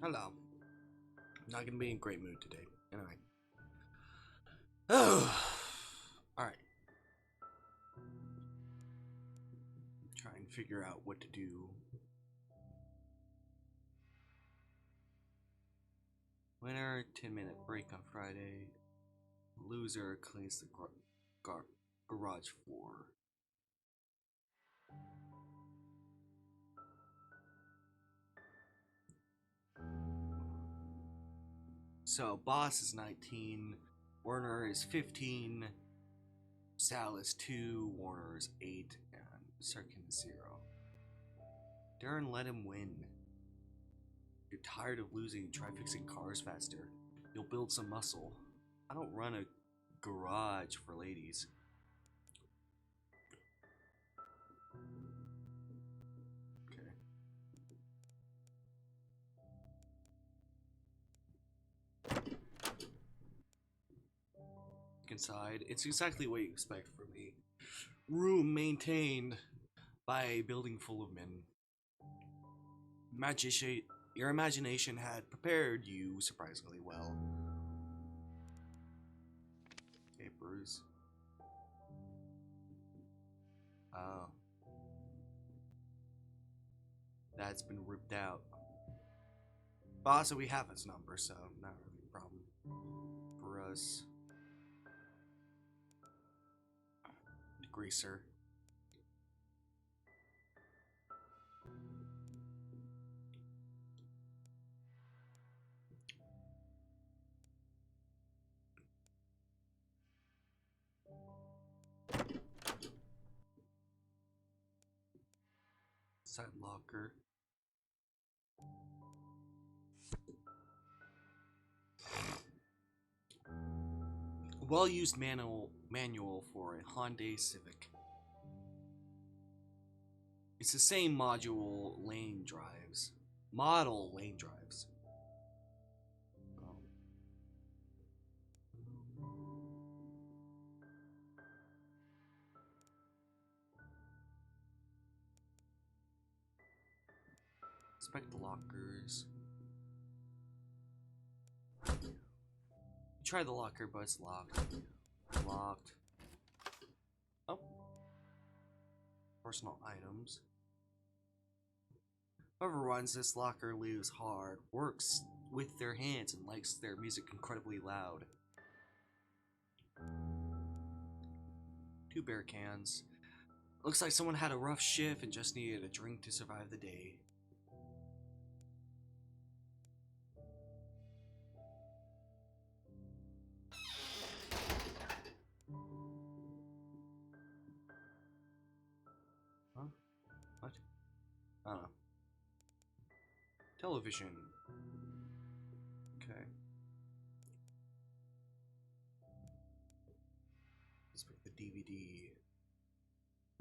Hello. I'm not gonna be in a great mood today. Anyway. Oh. Alright. Try and figure out what to do. Winner, 10-minute break on Friday. Loser cleans the garage floor. So, Boss is 19, Werner is 15, Sal is 2, Warner is 8, and Sirkin is 0. Darren, let him win. If you're tired of losing, try fixing cars faster. You'll build some muscle. I don't run a garage for ladies. Inside, it's exactly what you expect from me. Room maintained by a building full of men. Your imagination had prepared you surprisingly well. Papers. Oh. That's been ripped out. But also we have his number, so not really a problem for us. Greaser. Side locker. Well-used manual for a Hyundai Civic. It's the same model lane drives. Inspect the lockers. Try the locker, but it's locked. Locked. Oh. Personal items. Whoever runs this locker lives hard, works with their hands, and likes their music incredibly loud. 2 beer cans. Looks like someone had a rough shift and just needed a drink to survive the day. Huh? What? I don't know. Television. Okay. Let's pick the DVD.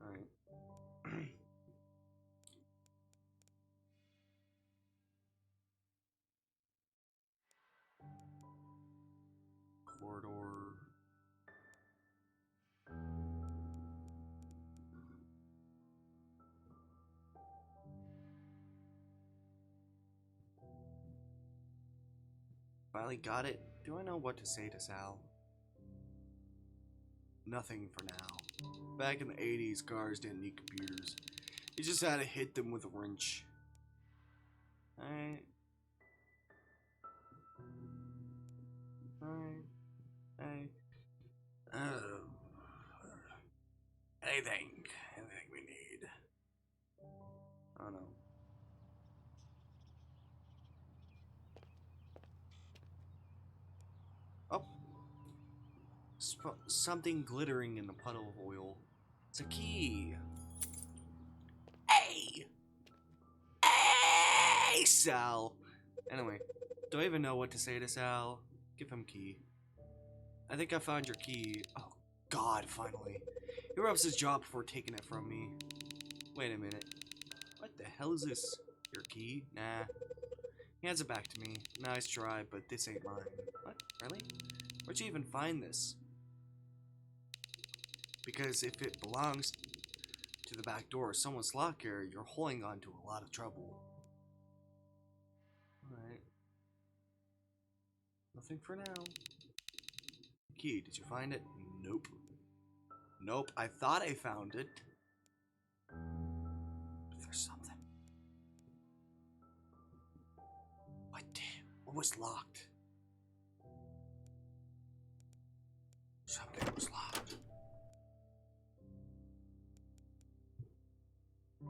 Alright. Corridor. Finally got it. Do I know what to say to Sal? Nothing for now. Back in the 80s, cars didn't need computers. You just had to hit them with a wrench. Alright. Anything we need. I don't know. Oh. Something glittering in the puddle of oil. It's a key. Hey! Hey, Sal! Anyway, do I even know what to say to Sal? Give him key. I think I found your key. Oh, God, finally. He rubs his jaw before taking it from me. Wait a minute. What the hell is this? Your key? Nah. He hands it back to me. Nice try, but this ain't mine. What? Really? Where'd you even find this? Because if it belongs to the back door of someone's locker, you're holding on to a lot of trouble. Alright. Nothing for now. Key, did you find it? Nope. Nope, I thought I found it. But there's something. What was locked? Something was locked.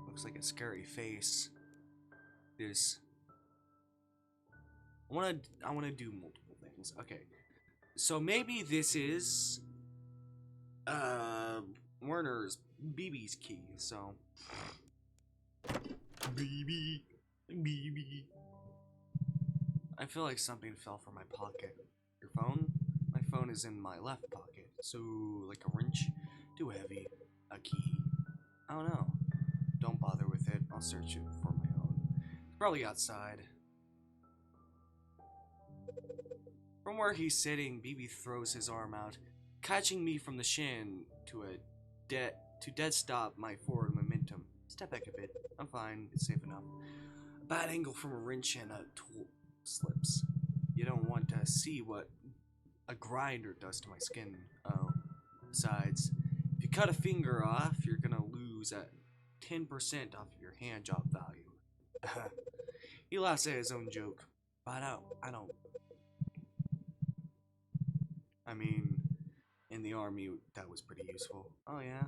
Looks like a scary face. There's... I wanna do multiple things. Okay. So maybe this is Werner's BB's key, so BB. I feel like something fell from my pocket. Your phone? My phone is in my left pocket, so like a wrench, too heavy. A key? I don't know. Don't bother with it. I'll search it for my own. It's probably outside. From where he's sitting, BB throws his arm out, catching me from the shin to dead stop my forward momentum. Step back a bit. I'm fine. It's safe enough. A bad angle from a wrench and a tool slips. You don't want to see what a grinder does to my skin. Oh. Besides, if you cut a finger off, you're gonna lose at 10% off of your hand job value. He laughs at his own joke. But I don't. I mean, in the army, that was pretty useful. Oh, yeah?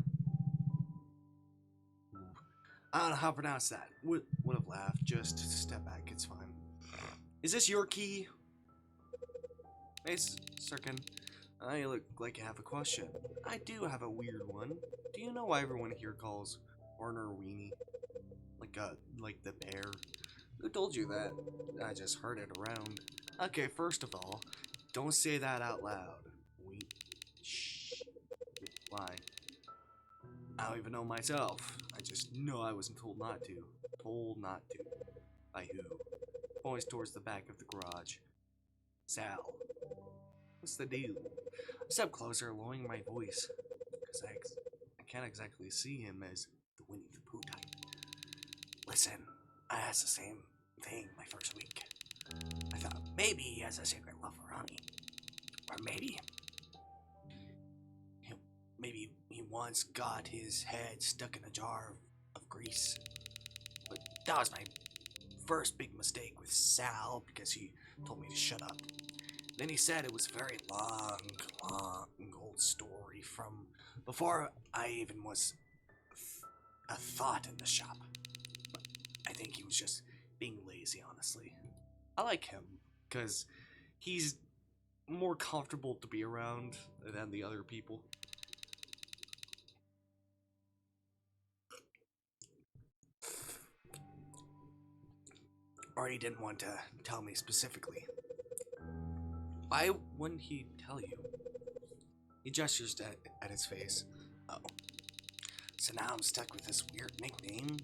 I don't know how to pronounce that. Would have laughed. Just step back, it's fine. Is this your key? Hey, Sirkin. You look like you have a question. I do have a weird one. Do you know why everyone here calls Werner Weenie? Like the bear? Who told you that? I just heard it around. Okay, first of all, don't say that out loud. Shh. Why? I don't even know myself. I just know I wasn't told not to. Told not to. By who? Points towards the back of the garage. Sal. What's the deal? I step closer, lowering my voice, because I can't exactly see him as the Winnie the Pooh type. Listen, I asked the same thing my first week. I thought maybe he has a secret love for honey. Or maybe he once got his head stuck in a jar of grease. But that was my first big mistake with Sal because he told me to shut up. Then he said it was a very long old story from before I even was a thought in the shop. But I think he was just being lazy, honestly. I like him because he's more comfortable to be around than the other people. Or he didn't want to tell me specifically. Why wouldn't he tell you? He gestures at his face. Oh. So now I'm stuck with this weird nickname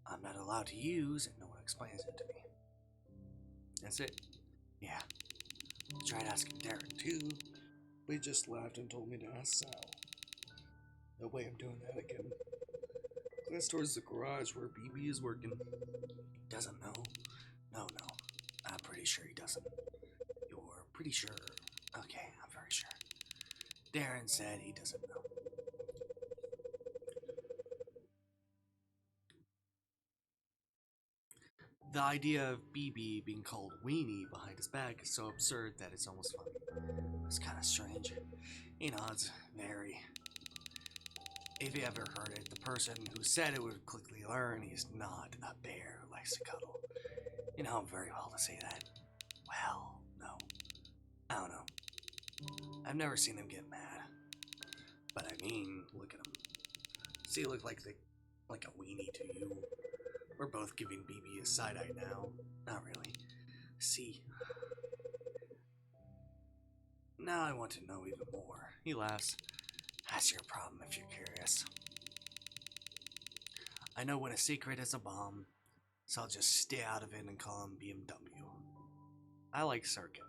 I'm not allowed to use, and no one explains it to me. That's it? Yeah. I tried asking Darren too, but he just laughed and told me to ask Sal. No way I'm doing that again. Glance towards the garage where BB is working. He doesn't know. No. I'm pretty sure he doesn't. You're pretty sure. Okay, I'm very sure. Darren said he doesn't know. The idea of BB being called Weenie behind his back is so absurd that it's almost funny. It's kind of strange. He nods, very. If you ever heard it, the person who said it would quickly learn he's not a bear who likes to cuddle. You know him very well to say that. Well, no. I don't know. I've never seen him get mad. But I mean, look at him. Does he look like a weenie to you? We're both giving BB a side-eye now. Not really. See. Now I want to know even more. He laughs. That's your problem if you're curious. I know when a secret is a bomb, so I'll just stay out of it and call him BMW. I like Sirkin.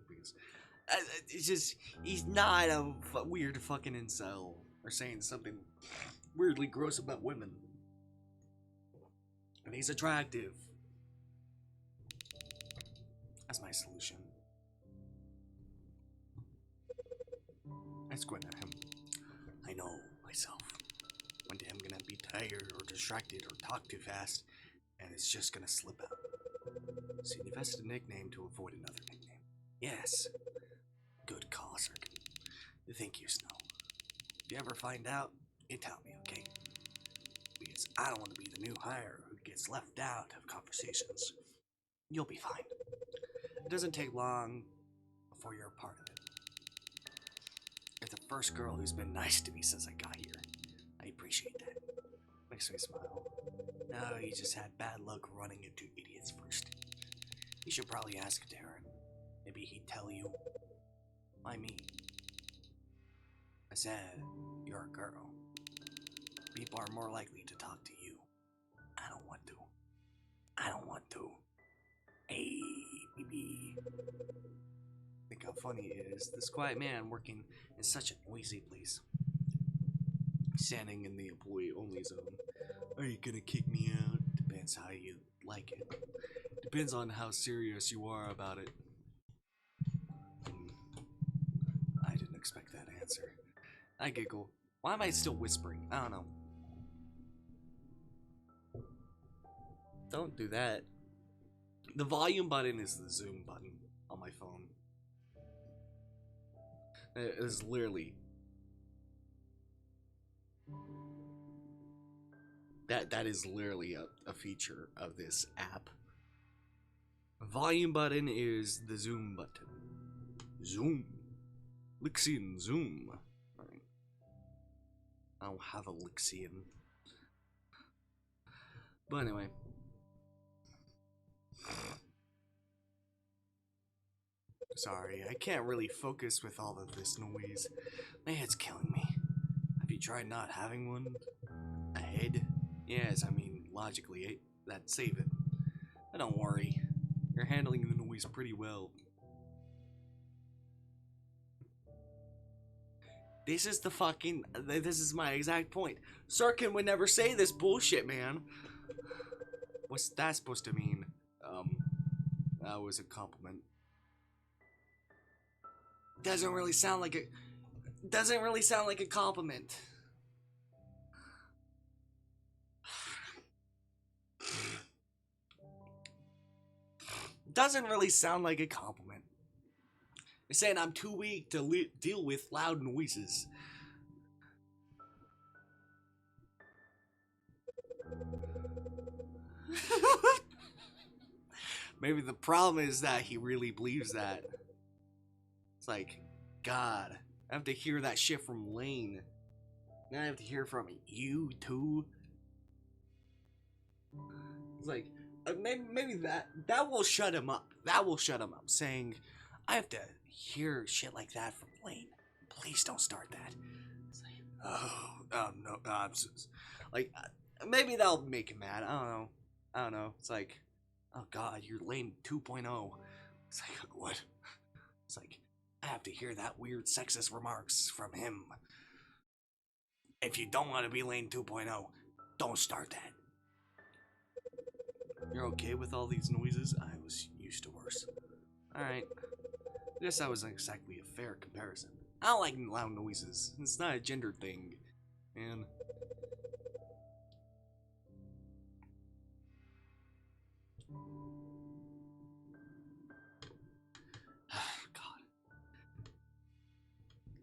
Because it's just, he's not a weird fucking incel or saying something weirdly gross about women. And he's attractive. That's my solution. I squint at him. I know myself. One day I'm gonna be tired or distracted or talk too fast, and it's just gonna slip out. So you invested a nickname to avoid another nickname. Yes. Good call, Circuit. Thank you, Snow. If you ever find out, you tell me, okay? Because I don't want to be the new hire who gets left out of conversations. You'll be fine. It doesn't take long before you're a part of it. You're the first girl who's been nice to me since I got here. I appreciate that. Makes me smile. No, you just had bad luck running into idiots first. You should probably ask Darren. Maybe he'd tell you. Why me? I said, you're a girl. People are more likely to talk to you. I don't want to. I don't want to. Hey, baby. Think how funny it is. This quiet man working in such a noisy place. Standing in the employee-only zone. Are you gonna kick me out? Depends how you like it. Depends on how serious you are about it. I didn't expect that answer. I giggle. Why am I still whispering? I don't know. Don't do that. The volume button is the zoom button on my phone. It is literally that is literally a feature of this app. The volume button is the zoom button. Zoom. Lixian zoom. Alright. I don't have a Lixian. But anyway. Sorry, I can't really focus with all of this noise. My head's killing me. Have you tried not having one? A head? Yes, I mean, logically, that'd save it. But don't worry. You're handling the noise pretty well. This is the fucking... This is my exact point. Sirkin would never say this bullshit, man. What's that supposed to mean? That was a compliment. Doesn't really sound like a compliment. Doesn't really sound like a compliment. You're saying I'm too weak to deal with loud noises. Maybe the problem is that he really believes that. It's like, God, I have to hear that shit from Lane. Now I have to hear from you too. It's like, maybe that will shut him up. That will shut him up. Saying, I have to hear shit like that from Lane. Please don't start that. It's like, no, like, maybe that'll make him mad. I don't know. It's like, oh God, you're Lane 2.0. It's like, what? It's like, I have to hear that weird sexist remarks from him. If you don't want to be Lane 2.0, don't start that. You're okay with all these noises? I was used to worse. Alright. I guess that wasn't exactly a fair comparison. I don't like loud noises. It's not a gender thing, man. God.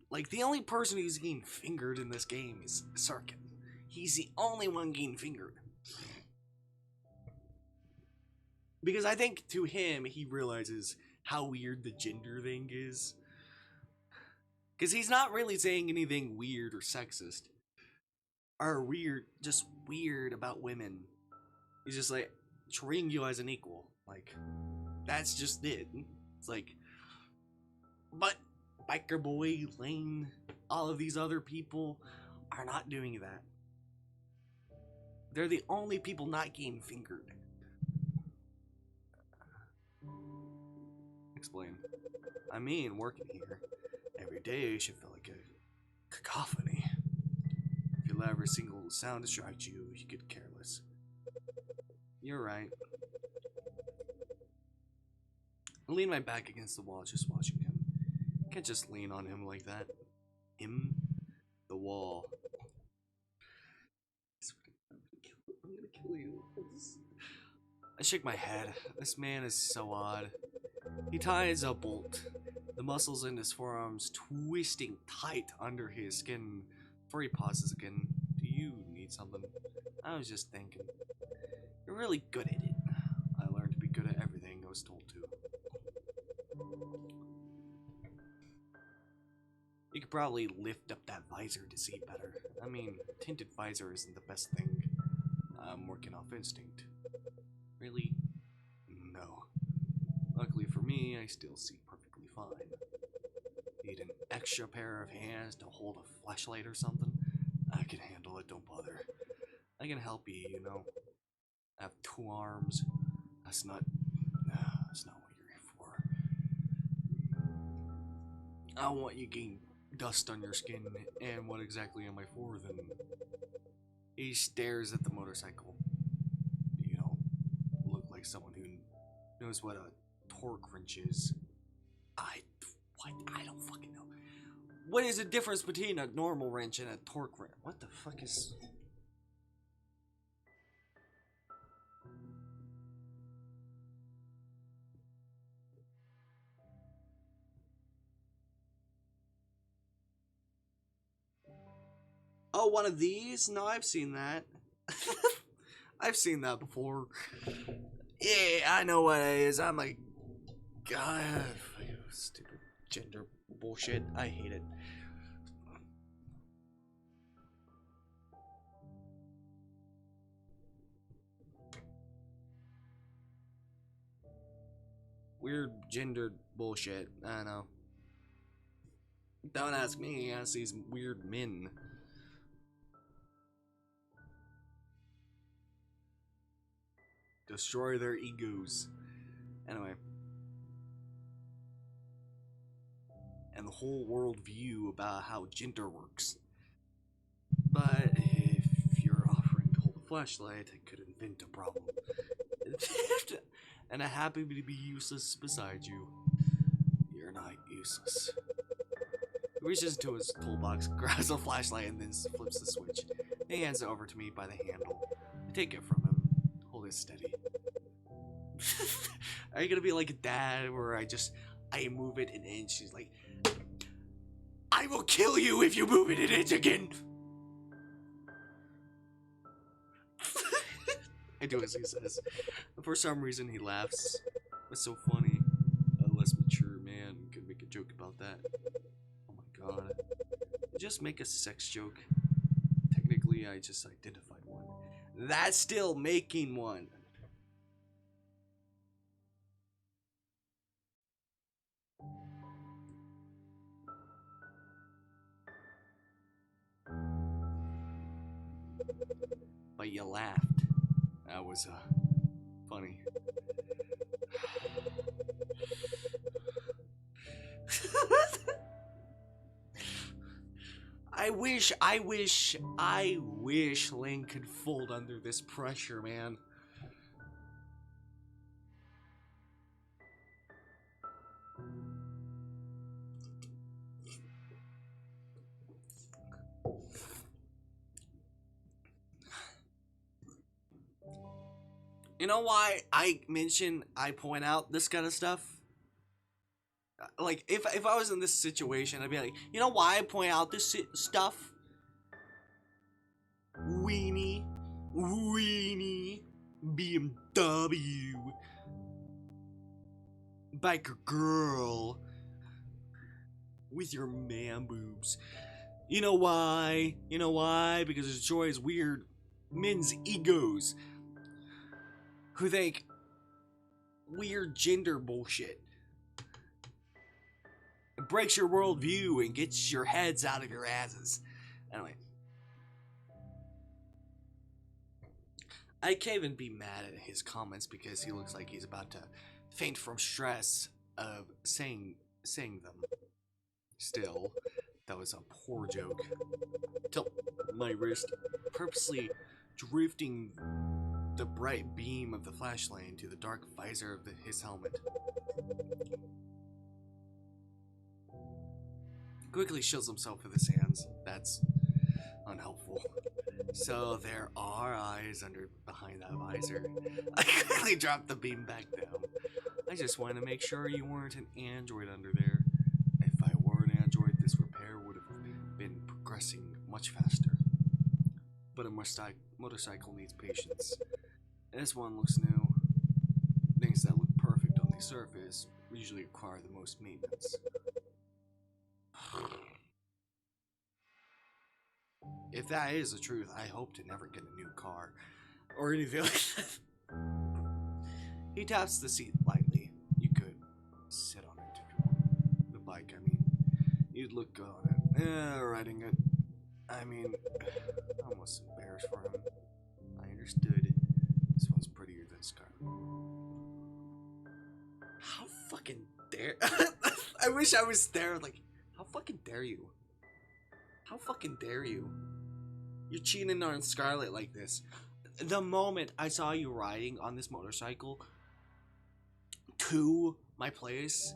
Like, the only person who's getting fingered in this game is Sarkin. He's the only one getting fingered. Because I think to him, he realizes how weird the gender thing is. Because he's not really saying anything weird or sexist. Or weird, just weird about women. He's just like, treating you as an equal. Like, that's just it. It's like, but Biker Boy, Lane, all of these other people are not doing that. They're the only people not getting fingered. Explain. I mean, working here every day should feel like a cacophony. If you let every single sound distract you, you get careless. You're right. I lean my back against the wall, just watching him. Can't just lean on him like that. him? The wall. I'm gonna kill you. I shake my head. This man is so odd. He ties a bolt, the muscles in his forearms twisting tight under his skin before he pauses again. Do you need something? I was just thinking. You're really good at it. I learned to be good at everything I was told to. You could probably lift up that visor to see better. I mean, tinted visor isn't the best thing. I'm working off instinct. Really? No. Luckily for me, I still see perfectly fine. Need an extra pair of hands to hold a flashlight or something? I can handle it, don't bother. I can help you, you know. I have 2 arms. That's not what you're here for. I want you getting dust on your skin, and what exactly am I for then? He stares at the motorcycle. You don't look like someone who knows what a torque wrench is. I don't fucking know. What is the difference between a normal wrench and a torque wrench? What the fuck is... Oh, one of these? No, I've seen that. I've seen that before. Yeah, I know what it is. I'm like, God, stupid gender bullshit. I hate it. Weird gendered bullshit. I know. Don't ask me. Ask these weird men. Destroy their egos. Anyway. And the whole world view about how gender works. But if you're offering to hold a flashlight, I could invent a problem. And I'm happy to be useless beside you. You're not useless. He reaches into his toolbox, grabs a flashlight, and then flips the switch. He hands it over to me by the handle. I take it from him. Hold it steady. Are you gonna be like a dad where I move it an inch? She's like, I will kill you if you move it an inch again. I do as he says. For some reason he laughs. It's so funny. A less mature man could make a joke about that. Oh my god. Just make a sex joke. Technically I just identified one. That's still making one. But you laughed. That was funny. I wish Lane could fold under this pressure, man. You know why I point out this kind of stuff? Like, if I was in this situation, I'd be like, you know why I point out this stuff? Weenie, BMW, biker girl, with your man boobs. You know why? You know why? Because it destroys weird men's egos who think weird gender bullshit. It breaks your worldview and gets your heads out of your asses. Anyway. I can't even be mad at his comments because he looks like he's about to faint from stress of saying them. Still, that was a poor joke. Tilt my wrist, purposely drifting the bright beam of the flashlight into the dark visor of his helmet. Quickly shields himself with his hands. That's unhelpful. So there are eyes behind that visor. I quickly dropped the beam back down. I just wanted to make sure you weren't an android under there. If I were an android, this repair would have been progressing much faster. But a motorcycle needs patience. This one looks new. Things that look perfect on the surface usually require the most maintenance. If that is the truth, I hope to never get a new car or anything like that. He taps the seat lightly. You could sit on it if you want. The bike, I mean. You'd look good on it. Riding it. I mean, I'm almost embarrassed for him. I understood. This one's prettier than Scarlet. How fucking dare... I wish I was there, like, how fucking dare you? How fucking dare you? You're cheating on Scarlet like this. The moment I saw you riding on this motorcycle to my place,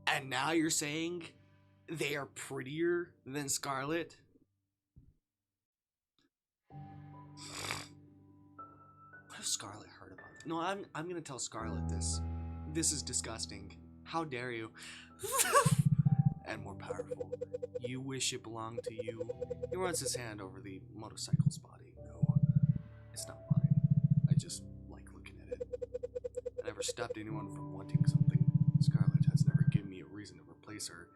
and now you're saying they are prettier than Scarlet? What if Scarlet heard about it? No, I'm gonna tell Scarlet this. This is disgusting. How dare you? And more powerful. You wish it belonged to you. He runs his hand over the motorcycle's body. No, it's not mine. I just like looking at it. I never stopped anyone from wanting something. Scarlet has never given me a reason to replace her.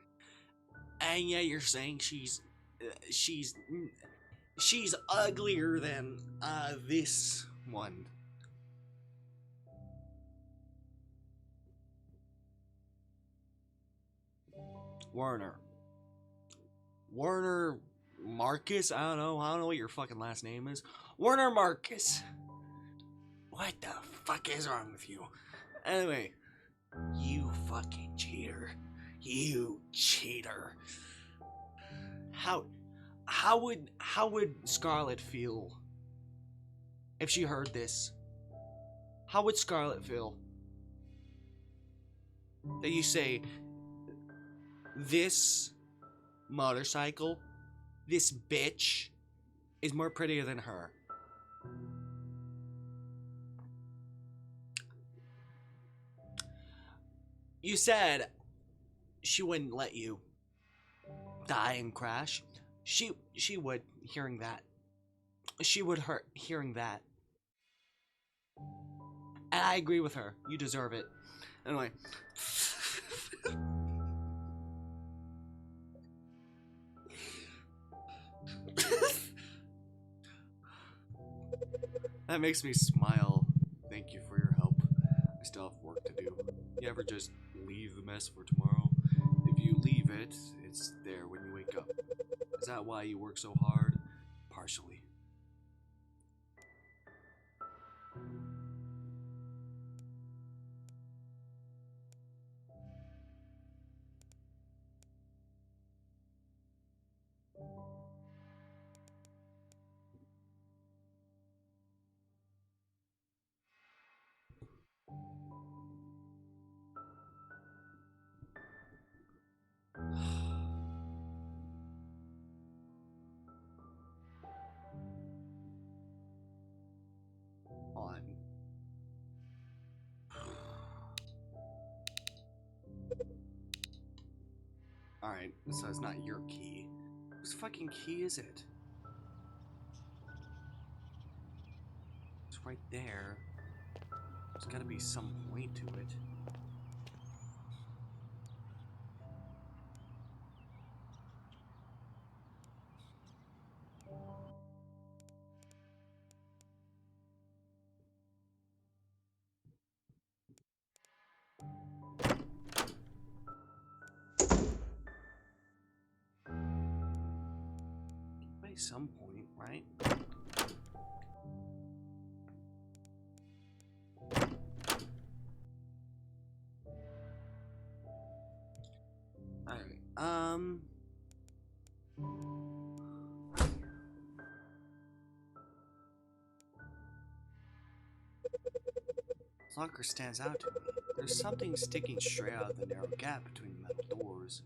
And yet you're saying she's uglier than this one. Warner Marcus? I don't know what your fucking last name is. Warner Marcus. What the fuck is wrong with you? Anyway, you fucking cheater. You cheater. How would Scarlet feel if she heard this? How would Scarlet feel? That you say, this motorcycle, this bitch, is more prettier than her. You said she wouldn't let you die and crash. She would, hearing that. She would hurt hearing that. And I agree with her. You deserve it. Anyway. That makes me smile. Thank you for your help. I still have work to do. You ever just leave the mess for tomorrow? If you leave it, it's there when you wake up. Is that why you work so hard? Partially. On. Alright, so it's not your key. Whose fucking key is it? It's right there. There's gotta be some point to it. By some point, right? Alright, this locker stands out to me. There's something sticking straight out of the narrow gap between the metal doors.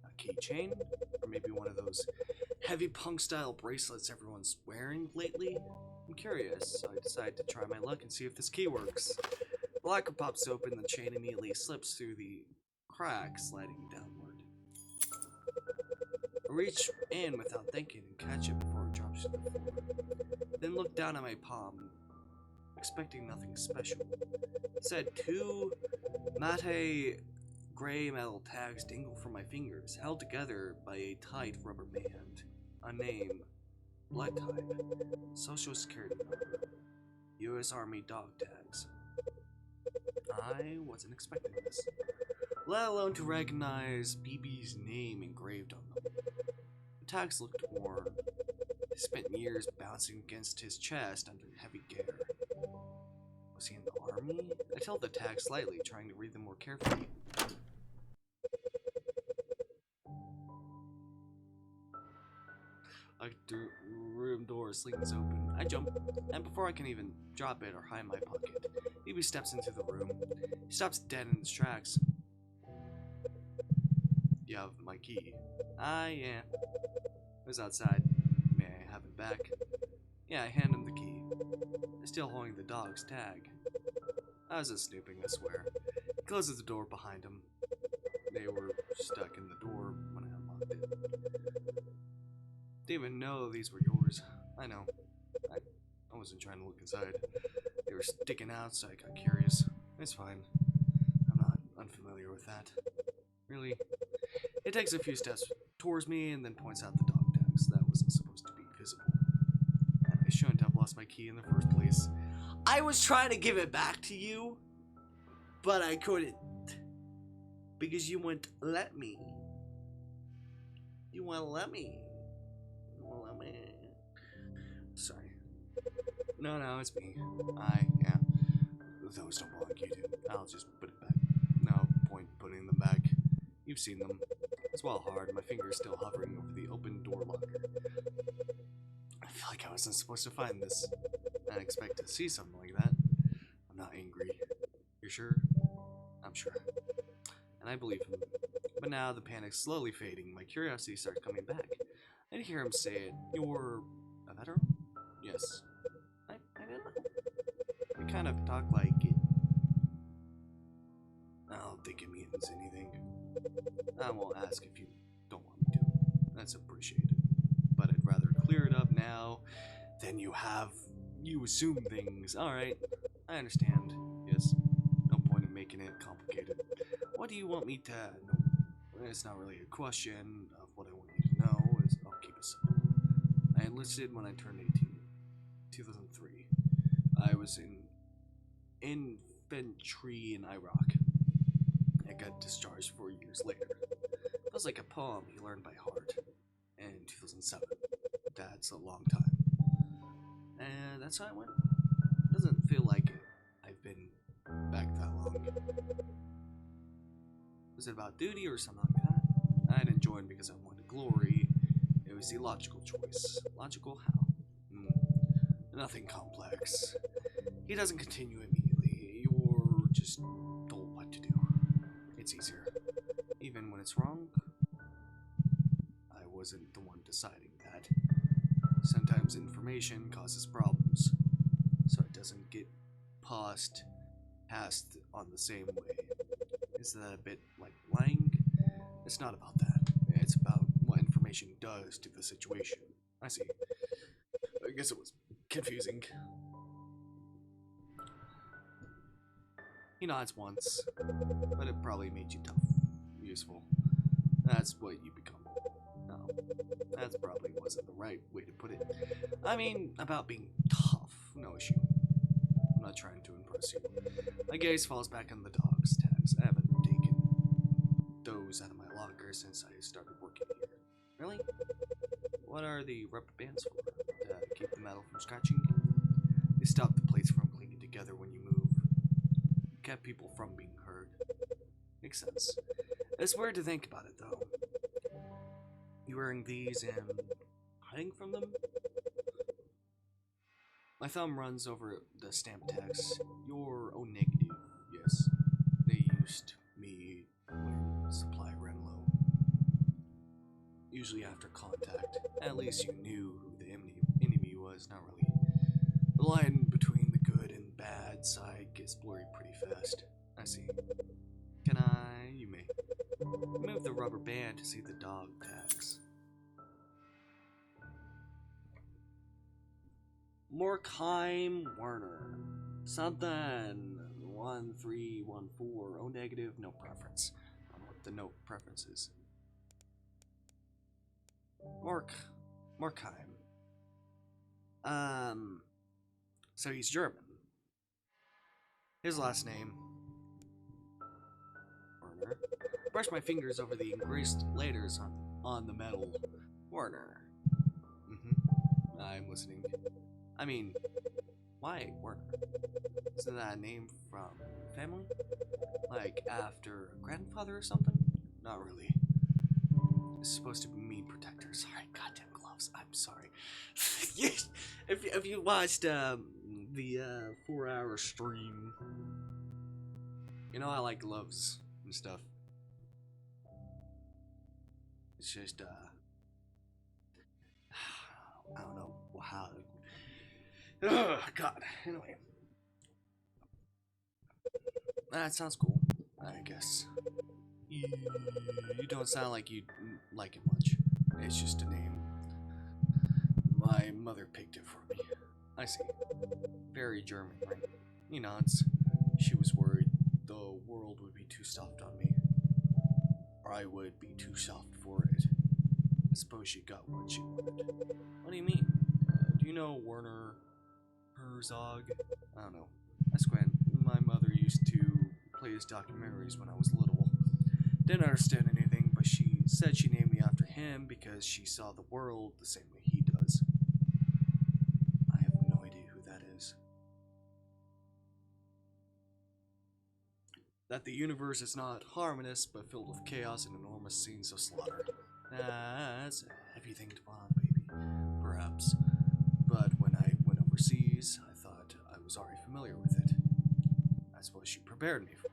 A keychain? Or maybe one of those heavy punk style bracelets everyone's wearing lately? I'm curious, so I decide to try my luck and see if this key works. The locker pops open, the chain immediately slips through the crack, sliding downward. I reach in without thinking and catch it before it drops to the floor. Then look down at my palm, expecting nothing special. Instead, two matte gray metal tags dangle from my fingers, held together by a tight rubber band. A name, blood type, social security number, U.S. Army dog tags. I wasn't expecting this, let alone to recognize BB's name engraved on them. The tags looked worn. He spent years bouncing against his chest under heavy care. Was he in the army? I tilted the tags slightly, trying to read them more carefully. The room door slings open. I jump, and before I can even drop it or hide in my pocket, BB steps into the room. He stops dead in his tracks. You have my key. Yeah. It was outside. May I have it back? Yeah, I hand him the key. Still holding the dog's tag. I wasn't snooping, I swear. He closes the door behind him. They were stuck in the door when I unlocked it. Didn't even know these were yours. I know. I wasn't trying to look inside. They were sticking out, so I got curious. It's fine. I'm not unfamiliar with that. Really? It takes a few steps towards me and then points out the dog tags. That wasn't supposed to be visible. And I shouldn't have lost my key in the first place. I was trying to give it back to you, but I couldn't. Because you wouldn't let me. You wouldn't let me. Sorry. No, it's me. Yeah. Those don't belong to you, dude. I'll just put it back. No point putting them back. You've seen them. Swallow hard, my finger's still hovering over the open door locker. I feel like I wasn't supposed to find this. I didn't expect to see something like that. I'm not angry. You're sure? I'm sure. And I believe him. But now the panic's slowly fading. My curiosity starts coming back. I hear him say it. You're a veteran? Yes. I didn't know. I kind of talk like it. I don't think it means anything. I won't ask if you don't want me to. That's appreciated. But I'd rather clear it up now than you assume things. Alright, I understand. Yes. No point in making it complicated. What do you want me to know? It's not really a question of what I want you to know. I'll keep it simple. I enlisted when I turned 18. 2003. I was in infantry in Iraq. I got discharged 4 years later. It was like a poem you learned by heart. In 2007. That's a long time. And that's how I went. Doesn't feel like I've been back that long. Was it about duty or something like that? I didn't join because I wanted glory. It was the logical choice. Logical how? Nothing complex. He doesn't continue immediately. You're just told what to do. It's easier. Even when it's wrong, I wasn't the one deciding that. Sometimes information causes problems, so it doesn't get passed on the same way. Is that a bit like lying? It's not about that. It's about what information does to the situation. I see. I guess it was confusing. He nods once, but it probably made you tough. Useful. That's what you become. No, that probably wasn't the right way to put it. I mean, about being tough, no issue. I'm not trying to impress you. My gaze falls back on the dog's tags. I haven't taken those out of my locker since I started working here. Really? What are the rubber bands for? To keep the metal from scratching? They stop the plates from clinging together when you move. Kept people from being hurt. Makes sense. It's weird to think about it, though. You wearing these and hiding from them? My thumb runs over the stamp text. You're O negative, yes. They used me when supply ran low. usually after contact. At least you knew who the enemy was, not really. The line between the good and bad side gets blurry pretty fast. I see. Can I? You may. Move the rubber band to see the dog tags. Morkheim Werner. Something 1314. O negative, no preference. I don't know what the no preference is. Morkheim. So he's German. His last name. Werner. Brush my fingers over the engraved letters on the metal. Werner. I'm listening. I mean, why Werner? Isn't that a name from family? Like after a grandfather or something? Not really. It's supposed to mean protector. Sorry, goddamn gloves. I'm sorry. if you watched the 4-hour stream, you know I like gloves and stuff. It's just I don't know how. Oh God. Anyway, that sounds cool. I guess. You don't sound like you like it much. It's just a name. My mother picked it for me. I see. Very German, right? He nods. She was worried the world would be too soft on me. Or I would be too soft for it. I suppose she got what she wanted. What do you mean? Do you know Werner Herzog? I don't know. I squint. My mother used to play his documentaries when I was little. Didn't understand anything, but she said she named me after him because she saw the world the same way he does. I have no idea who that is. That the universe is not harmonious, but filled with chaos and enormous scenes of slaughter. That's a heavy thing to ponder, baby. Perhaps. But when I went overseas, I thought I was already familiar with it. That's what she prepared me for.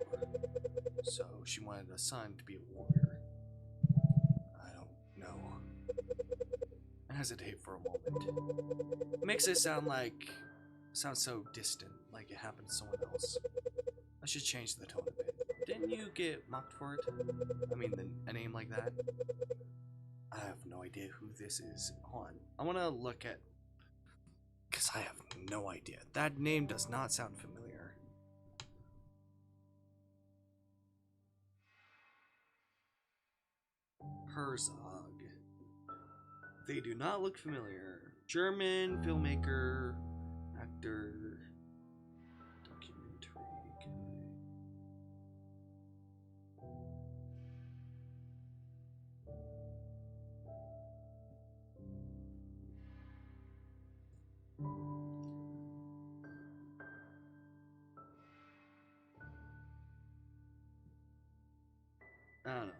So she wanted a son to be a warrior. I don't know. I hesitate for a moment. It makes it sound so distant, like it happened to someone else. I should change the tone a bit. Didn't you get mocked for it? I mean, a name like that? I have no idea who this is. Hold on. I want to look at... Because I have no idea. That name does not sound familiar. Herzog. They do not look familiar. German filmmaker, actor, documentary guy. I don't know.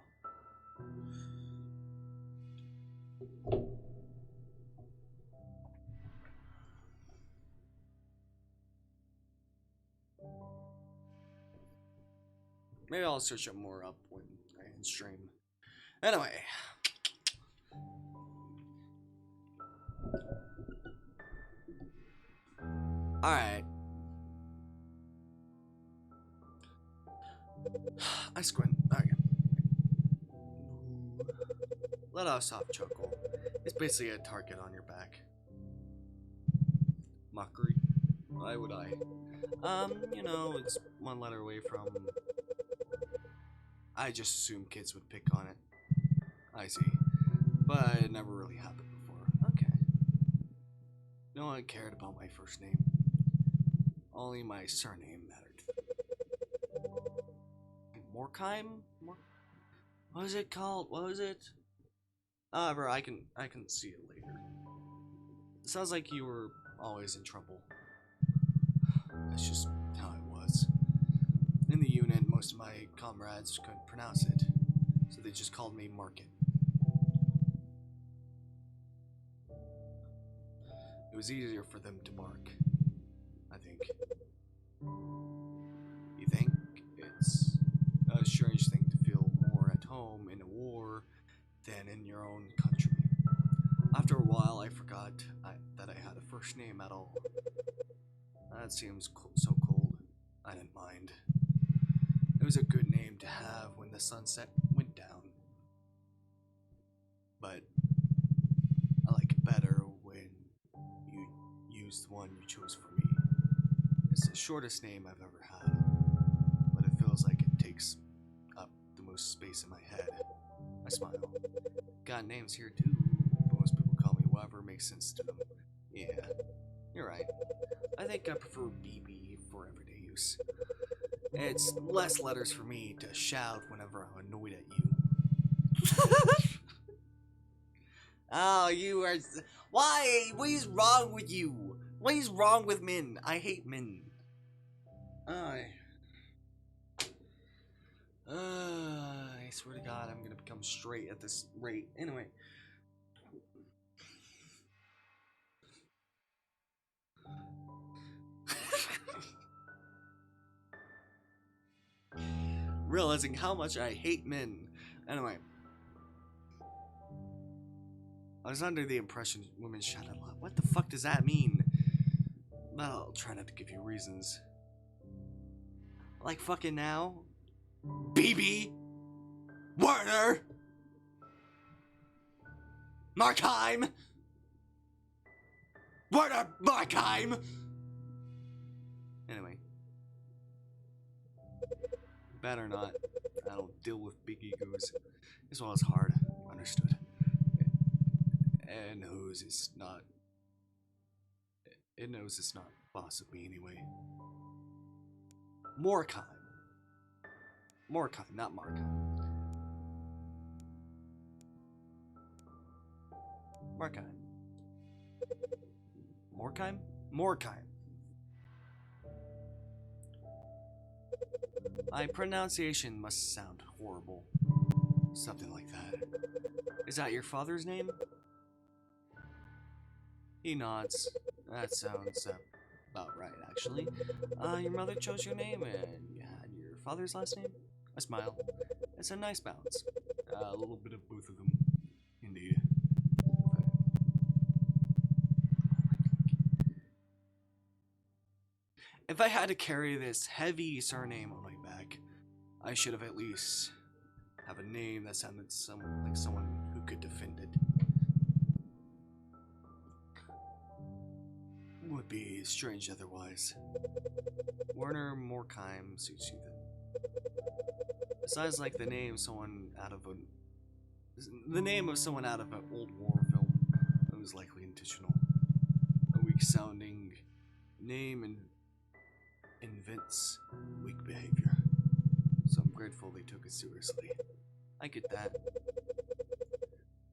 Maybe I'll search up more up when I can stream. Anyway. Alright. I squint. Okay. Let out a soft chuckle. It's basically a target on your back. Mockery? Why would I? You know, it's one letter away from... I just assumed kids would pick on it. I see. But it never really happened before. Okay. No one cared about my first name. Only my surname mattered. Morkheim? What was it called? What was it? However, I can see it later. It sounds like you were always in trouble. That's just how it was. In the unit, most of my comrades couldn't pronounce it, so they just called me Market. It was easier for them to bark, I think. You think? It's a strange thing to feel more at home in a war than and in your own country. After a while, I forgot that I had a first name at all. That seems so cold. I didn't mind. It was a good name to have when the sunset went down. But I like it better when you use the one you chose for me. It's the shortest name I've ever had, but it feels like it takes up the most space in my head. I smile. Got names here too. Most people call me whatever makes sense to them. Yeah, you're right. I think I prefer BB for everyday use. It's less letters for me to shout whenever I'm annoyed at you. Oh, you are... Why? What is wrong with you? What is wrong with men? I hate men. I swear to God, I'm gonna become straight at this rate. Anyway. Realizing how much I hate men. Anyway. I was under the impression women shout a lot. What the fuck does that mean? But I'll try not to give you reasons. Like fucking now? BB? Werner? Markheim? Werner Markheim? Anyway. Better not. I don't deal with big egos. This one was hard. Understood. It knows it's not. It knows it's not boss of me anyway. Morkheim. Morkheim, not Markheim. Markheim. Morkheim? Morkheim. My pronunciation must sound horrible. Something like that. Is that your father's name? He nods. That sounds about right, actually. Your mother chose your name and you had your father's last name? I smile. It's a nice balance. A little bit of both of them. Indeed. If I had to carry this heavy surname on my back, I should have at least have a name that sounded like someone who could defend it. Would be strange otherwise. Werner Morkheim suits you then. Besides, like the name of someone out of an old war film, it was likely intentional. A weak-sounding name and invents weak behavior. So I'm grateful they took it seriously. I get that.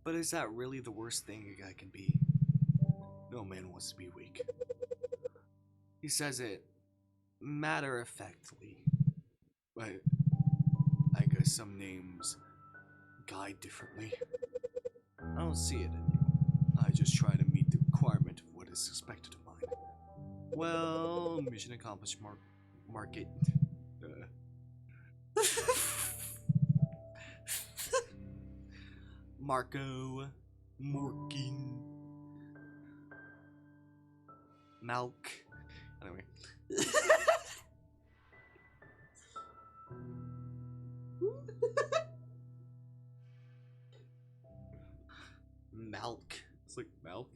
But is that really the worst thing a guy can be? No man wants to be weak. He says it matter-of-factly, but I guess some names guide differently. I don't see it in you. I just try to meet the requirement of what is expected of mine. Well, mission accomplished, market. Marco, Morkin, Malk. Anyway. Malk. It's like milk.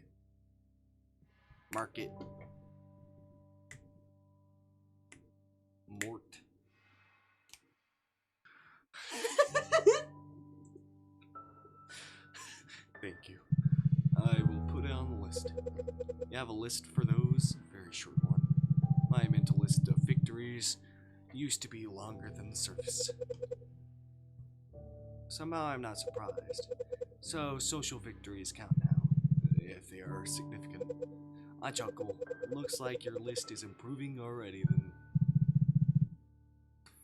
Market. Mort. Thank you. I will put it on the list. You have a list for those? Very short one. My mental list of victories used to be longer than the surface. Somehow I'm not surprised. So social victories count now, if they are significant. I chuckle. Looks like your list is improving already then.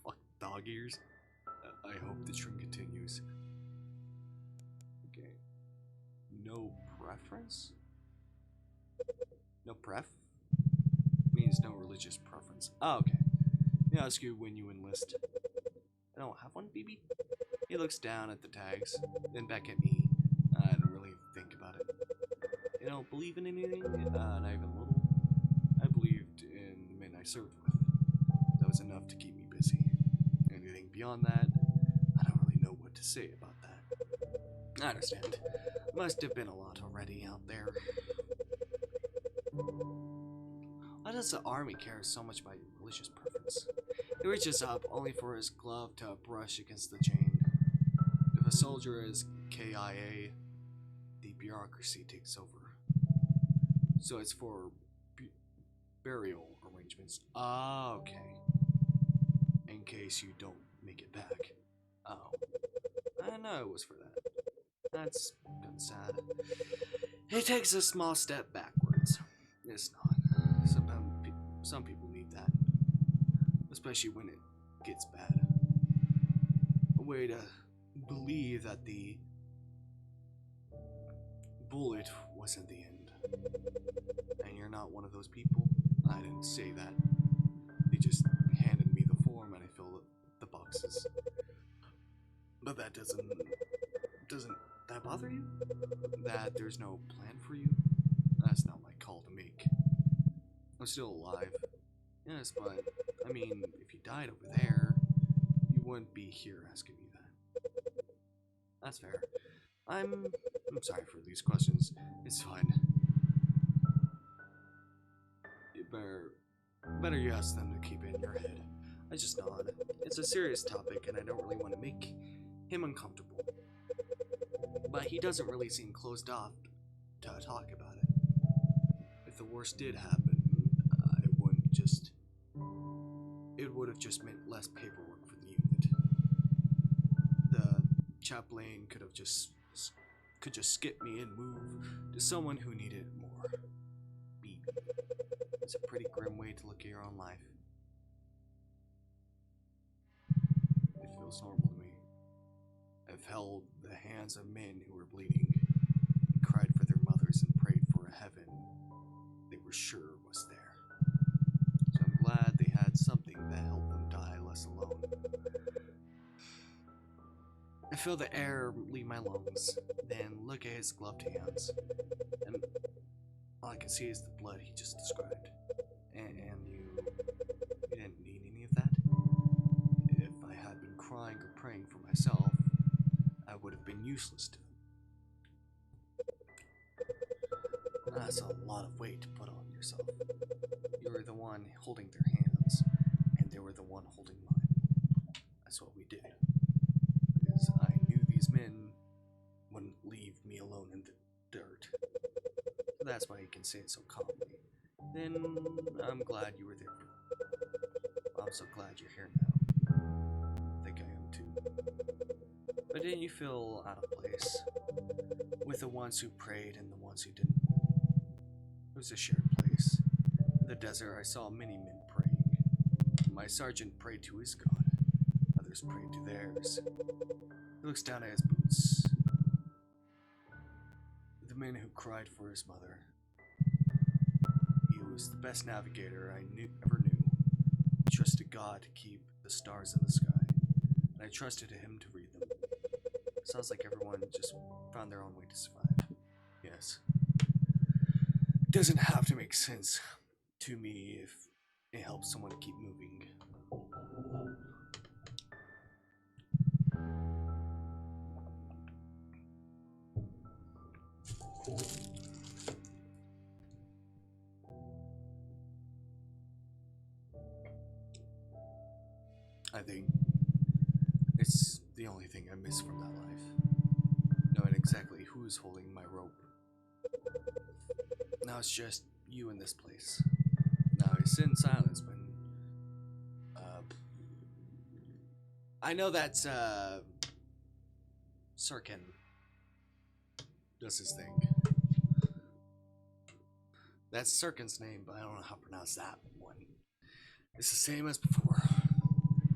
Fuck dog ears. I hope the trend continues. Okay. No preference? No pref? Means no religious preference. Oh, okay. May I ask you when you enlist? I don't have one, BB? He looks down at the tags, then back at me. I didn't really think about it. You don't believe in anything? Not even a little. I believed in the men I served with. That was enough to keep me busy. Anything beyond that, I don't really know what to say about that. I understand. Must have been a lot already out there. Why does the army care so much about your religious preference? He reaches up only for his glove to brush against the chain. If a soldier is KIA, the bureaucracy takes over. So it's for burial arrangements. Ah, okay. In case you don't make it back. Oh. I know it was for that. That's kind of sad. He takes a small step backwards. It's not. Some people need that. Especially when it gets bad. A way to believe that the bullet wasn't the end. And you're not one of those people. I didn't say that. They just handed me the form and I filled the boxes. But that doesn't that bother you? That there's no plan for you? That's not my call to make. I'm still alive. Yes, but I mean, if you died over there, you wouldn't be here asking me that. That's fair. I'm sorry for these questions. It's fine. You better you ask them to keep it in your head. I just nod. It's a serious topic and I don't really want to make him uncomfortable. But he doesn't really seem closed off to talk about it. If the worst did happen, it would have just meant less paperwork for the unit. The chaplain could just skip me and move to someone who needed it more. Beat me. It's a pretty grim way to look at your own life. It feels normal to me. I've held the hands of men who were bleeding, and cried for their mothers and prayed for a heaven they were sure was there. So I'm glad they had something that helped them die less alone. I feel the air leave my lungs, then look at his gloved hands, and all I can see is the blood he just described. And you didn't need any of that? If I had been crying or praying for myself, I would have been useless to them. That's a lot of weight to put on yourself. You were the one holding their hands, and they were the one holding mine. That's what we did. Because I knew these men wouldn't leave me alone in the dirt. So that's why you can say it so calmly. Then I'm glad you were there. I'm so glad you're here now. I think I am too. But didn't you feel out of place with the ones who prayed and the ones who didn't? It was a shared place. In the desert, I saw many men praying. My sergeant prayed to his God. Others prayed to theirs. He looks down at his boots. The man who cried for his mother. He was the best navigator I ever knew. He trusted God to keep the stars in the sky, and I trusted him to read them. Sounds like everyone just found their own way to survive. Yes. It doesn't have to make sense to me if it helps someone keep moving. I think it's the only thing I miss from that life. Knowing exactly who's holding my rope. Now it's just you in this place. Now I sit in silence when I know that's Sirkin does his thing. That's Sirkin's name, but I don't know how to pronounce that one. It's the same as before.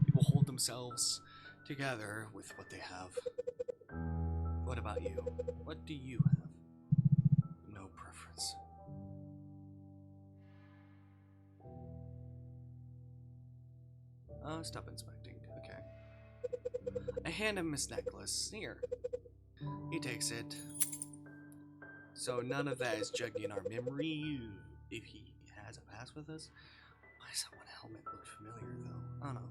People hold themselves together with what they have. What about you? What do you have? No preference. Stop inspecting. Okay. I hand him his necklace. Here. He takes it. So none of that is jugging our memory. If he has a pass with us. Why does that one helmet look familiar though? I don't know.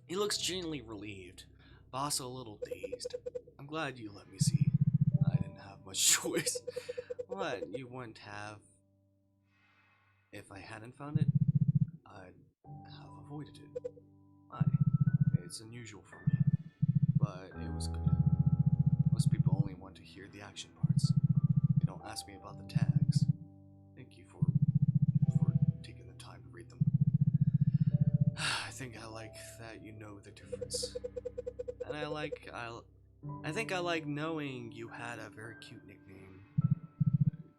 He looks genuinely relieved, but also a little dazed. I'm glad you let me see. I didn't have much choice. What you wouldn't have if I hadn't found it? I'd have avoided it. Why? It's unusual for me, but it was good. Most people only want to hear the action parts. They don't ask me about the tags. Thank you for taking the time to read them. I think I like that you know the difference. And I think I like knowing you had a very cute nickname.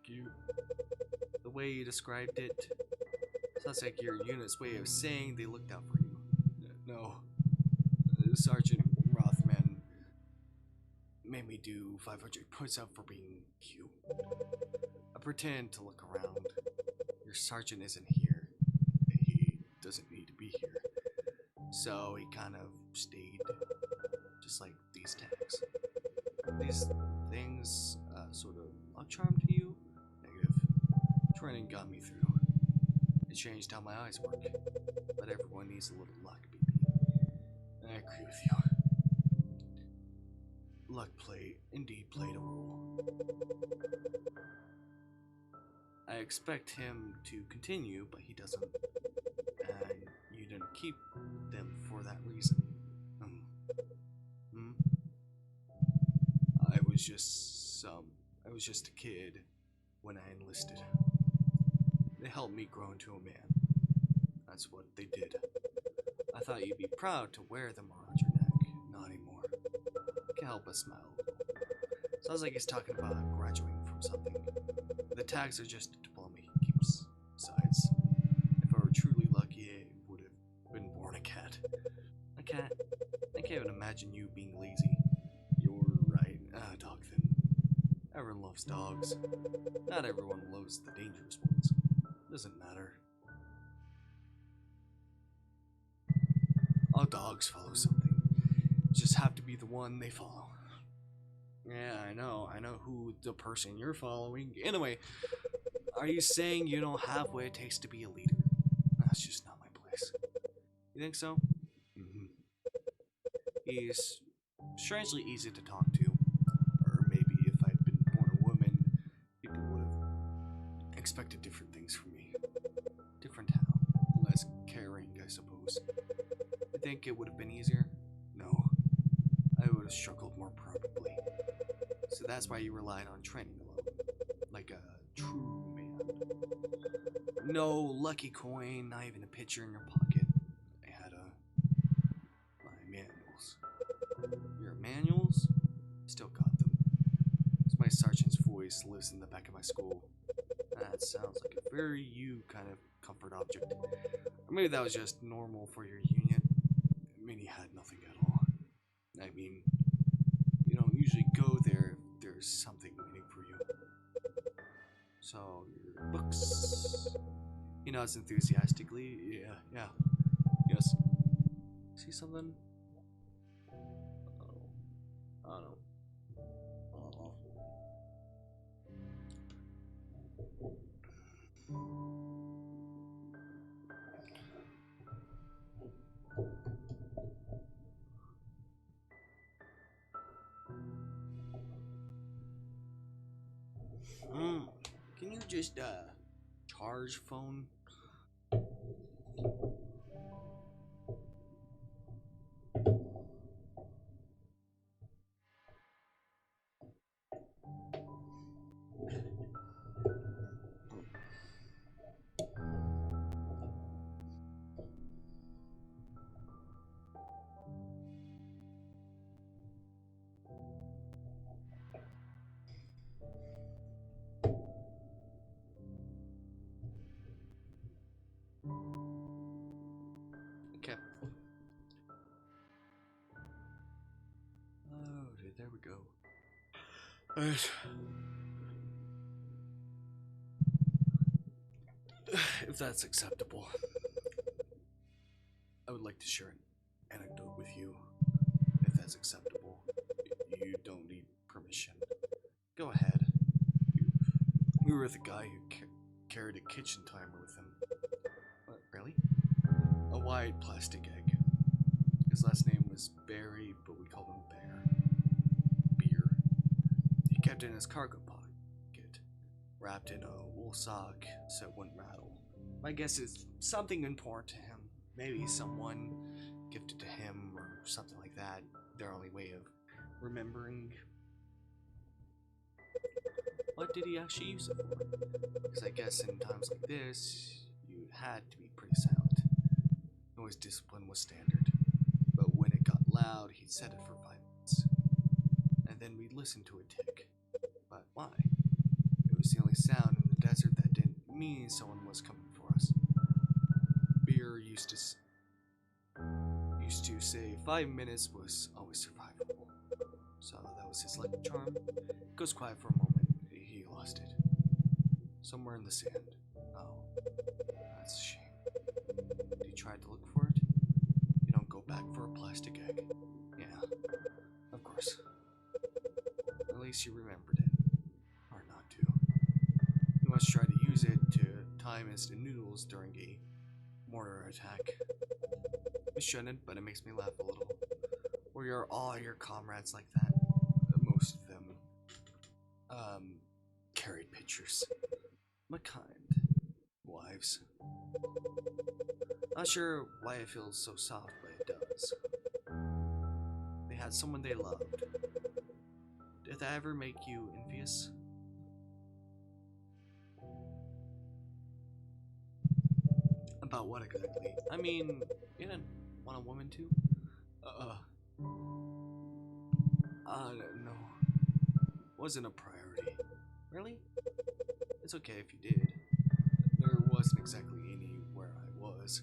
Cute. The way you described it sounds like your unit's way of saying they looked out for you. No. Sergeant Rothman made me do 500 push-ups for being cute. I pretend to look around. Your sergeant isn't here. He doesn't need to be here. So he kind of stayed, just like these tags. These things sort of luck charm to you? Negative. Training got me through. It changed how my eyes work. But everyone needs a little luck, baby. And I agree with you. Luck indeed played a role. I expect him to continue, but he doesn't. And you didn't keep them for that reason. I was just a kid when I enlisted. They helped me grow into a man. That's what they did. I thought you'd be proud to wear them around your neck. Not anymore. Can't help but smile. Sounds like he's talking about graduating from something. The tags are just a diploma he keeps. Besides, if I were truly lucky, I would have been born a cat. A cat? I can't even imagine you being lazy. You're right. Dog then. Everyone loves dogs. Not everyone loves the dangerous ones. Doesn't matter. All dogs follow something. Just have to be the one they follow. Yeah, I know who the person you're following. Anyway, are you saying you don't have what it takes to be a leader? That's just not my place. You think so? He's strangely easy to talk to. Or maybe if I'd been born a woman, people would have expected different things from me. Different how? Less caring, I suppose. You think it would have been easier? No. I would have struggled more probably. So that's why you relied on training alone. Like a true man. No lucky coin, not even a picture in your pocket. I had my manuals. Your manuals? Still got them. So my sergeant's voice lives in the back of my skull. That sounds like a very you kind of comfort object. Or maybe that was just normal for your unit. Maybe you had nothing at all. I mean, you don't usually go there if there's something waiting for you. So, your books. He nods enthusiastically. Yeah. Yes. See something? I don't know. Can you just charge phone? Okay. Oh, dude, there we go. If that's acceptable, I would like to share an anecdote with you, if that's acceptable. You don't need permission. Go ahead. We were the guy who carried a kitchen timer with him. What, really? A white plastic egg. His last name was Barry, but we called him Beer. He kept it in his cargo pocket, wrapped in a wool sock so it wouldn't rattle. My guess is something important to him. Maybe someone gifted to him or something like that. Their only way of remembering. What did he actually use it for? Because I guess in times like this, you had to be pretty silent. Noise discipline was standard. But when it got loud, he'd set it for 5 minutes. And then we'd listen to it tick. But why? It was the only sound in the desert that didn't mean someone was coming for us. Beer used to say 5 minutes was always survivable. So that was his lucky charm. It goes quiet for a moment. He lost it. Somewhere in the sand. Oh, that's a shame. Did you try to look for it? You don't go back for a plastic egg. Yeah, of course. At least you remembered it. Or not to. You must try to use it to time instant noodles during a mortar attack. You shouldn't, but it makes me laugh a little. Or all your comrades like that. Most of them carried pictures. What kind? Wives. Not sure why it feels so soft, but it does. They had someone they loved. Did that ever make you envious? About what exactly? I mean, you didn't want a woman too? No. Wasn't a priority. Really? It's okay if you did. There wasn't exactly anywhere I was.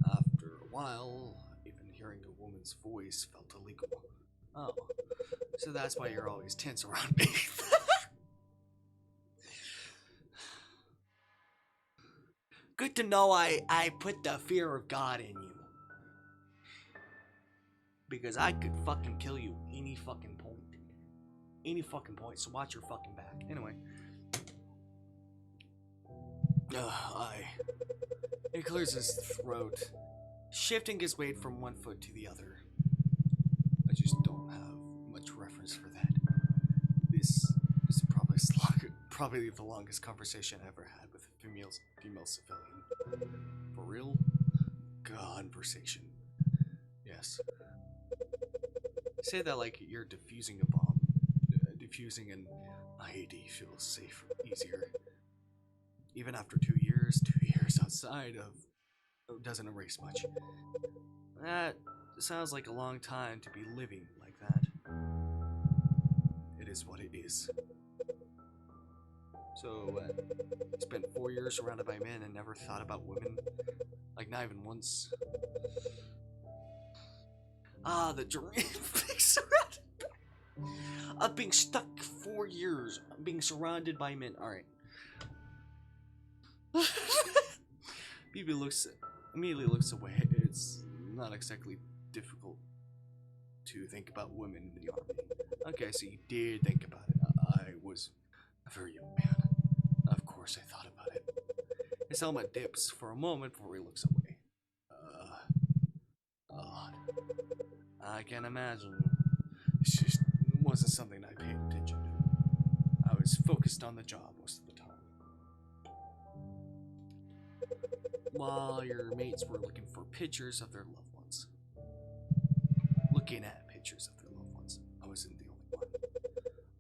After a while, even hearing a woman's voice felt illegal. Oh, so that's why you're always tense around me. Good to know I put the fear of God in you. Because I could fucking kill you any fucking point. Any fucking point, so watch your fucking back. Anyway. He clears his throat, shifting his weight from one foot to the other. I just don't have much reference for that. This is probably the longest conversation I ever had with a female civilian. For real? Conversation. Yes. Say that like you're defusing a bomb. Defusing an IED feels safer, easier. Even after 2 years outside of doesn't erase much. That sounds like a long time to be living like that. It is what it is. So, spent 4 years surrounded by men and never thought about women? Like, not even once? Ah, the dream of being surrounded. Of being stuck 4 years, being surrounded by men. Alright. BB immediately looks away. It's not exactly difficult to think about women in the army. Okay, so you did think about it. I was a very young man. Of course I thought about it. His helmet dips for a moment before he looks away. Odd. I can imagine. It just wasn't something I paid attention to. I was focused on the job most of the time. While your mates were looking for pictures of their loved ones. Looking at pictures of their loved ones. I wasn't the only one.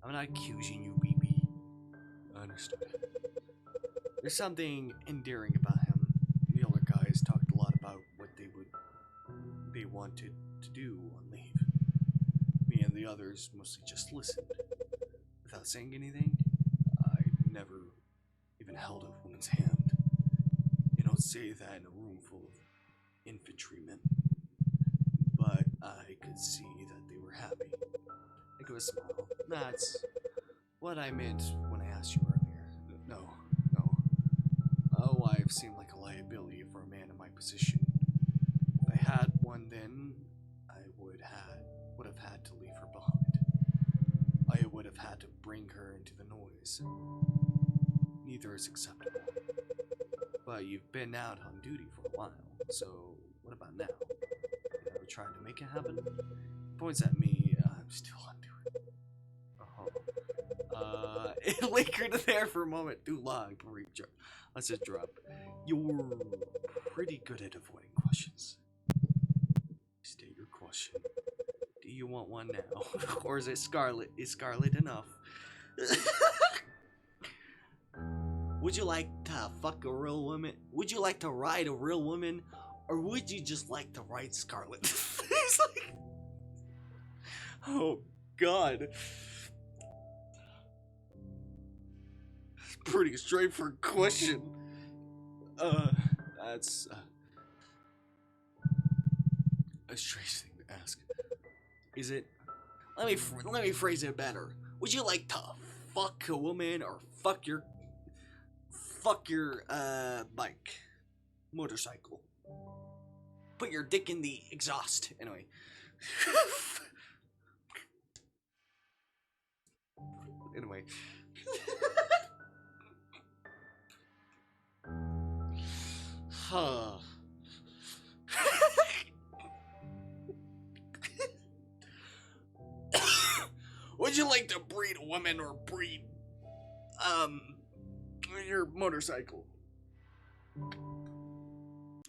I'm not accusing you, BB. I understood. There's something endearing about him. The older guys talked a lot about what they wanted to do on leave. Me and the others mostly just listened. Without saying anything, I never even held a woman's hand. You don't say that in a room full of infantrymen. But I could see that they were happy. I gave a smile. That's what I meant when I asked you earlier. No. A wife seemed like a liability for a man in my position. If I had one then, I would have bring her into the noise. Neither is acceptable. But you've been out on duty for a while, so what about now? You ever tried to make it happen? Points at me, I'm still on duty. It lingered there for a moment too long before you drop. Let's just drop. You're pretty good at avoiding questions. State your question. Do you want one now? Or is it Scarlet? Is Scarlet enough? Would you like to fuck a real woman? Would you like to ride a real woman? Or would you just like to ride Scarlet? It's like... Oh, God. Pretty straightforward question. That's a strange thing to ask. Is it? Let me phrase it better. Would you like to fuck a woman or fuck your bike, motorcycle? Put your dick in the exhaust. Anyway. Anyway. Huh. Would you like to breed a woman or breed your motorcycle?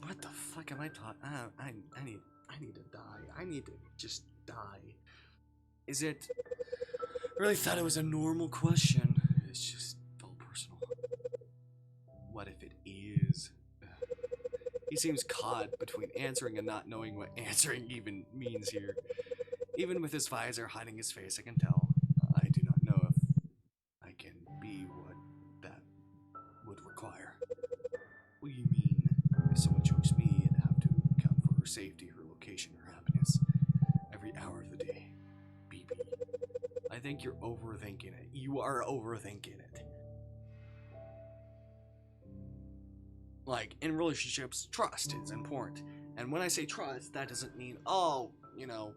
What the fuck am I talking? I need to die. I need to just die. Is it? I really thought it was a normal question. It's just felt personal. What if it is? He seems caught between answering and not knowing what answering even means here. Even with his visor hiding his face, I can tell. I do not know if I can be what that would require. What do you mean? If someone chose me, I'd have to account for her safety, her location, her happiness. Every hour of the day. BB. I think you're overthinking it. You are overthinking it. Like, in relationships, trust is important. And when I say trust, that doesn't mean, oh, you know,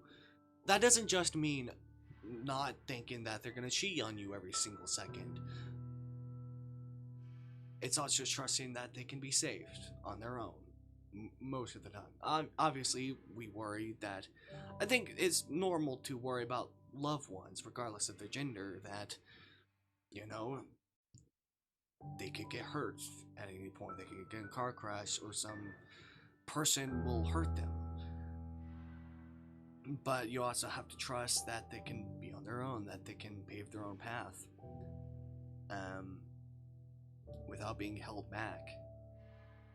that doesn't just mean not thinking that they're gonna cheat on you every single second. It's also just trusting that they can be saved on their own most of the time. Obviously, we worry that... I think it's normal to worry about loved ones, regardless of their gender, that, you know... they could get hurt at any point. They could get in a car crash or some person will hurt them. But you also have to trust that they can be on their own, that they can pave their own path without being held back.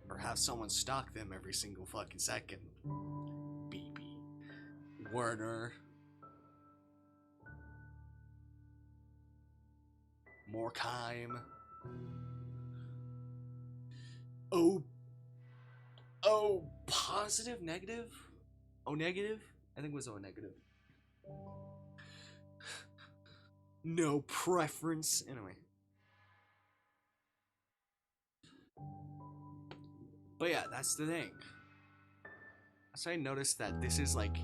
Or have someone stalk them every single fucking second. BB. Werner. Morkheim. Oh, positive, negative? Oh, negative? I think it was O negative. No preference. Anyway. But yeah, that's the thing. So I noticed that this is like...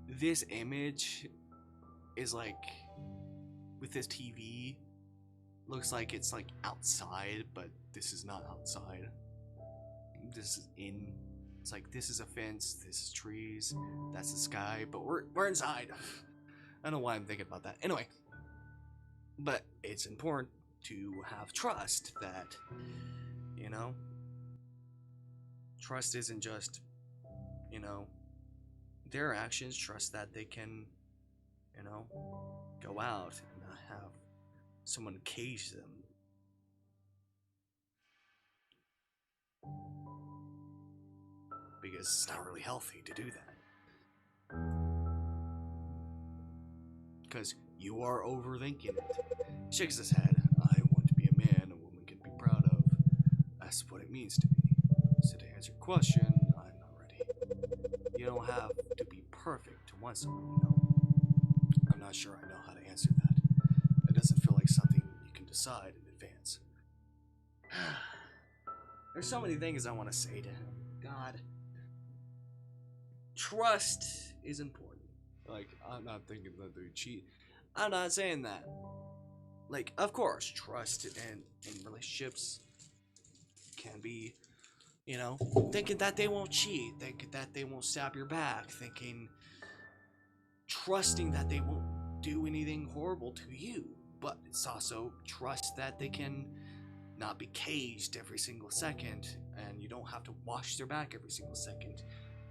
this image is like... with this TV... looks like it's like outside, but this is not outside. This is in. It's like this is a fence, this is trees, that's the sky, but we're inside. I don't know why I'm thinking about that. Anyway, but it's important to have trust that, you know, trust isn't just, you know, their actions. Trust that they can, you know, go out and not have someone cage them. Because it's not really healthy to do that. Because you are overthinking it. He shakes his head. I want to be a man a woman can be proud of. That's what it means to me. So to answer your question, I'm not ready. You don't have to be perfect to want someone, you know. I'm not sure I know how to answer that. It doesn't feel like something you can decide in advance. There's so many things I want to say to him. God. Trust is important. Like, I'm not thinking that they cheat. I'm not saying that. Like, of course, trust in relationships can be, you know, thinking that they won't cheat, thinking that they won't stab your back, trusting that they won't do anything horrible to you. But it's also trust that they can not be caged every single second, and you don't have to watch their back every single second.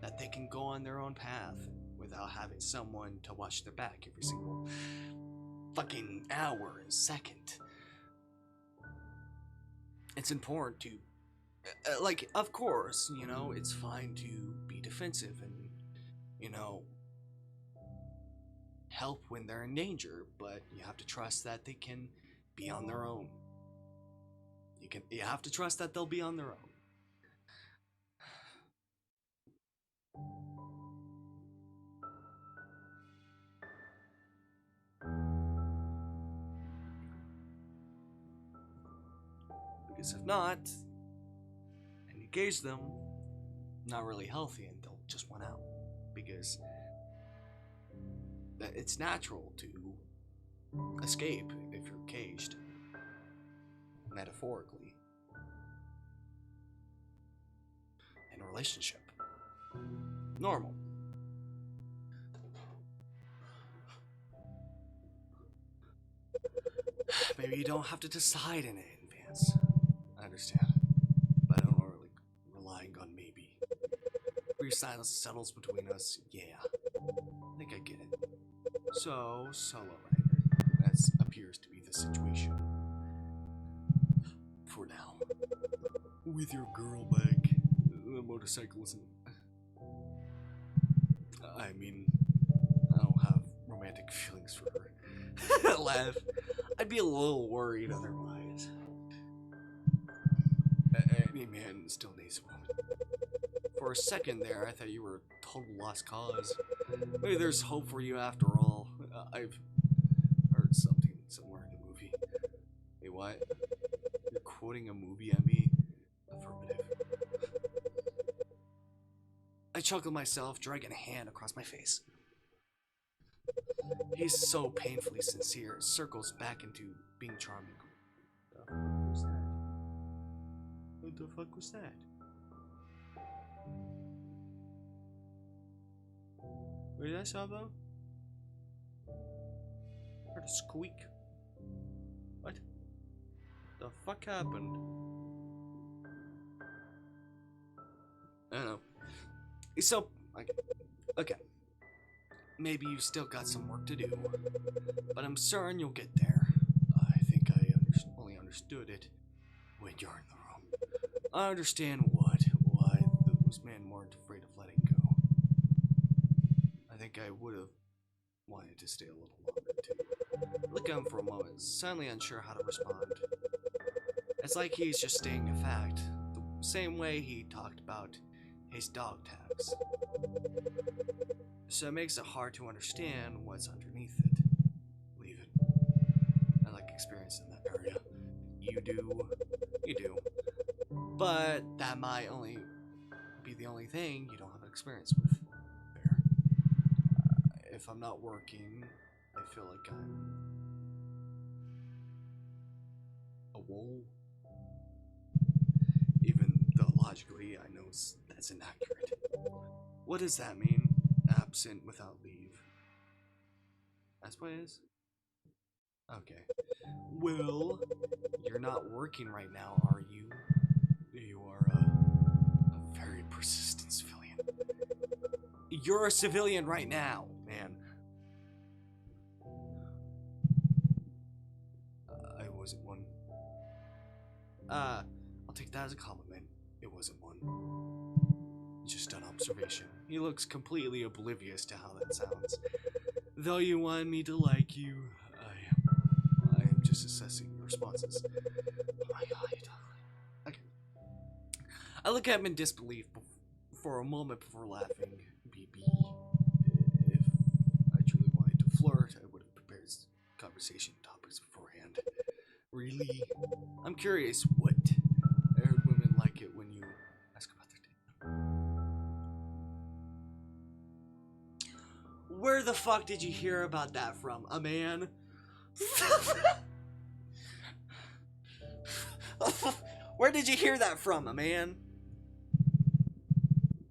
That they can go on their own path without having someone to watch their back every single fucking hour and second. It's important to, like, of course, you know, it's fine to be defensive and, you know, help when they're in danger, but you have to trust that they can be on their own. You have to trust that they'll be on their own. Because if not, and you gauge them, not really healthy, and they'll just want out. Because it's natural to escape if you're caged, metaphorically, in a relationship. Normal. Maybe you don't have to decide in advance. I understand, but I don't really relying on maybe. Your silence settles between us. Yeah, I think I get it. So, solo writer. That appears to be the situation. For now. With your girl back, the motorcycle isn't... I mean, I don't have romantic feelings for her. Laugh. I'd be a little worried otherwise. Any man still needs a woman. For a second there, I thought you were a total lost cause. Maybe there's hope for you after all. I've heard something somewhere in the movie. Wait, what? You're quoting a movie at me? Affirmative. I chuckled myself, dragging a hand across my face. He's so painfully sincere, it circles back into being charming. What the fuck was that? What did I saw though? Heard a squeak. What? The fuck happened? I don't know. So, okay. Maybe you still got some work to do, but I'm certain you'll get there. I think I only understood it when you're in the room. I understand why those men weren't afraid of letting go. I think I would have wanted to stay a little longer too. Look at him for a moment, suddenly unsure how to respond. It's like he's just stating a fact, the same way he talked about his dog tags. So it makes it hard to understand what's underneath it. Leave it. I like experience in that area. You do. But that might only be the only thing you don't have experience with. Fair. If I'm not working, I feel like I'm a wool. Even though logically I know that's inaccurate. What does that mean? Absent without leave. That's what it is? Okay. Well, you're not working right now, are you? You are a very persistent civilian. You're a civilian right now, man. I wasn't one. I'll take that as a compliment. It wasn't one. Just an observation. He looks completely oblivious to how that sounds. Though you want me to like you, I am just assessing your responses. Oh my god. Okay. I look at him in disbelief for a moment before laughing. BB. If I truly wanted to flirt, I would have prepared conversation topics beforehand. Really? I'm curious, what? I heard women like it when you ask about their day. Where the fuck did you hear about that from? A man? Where did you hear that from, man?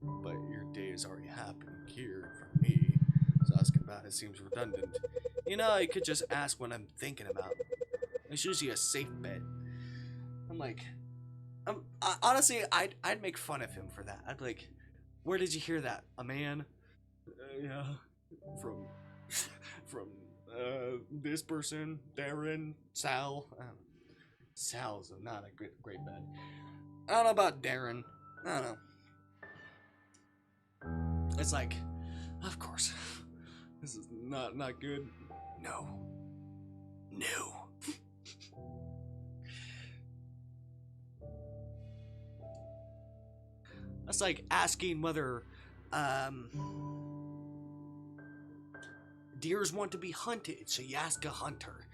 But your day is already happening here from me, so asking about it seems redundant. You know, I could just ask what I'm thinking about. It's usually a safe bet. I'm like, honestly, I'd make fun of him for that. I'd be like, where did you hear that? A man? Yeah, from this person, Darren, Sal. Sal's not a great bet. I don't know about Darren. I don't know. It's like, of course, this is not good. No. That's like asking whether deers want to be hunted, so you ask a hunter.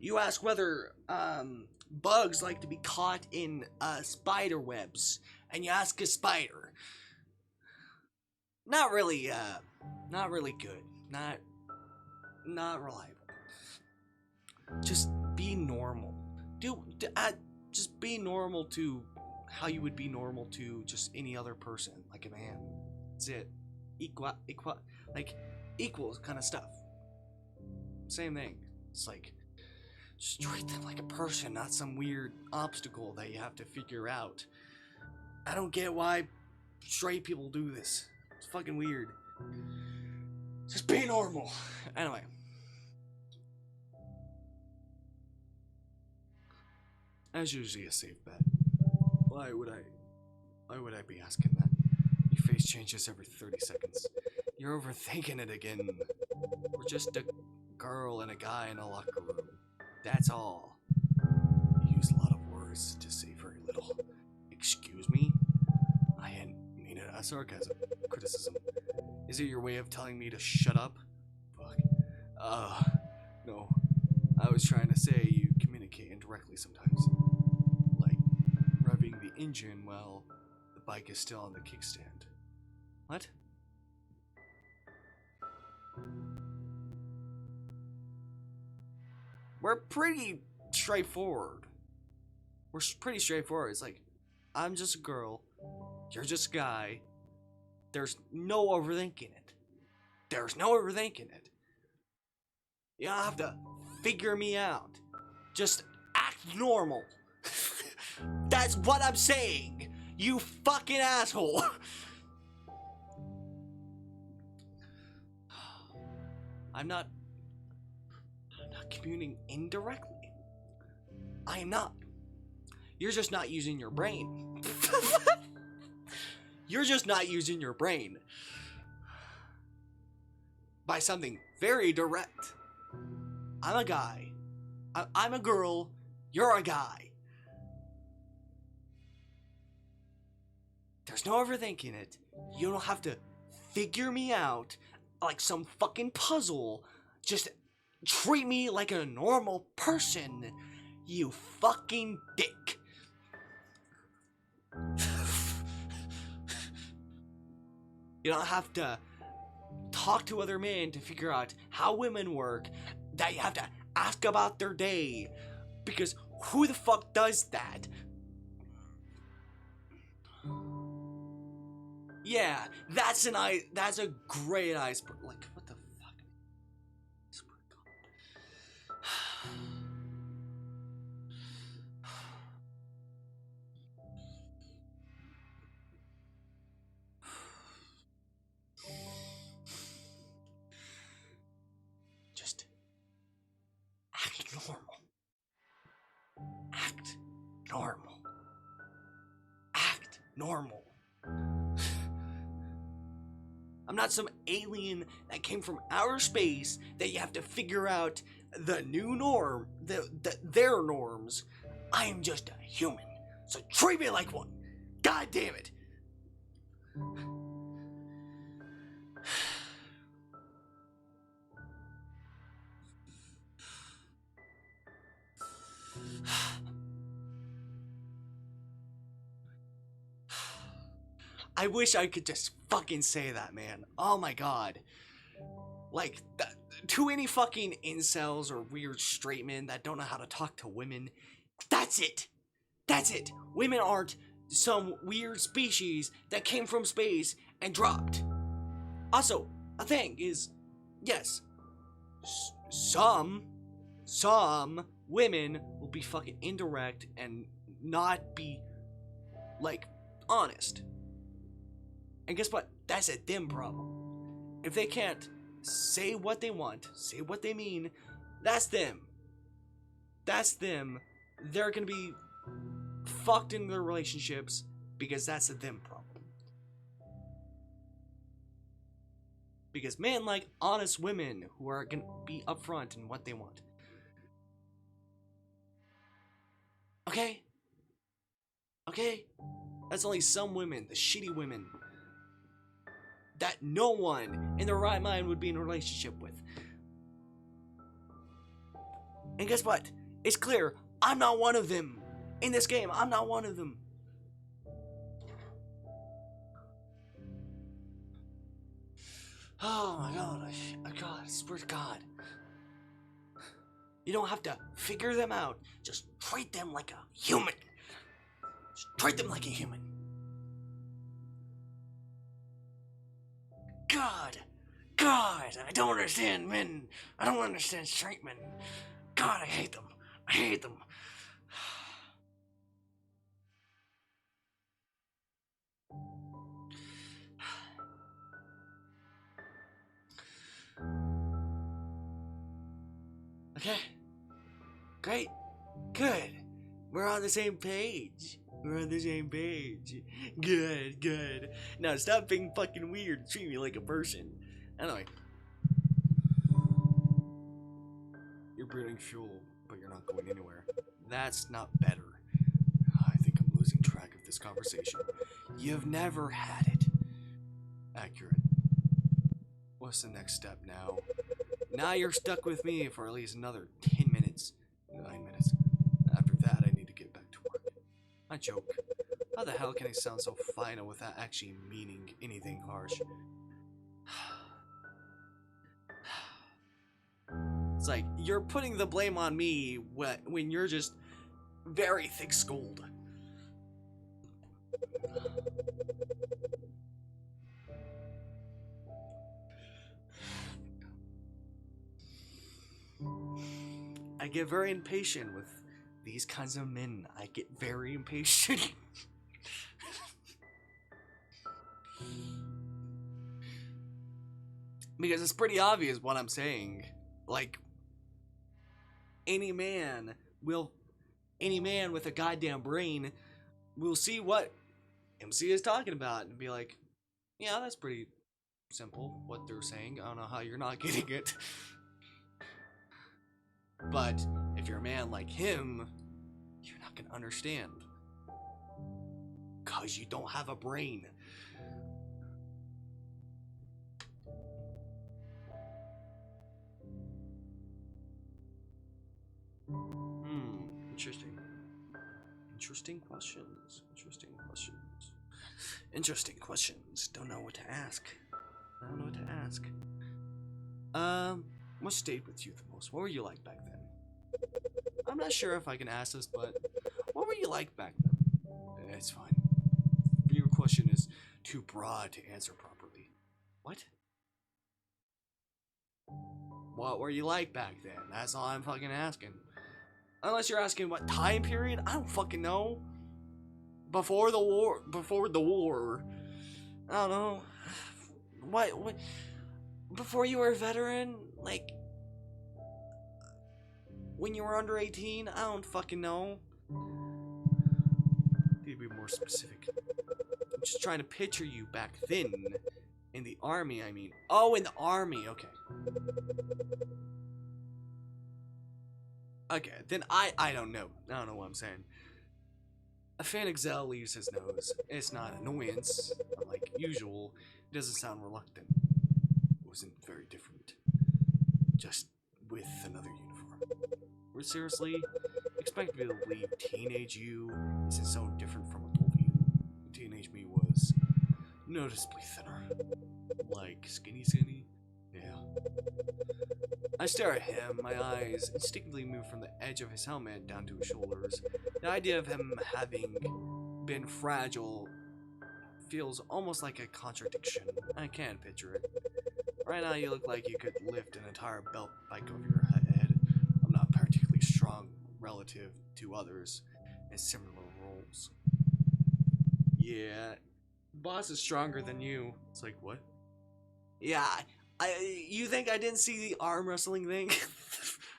You ask whether bugs like to be caught in spider webs, and you ask a spider. Not really good. Not reliable. Just be normal. Just be normal to how you would be normal to just any other person, like a man. That's it. Equal, like equals kind of stuff. Same thing. It's like, just treat them like a person, not some weird obstacle that you have to figure out. I don't get why straight people do this. It's fucking weird. Just be normal. Anyway. That's usually a safe bet. Why would I be asking that? Your face changes every 30 seconds. You're overthinking it again. We're just a girl and a guy in a locker room. That's all. You use a lot of words to say very little. Excuse me? I didn't mean it as sarcasm. Criticism. Is it your way of telling me to shut up? Fuck. No. I was trying to say you communicate indirectly sometimes. Like revving the engine while the bike is still on the kickstand. What? We're pretty straightforward. We're pretty straightforward. It's like, I'm just a girl. You're just a guy. There's no overthinking it. There's no overthinking it. You don't have to figure me out. Just act normal. That's what I'm saying. You fucking asshole. I'm not commuting indirectly. I am not. You're just not using your brain. You're just not using your brain. By something very direct. I'm a guy. I'm a girl. You're a guy. There's no overthinking it. You don't have to figure me out like some fucking puzzle. Just treat me like a normal person, you fucking dick. You don't have to talk to other men to figure out how women work, that you have to ask about their day, because who the fuck does that? Yeah, that's a great iceberg. Like, what the fuck? Just act normal. Act normal. Act normal. I'm not some alien that came from outer space that you have to figure out the new norm, their norms. I am just a human, so treat me like one. God damn it. I wish I could just fucking say that, man. Oh my god. Like, to any fucking incels or weird straight men that don't know how to talk to women, that's it. That's it. Women aren't some weird species that came from space and dropped. Also, a thing is, yes, some women will be fucking indirect and not be, like, honest. And guess what? That's a them problem. If they can't say what they want, say what they mean, that's them. That's them. They're gonna be fucked in their relationships because that's a them problem. Because men like honest women who are gonna be upfront in what they want. Okay? Okay? That's only some women, the shitty women, that no one in their right mind would be in a relationship with. And guess what? It's clear, I'm not one of them. In this game, I'm not one of them. Oh my god, I swear to God. You don't have to figure them out. Just treat them like a human. Just treat them like a human. God, I don't understand men. I don't understand straight men. God, I hate them. I hate them. Okay. Great. Good. We're on the same page. Good. Now stop being fucking weird. Treat me like a person. Anyway. You're breathing fuel, but you're not going anywhere. That's not better. I think I'm losing track of this conversation. You've never had it. Accurate. What's the next step now? Now you're stuck with me for at least another 10 minutes. 9 minutes. After that, I need to get back to work. I joke. How the hell can I sound so final without actually meaning anything harsh? It's like, you're putting the blame on me when you're just very thick-skulled. I get very impatient with these kinds of men. I get very impatient. Because it's pretty obvious what I'm saying. Like, any man with a goddamn brain will see what MC is talking about and be like, yeah, that's pretty simple what they're saying. I don't know how you're not getting it. But if you're a man like him, you're not gonna understand. 'Cause you don't have a brain. Interesting questions. Don't know what to ask. What stayed with you the most? What were you like back then? I'm not sure if I can ask this, but what were you like back then? It's fine. Your question is too broad to answer properly. What? What were you like back then? That's all I'm fucking asking. Unless you're asking what time period? I don't fucking know. Before the war. I don't know. What? Before you were a veteran? Like, when you were under 18? I don't fucking know. Need to be more specific. I'm just trying to picture you back then. In the army, I mean. Oh, in the army, okay. Okay, then I don't know. I don't know what I'm saying. A Fennec Zell leaves his nose. It's not annoyance, like usual. It doesn't sound reluctant. It wasn't very different. Just with another uniform. Or seriously, expect me to believe teenage you isn't so different from adult you. Teenage me was noticeably thinner. Like skinny? Yeah. I stare at him, my eyes instinctively move from the edge of his helmet down to his shoulders. The idea of him having been fragile feels almost like a contradiction. I can't picture it. Right now you look like you could lift an entire belt bike over your head. I'm not particularly strong relative to others in similar roles. Yeah, boss is stronger than you. It's like, what? Yeah, you think I didn't see the arm wrestling thing?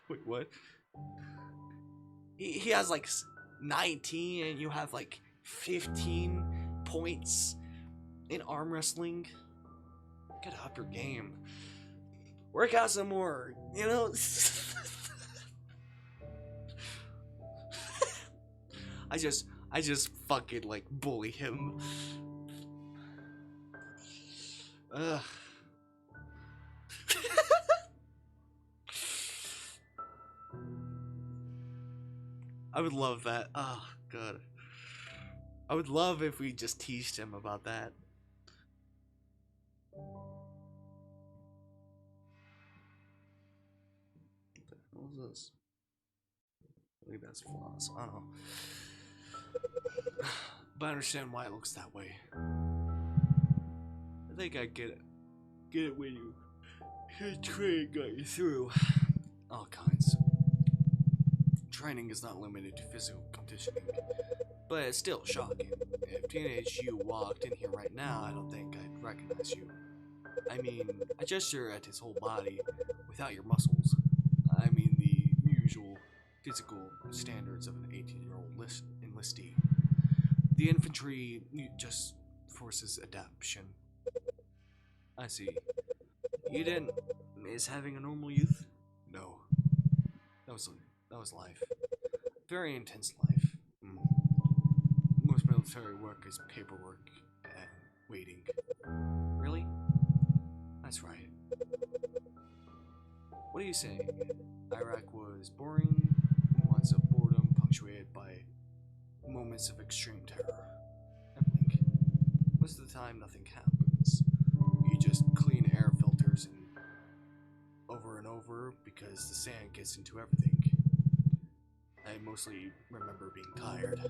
Wait, what? He has like 19 and you have like 15 points in arm wrestling. Gotta up your game. Work out some more, you know? I just fucking like bully him. Ugh. I would love that. Oh, God. I would love if we just teased him about that. What was this? I think that's floss. I don't know. But I understand why it looks that way. I think I get it. Get it when you train got you through. All kinds. Training is not limited to physical conditioning, but it's still shocking. If teenage you walked in here right now, I don't think I'd recognize you. I mean, I gesture at his whole body without your muscles. I mean the usual physical standards of an 18-year-old enlistee. The infantry just forces adaptation. I see. You didn't miss having a normal youth? No. That was life. Very intense life. Most military work is paperwork and waiting. Really? That's right. What are you saying? Iraq was boring, months of boredom punctuated by moments of extreme terror. I blink. Most of the time, nothing happens. You just clean air filters and over because the sand gets into everything. I mostly remember being tired.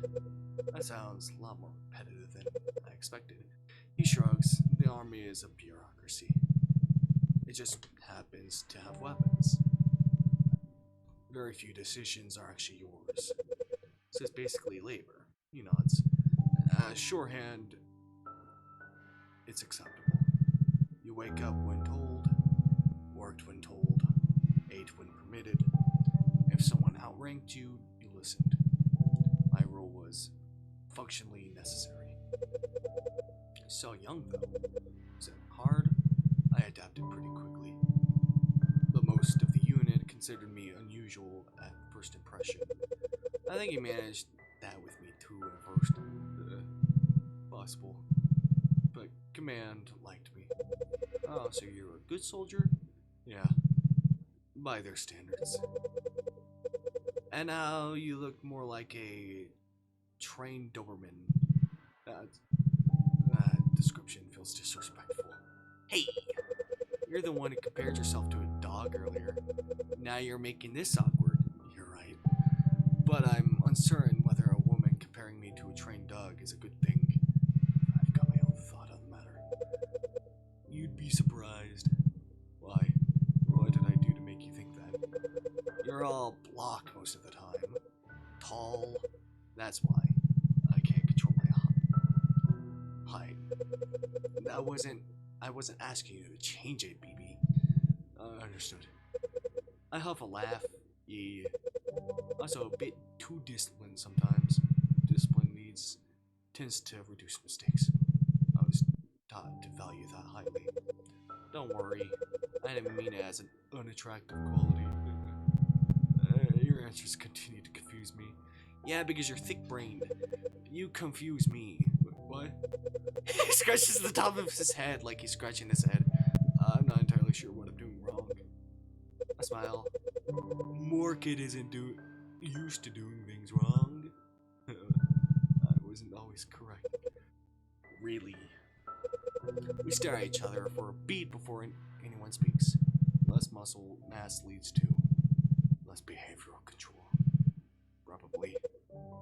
That sounds a lot more repetitive than I expected. He shrugs. The army is a bureaucracy. It just happens to have weapons. Very few decisions are actually yours. So it's basically labor. He nods. Shorthand, it's acceptable. You wake up when told, worked when told, ate when permitted. If someone outranked you, you listened. My role was functionally necessary. So young though. Was it hard? I adapted pretty quickly. But most of the unit considered me unusual at first impression. I think he managed that with me too at first. Possible. But command liked me. Oh, so you're a good soldier? Yeah. By their standards. And now you look more like a trained Doberman. That description feels disrespectful. Hey! You're the one who compared yourself to a dog earlier. Now you're making this awkward. You're right. But I'm uncertain whether a woman comparing me to a trained dog is a good thing. I've got my own thought on the matter. You'd be surprised. Why? What did I do to make you think that? You're all block most of the time. Tall. That's why. I can't control my height. I wasn't asking you to change it, BB. Understood. I huff a laugh. Yeah. Also a bit too disciplined sometimes. Discipline tends to reduce mistakes. I was taught to value that highly. Don't worry. I didn't mean it as an unattractive quality. Your answers continue to confuse me. Yeah, because you're thick-brained. You confuse me. What? He scratches the top of his head like he's scratching his head. I'm not entirely sure what I'm doing wrong. I smile. More kid isn't used to doing things wrong. I wasn't always correct. Really? We stare at each other for a beat before anyone speaks. Less muscle mass leads to less behavioral control. Probably.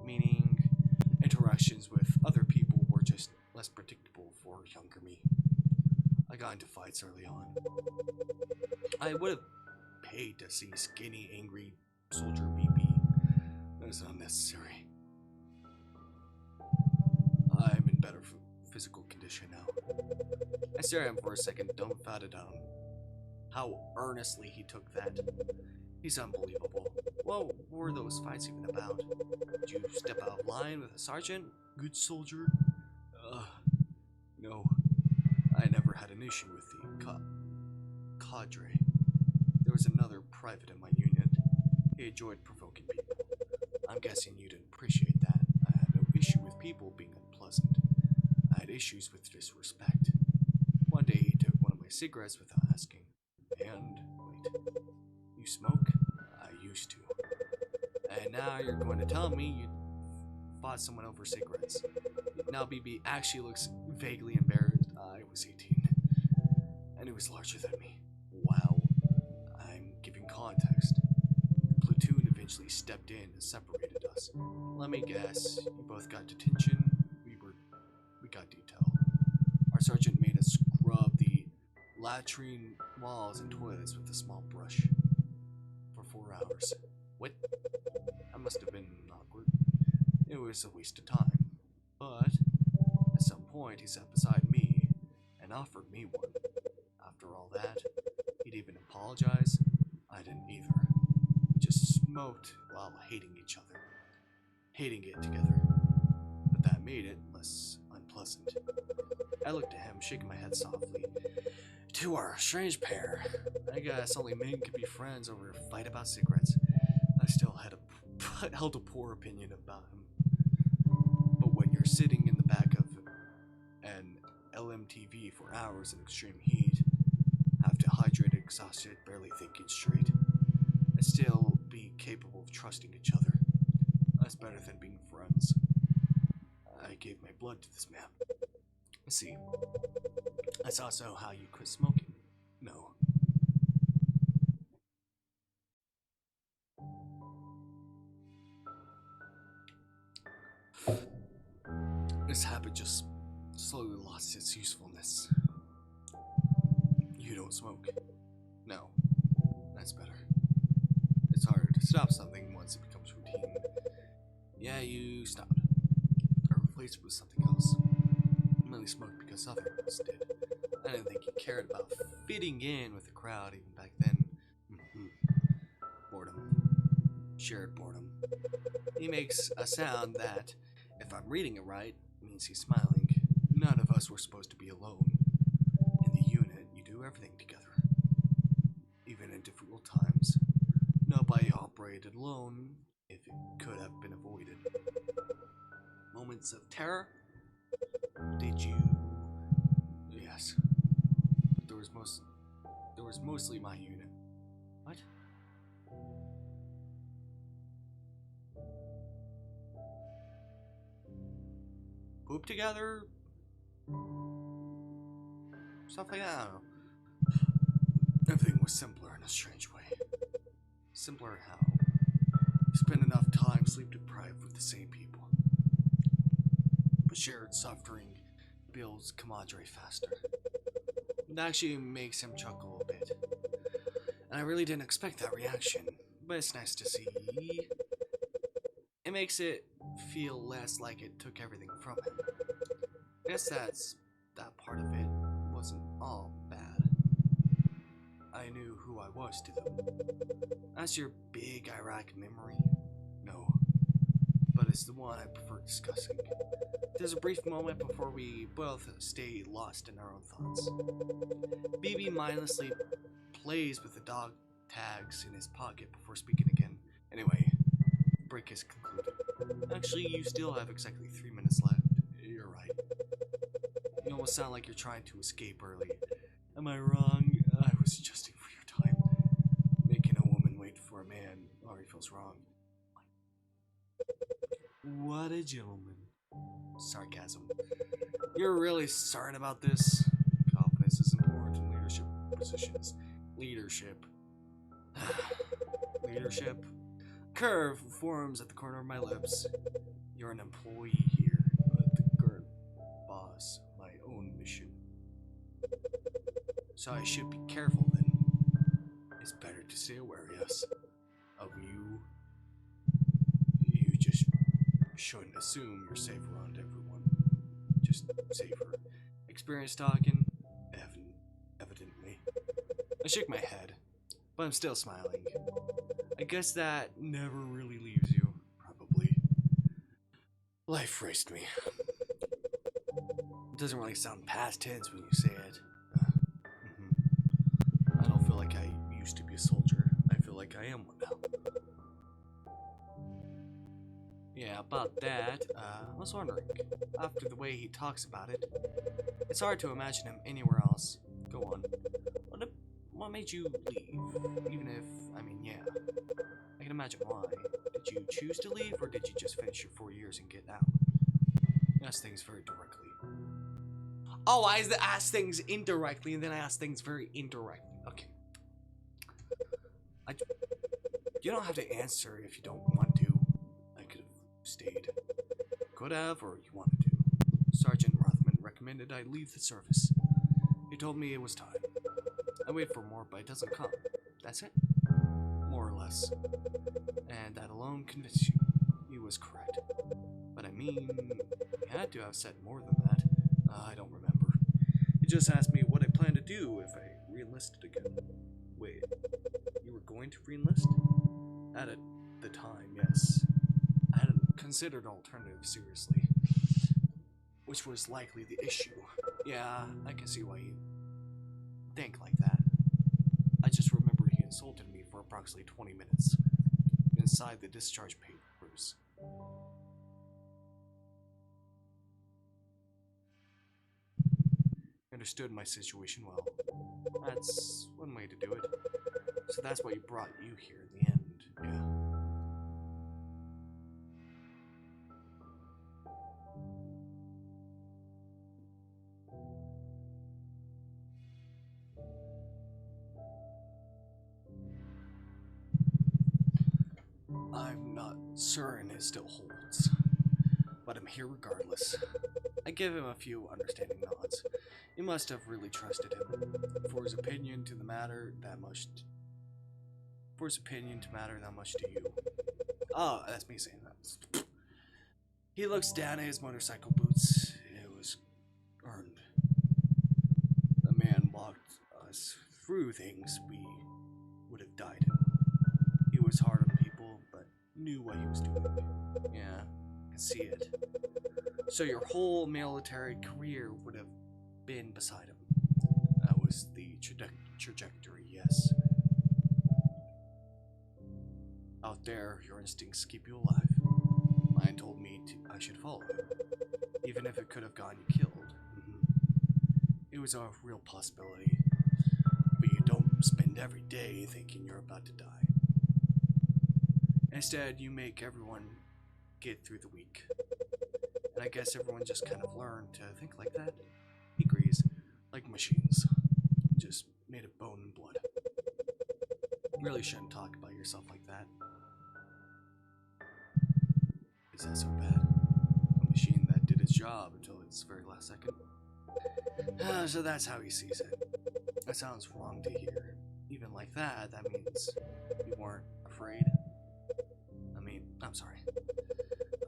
Meaning, interactions with other people were just less predictable for younger me. I got into fights early on. I would have paid to see skinny, angry soldier VP. That was unnecessary. I'm in better physical condition now. I stare at him for a second, dumbfounded on how earnestly he took that. He's unbelievable. What were those fights even about? Did you step out of line with a sergeant? Good soldier? No. I never had an issue with the cadre. There was another private in my unit. He enjoyed provoking people. I'm guessing you didn't appreciate that. I had no issue with people being unpleasant. I had issues with disrespect. One day he took one of my cigarettes without asking. And, wait, you smoke? I used to. And now you're going to tell me you fought someone over cigarettes. Now BB actually looks vaguely embarrassed. I was 18. And he was larger than me. Wow. I'm giving context. The platoon eventually stepped in and separated us. Let me guess, you both got detention. We got detail. Our sergeant made us scrub the latrine walls and toilets with a small brush for 4 hours. What? That must have been awkward. It was a waste of time. But at some point he sat beside me and offered me one. After all that, he'd even apologize. I didn't either. We just smoked while hating each other. Hating it together. But that made it less unpleasant. I looked at him, shaking my head softly. To our strange pair. I guess only men could be friends over a fight about cigarettes. I still held a poor opinion about him. But when you're sitting in the back of an LMTV for hours in extreme heat, half dehydrated, exhausted, barely thinking straight, and still be capable of trusting each other, that's better than being friends. I gave my blood to this man. See, that's also how you quit smoking. No. This habit just slowly lost its usefulness. You don't smoke. No. That's better. It's harder to stop something once it becomes routine. Yeah, you stopped. Or replaced it with something else. You only smoked because others did. I didn't think you cared about fitting in with the crowd even back then. Boredom. Shared boredom. He makes a sound that, if I'm reading it right, means he's smiling. None of us were supposed to be alone. In the unit, you do everything together. Even in difficult times. Nobody operated alone if it could have been avoided. Moments of terror? Did you? Yes. There was mostly my unit. What? Poop together? Stuff like that, I don't know. Everything was simpler in a strange way. Simpler how? You spend enough time sleep deprived with the same people. But shared suffering builds camaraderie faster. It actually makes him chuckle a bit. And I really didn't expect that reaction, but it's nice to see. It makes it feel less like it took everything from him. I guess that part of it wasn't all bad. I knew who I was to them. That's your big Iraq memory? No. But it's the one I prefer discussing. There's a brief moment before we both stay lost in our own thoughts. BB mindlessly plays with the dog tags in his pocket before speaking again. Anyway, break is concluded. Actually, you still have exactly 3 minutes left. You're right. You almost sound like you're trying to escape early. Am I wrong? I was adjusting for your time. Making a woman wait for a man already feels wrong. What a gentleman. Sarcasm. You're really sorry about this? God positions. Leadership. Leadership. Curve forms at the corner of my lips. You're an employee here, but the current boss, my own mission. So I should be careful then. It's better to stay aware, yes, of you. You just shouldn't assume you're safe around everyone. Just safer. Experience talking? Evidently. I shake my head, but I'm still smiling. I guess that never really leaves you, probably. Life raced me. It doesn't really sound past tense when you say it. I don't feel like I used to be a soldier. I feel like I am one now. Yeah, about that, I was wondering, after the way he talks about it, it's hard to imagine him anywhere else. Go on. What made you leave? Even if, I mean, yeah. I can imagine why. Did you choose to leave, or did you just finish your 4 years and get out? Ask things very directly. Oh, I ask things indirectly, and then I ask things very indirectly. Okay. You don't have to answer if you don't want to. I could have stayed. Could have, or you wanted to. Sergeant Rothman recommended I leave the service. He told me it was time. I wait for more, but it doesn't come. That's it? More or less. And that alone convinced you. He was correct. But I mean, he had to have said more than that. I don't remember. He just asked me what I planned to do if I re-enlisted again. Wait, you were going to re-enlist? At the time, yes. I hadn't considered an alternative seriously. Which was likely the issue. Yeah, I can see why you think like that. I just remember he insulted me for approximately 20 minutes. Inside the discharge papers. Understood my situation well. That's one way to do it. So that's what brought you here in the end, yeah. I'm not certain it still holds, but I'm here regardless. I give him a few understanding nods. You must have really trusted him. For his opinion to matter that much to you. Oh, that's me saying that. He looks down at his motorcycle boots. It was earned. The man walked us through things we would have died in. He was hard on people, but knew what he was doing. Yeah, I can see it. So your whole military career would have been beside him. That was the trajectory, yes. Out there, your instincts keep you alive. Mine told me I should follow him, even if it could have gotten you killed. It was a real possibility, but you don't spend every day thinking you're about to die. Instead, you make everyone get through the week. And I guess everyone just kind of learned to think like that. He agrees, like machines, just made of bone and blood. You really shouldn't talk about yourself like that. Is that so bad? A machine that did its job until its very last second? So that's how he sees it. That sounds wrong to hear. Even like that means you weren't afraid. I'm sorry.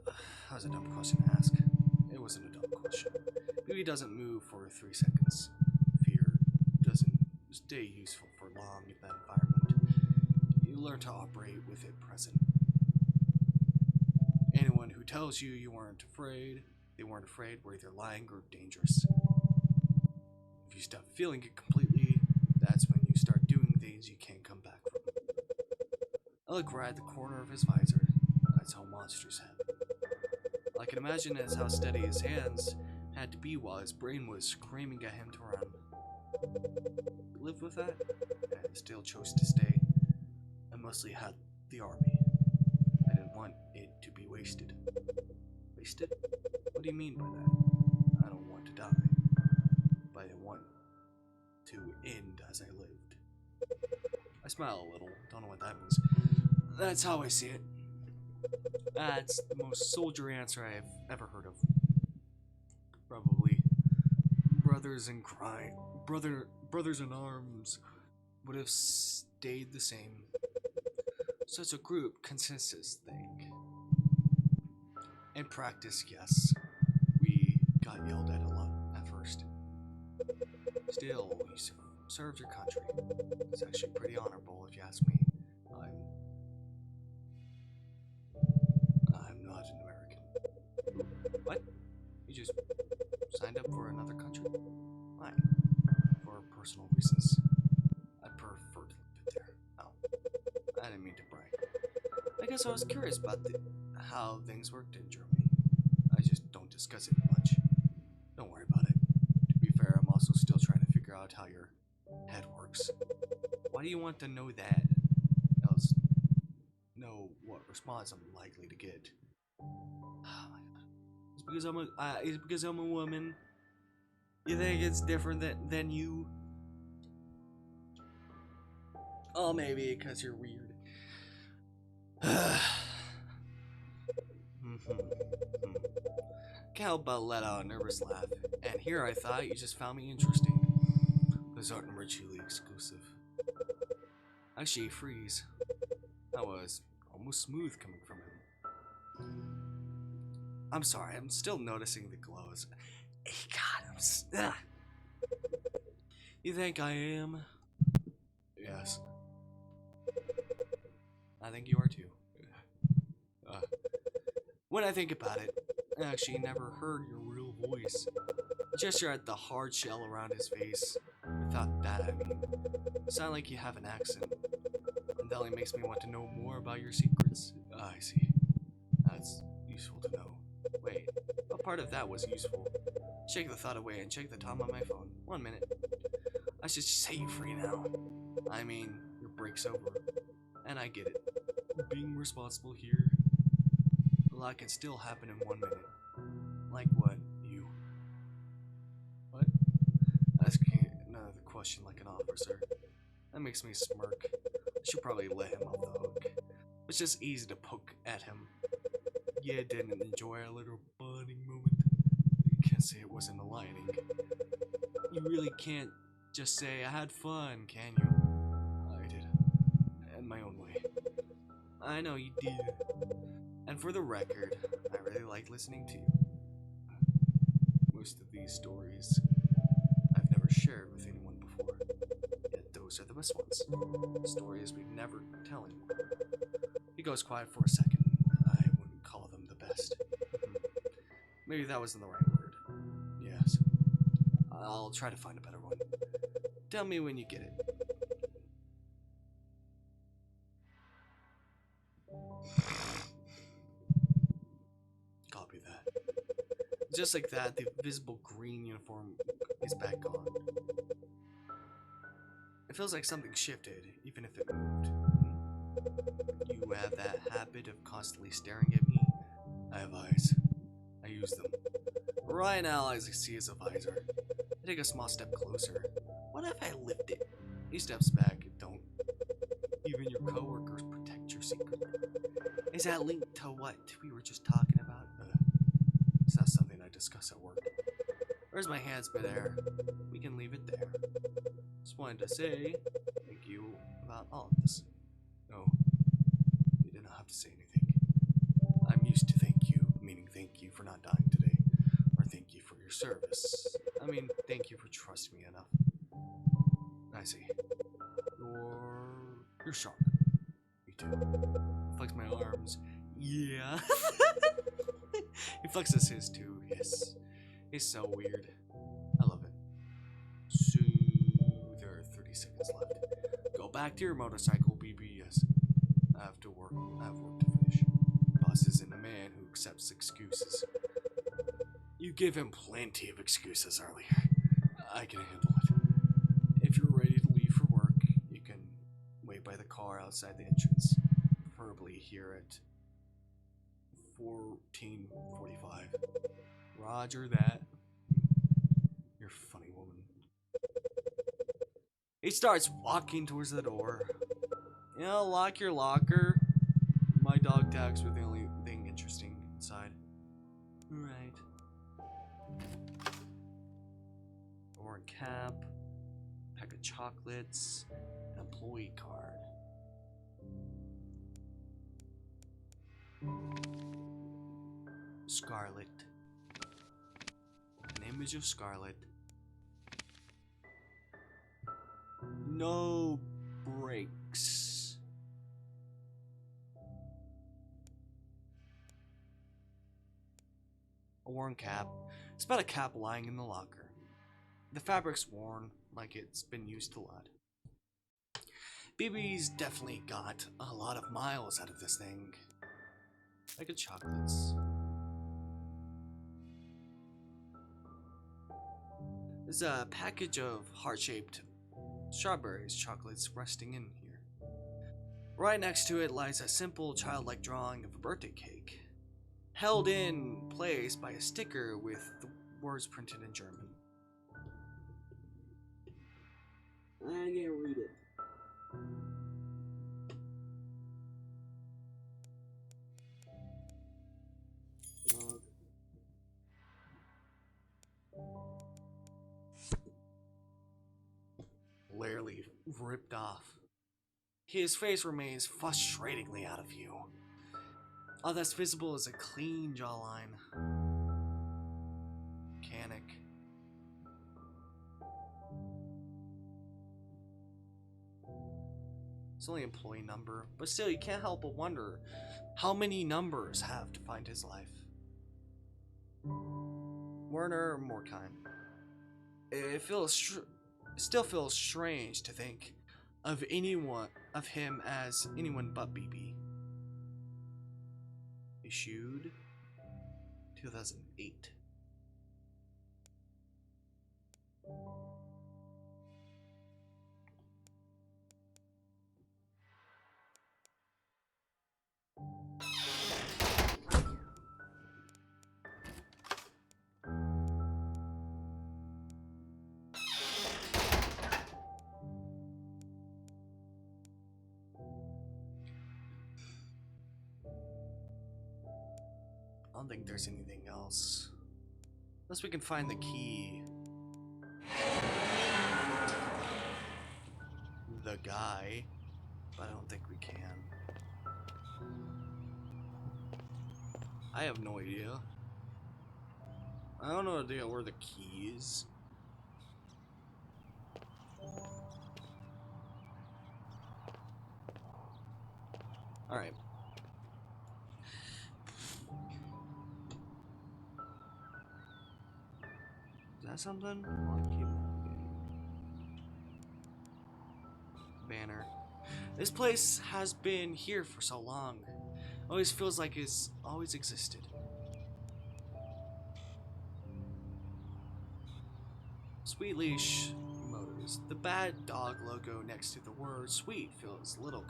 That was a dumb question to ask. It wasn't a dumb question. Beauty doesn't move for 3 seconds. Fear doesn't stay useful for long in that environment. You learn to operate with it present. Anyone who tells you you weren't afraid, they weren't afraid, were either lying or dangerous. If you stop feeling it completely, that's when you start doing things you can't come back from. I look right at the corner of his visor. That's how monsters happen. All I can imagine is how steady his hands had to be while his brain was screaming at him to run. I lived with that, and still chose to stay. I mostly had the army. I didn't want it to be wasted. Wasted? What do you mean by that? I don't want to die, but I want to end as I lived. I smile a little, don't know what that means. That's how I see it. That's the most soldier answer I've ever heard of. Probably. Brothers in crime, brothers in arms would have stayed the same. Such a group consensus thing. In practice, yes. We got yelled at a lot at first. Still, you served your country. It's actually pretty honorable if you ask me. I'm not an American. What? You just signed up for another country? Why? For personal reasons. I prefer to live there. Oh, I didn't mean to brag. I guess I was curious about how things worked in Germany. I just don't discuss it much. Don't worry about it. To be fair, I'm also still trying to figure out how your head works. Why do you want to know that? Else, know what response I'm likely to get. Oh my god. It's because I'm a woman. You think it's different than you? Oh, maybe because you're weird. Can't help but let out a nervous laugh. And here I thought you just found me interesting. Those aren't mutually exclusive. Actually, freeze. That was almost smooth coming from him. I'm sorry, I'm still noticing the glows. God, You think I am? Yes. I think you are too. When I think about it, I actually never heard your real voice. The gesture at the hard shell around his face. Without that, I mean, sound like you have an accent. And that only makes me want to know more about your secrets. I see. That's useful to know. Wait, what part of that was useful? Shake the thought away and check the time on my phone. 1 minute. I should set you free now. I mean, your break's over. And I get it. Being responsible here. A lot can still happen in 1 minute. Like what? You. What? Asking another question like an officer. That makes me smirk. I should probably let him off the hook. It's just easy to poke at him. Yeah, didn't enjoy our little bonding moment. You can't say it wasn't aligning. You really can't just say I had fun, can you? I did. In my own way. I know you did. And for the record, I really like listening to you. Most of these stories I've never shared with anyone before. Yet those are the best ones. Stories we'd never tell anyone. He goes quiet for a second. I wouldn't call them the best. Maybe that wasn't the right word. Yes. I'll try to find a better one. Tell me when you get it. Copy that. Just like that, the visible green uniform is back on. It feels like something shifted, even if it moved. You have that habit of constantly staring at me? I have eyes. I use them. Right now, all I see is a visor. I take a small step closer. What if I lift it? He steps back. Don't. Even your coworkers protect your secret. Is that linked to what we were just talking about? It's not something I discuss at work. Where's my hands by there? We can leave it there. Just wanted to say thank you about all of this. No, you did not have to say anything. I'm used to thank you, meaning thank you for not dying today, or thank you for your service. I mean, thank you for trusting me enough. I see. You're sharp. Me too. Flex my arms. Yeah. He flexes his too. Yes. He's so weird. I love it. So there are 30 seconds left. Go back to your motorcycle, BBS. I have work to finish. Boss isn't a man who accepts excuses. You gave him plenty of excuses earlier. I can handle it. If you're ready to leave for work, you can wait by the car outside the entrance. Preferably here at 14:45. Roger that. You're a funny woman. starts walking towards the door. You know, lock your locker. My dog tags were the only thing interesting inside. Right. Orange cap. Pack of chocolates. An employee card. Scarlet. An image of Scarlet. No breaks. A worn cap. It's about a cap lying in the locker. The fabric's worn, like it's been used a lot. BB's definitely got a lot of miles out of this thing. Like a chocolates. There's a package of heart-shaped strawberries chocolates resting in here. Right next to it lies a simple childlike drawing of a birthday cake, held in place by a sticker with the words printed in German. I can't read it. Larry ripped off. His face remains frustratingly out of view. All that's visible is a clean jawline. Mechanic. It's only employee number, but still you can't help but wonder how many numbers have to find his life. Werner Morkheim. It still feels strange to think of him as anyone but BB. Issued 2008. I don't think there's anything else. Unless we can find the key. The guy. But I don't think we can. I have no idea. I don't know where the key is. Alright. Is that something? Banner. This place has been here for so long. Always feels like it's always existed. Sweet Leash Motors. The bad dog logo next to the word sweet feels a little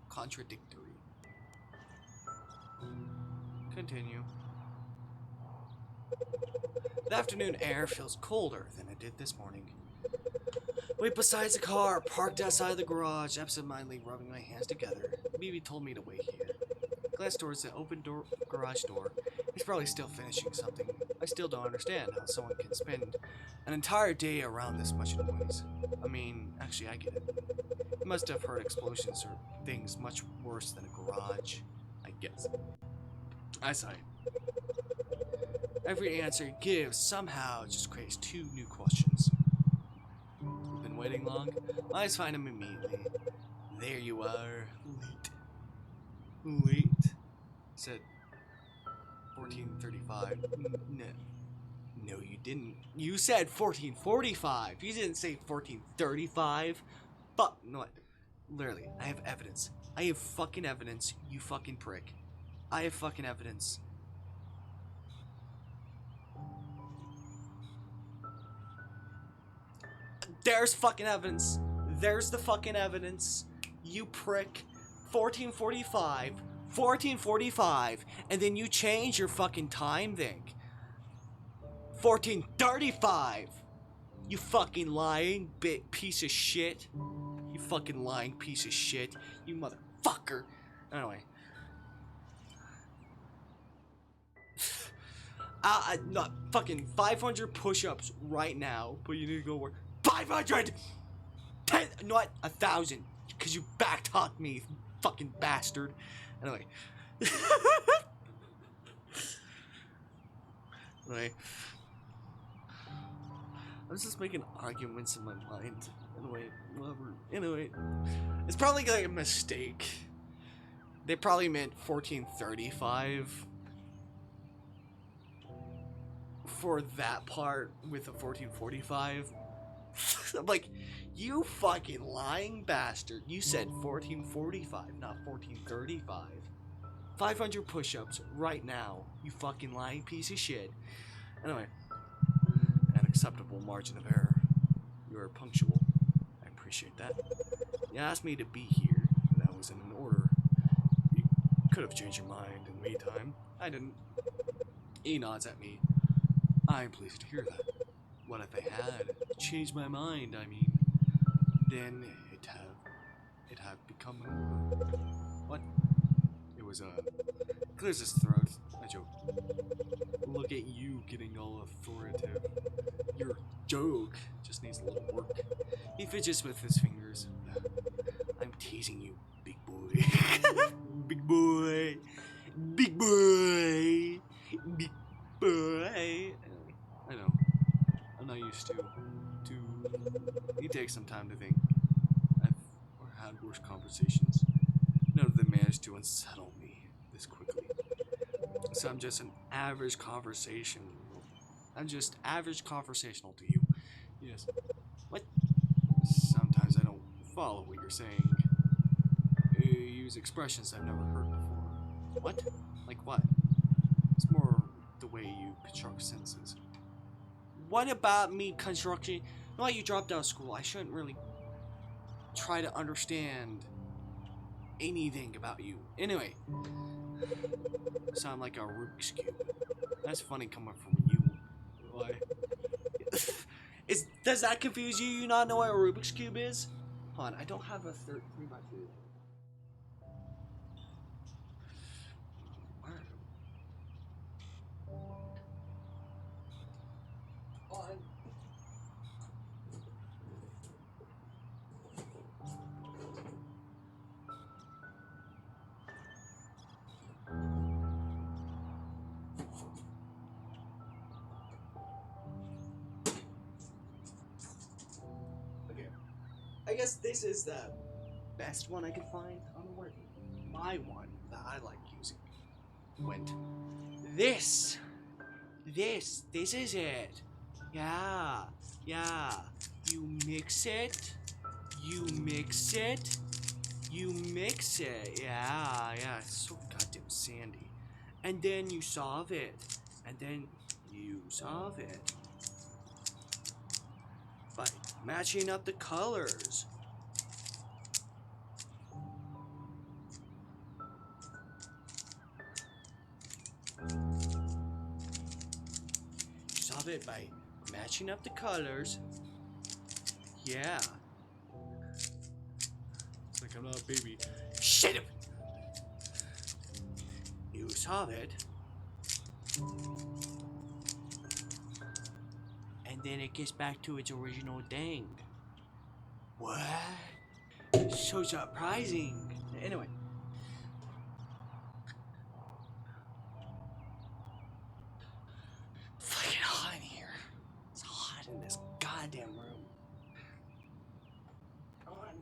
contradictory. Continue. The afternoon air feels colder than it did this morning. Wait beside the car, parked outside the garage, absentmindedly rubbing my hands together. BB told me to wait here. Glass towards the open garage door. He's probably still finishing something. I still don't understand how someone can spend an entire day around this much noise. I mean, actually, I get it. He must have heard explosions or things much worse than a garage, I guess. I sigh. Every answer he gives somehow just creates two new questions. You've been waiting long? My eyes find him immediately. There you are. Late. Said 14:35. No, you didn't. You said 14:45. You didn't say 14:35. But, no, literally, I have evidence. I have fucking evidence, you fucking prick. I have fucking evidence. There's fucking evidence. There's the fucking evidence. You prick. 14:45. 14:45. And then you change your fucking time thing. 14:35. You fucking lying piece of shit. You fucking lying piece of shit. You motherfucker. Anyway. Not fucking 500 push-ups right now, but you need to go work 500! 10, not 1,000, because you back-talked me, fucking bastard. Anyway. Anyway. I was just making arguments in my mind. Anyway, whatever. Anyway. It's probably like a mistake. They probably meant 1435. For that part with a 1445. I'm like, you fucking lying bastard. You said 1445, not 1435. 500 push-ups right now. You fucking lying piece of shit. Anyway. An acceptable margin of error. You are punctual. I appreciate that. You asked me to be here. That was in an order. You could have changed your mind in the meantime. I didn't. He nods at me. I'm pleased to hear that. What if I had changed my mind? I mean, then it have become an order. What? It was clears his throat. I joke. Look at you getting all authoritative. Your joke just needs a little work. He fidgets with his fingers. I'm teasing you, big boy. Big boy. Big boy. Big boy. I know. I'm not used to. It takes some time to think. I've had worse conversations. None of them managed to unsettle me this quickly. So I'm just an average conversation. I'm just average conversational to you. Yes. What? Sometimes I don't follow what you're saying. You use expressions I've never heard before. What? Like what? It's more the way you construct sentences. What about me construction? Well, you dropped out of school. I shouldn't really try to understand anything about you. Anyway, sound like a Rubik's Cube. That's funny coming from you. Why? Does that confuse you? You not know what a Rubik's Cube is? Hold on, I don't have a 3x3. I guess this is the best one I could find on the word. My one that I like using went this is it. Yeah. You mix it. Yeah, it's so goddamn sandy. And then you solve it. By matching up the colors. Solve it by matching up the colors. Yeah. It's like I'm not a baby. Shut up! You solve it. And then it gets back to its original thing. What? So surprising. Anyway. Fucking hot in here. It's hot in this goddamn room. Come on.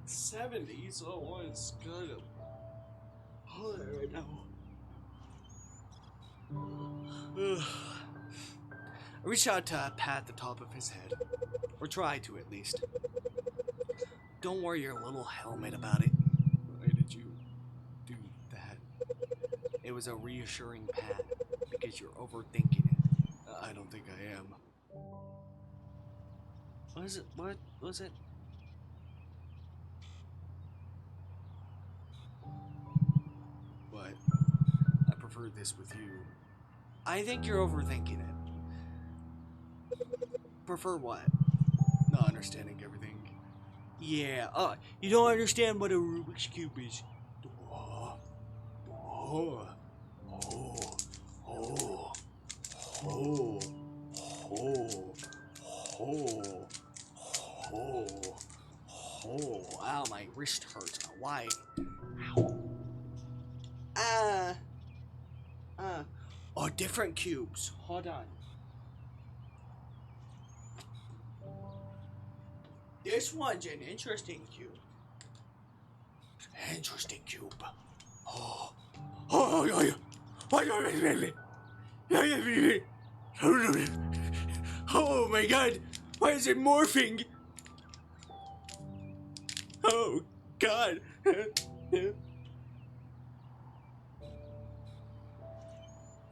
It's 70, so it's kind of hot right now. I reached out to pat the top of his head, or try to at least. Don't worry your little helmet about it. Why did you do that? It was a reassuring pat, because you're overthinking it. I don't think I am. What is it? What was it? But I prefer this with you. I think you're overthinking it. Prefer what? Not understanding everything. Yeah, you don't understand what a Rubik's Cube is. Oh, oh, oh, oh, oh, oh, oh, oh, oh. Ow, my wrist hurts. Why? Ow. Oh, different cubes. Hold on. This one's an interesting cube. Interesting cube. Oh. Oh my god. Why is it morphing? Oh god. I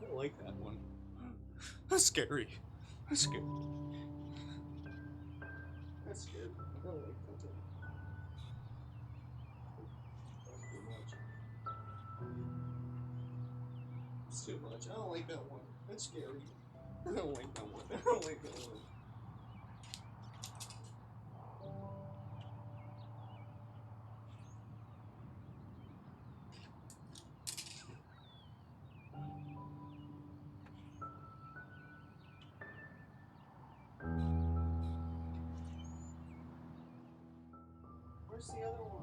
don't like that one. That's scary. That's scary. That's scary. I don't like that one. It's too much. I don't like that one. That's scary. I don't like that one. I don't like that one. Where's the other one?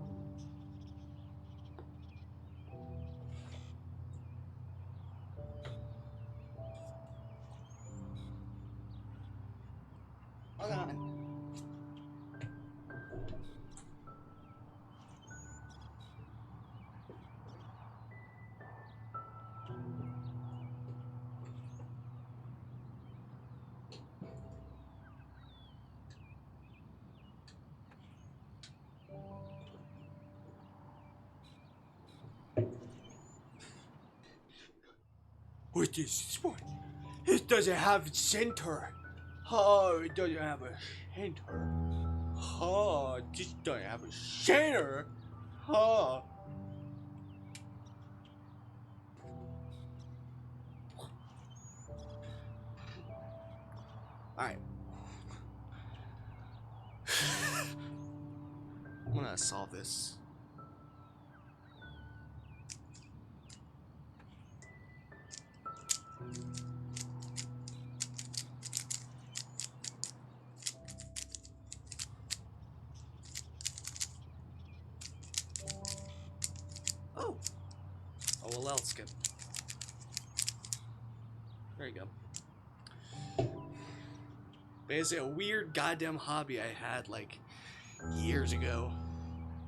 Hold on. What is this one? It doesn't have a center. Oh, it doesn't have a center. Oh, this doesn't have a center. Oh. Alright. I'm gonna solve this. Oh. Oh, well, I'll skip. There you go. Basically, a weird goddamn hobby I had like years ago.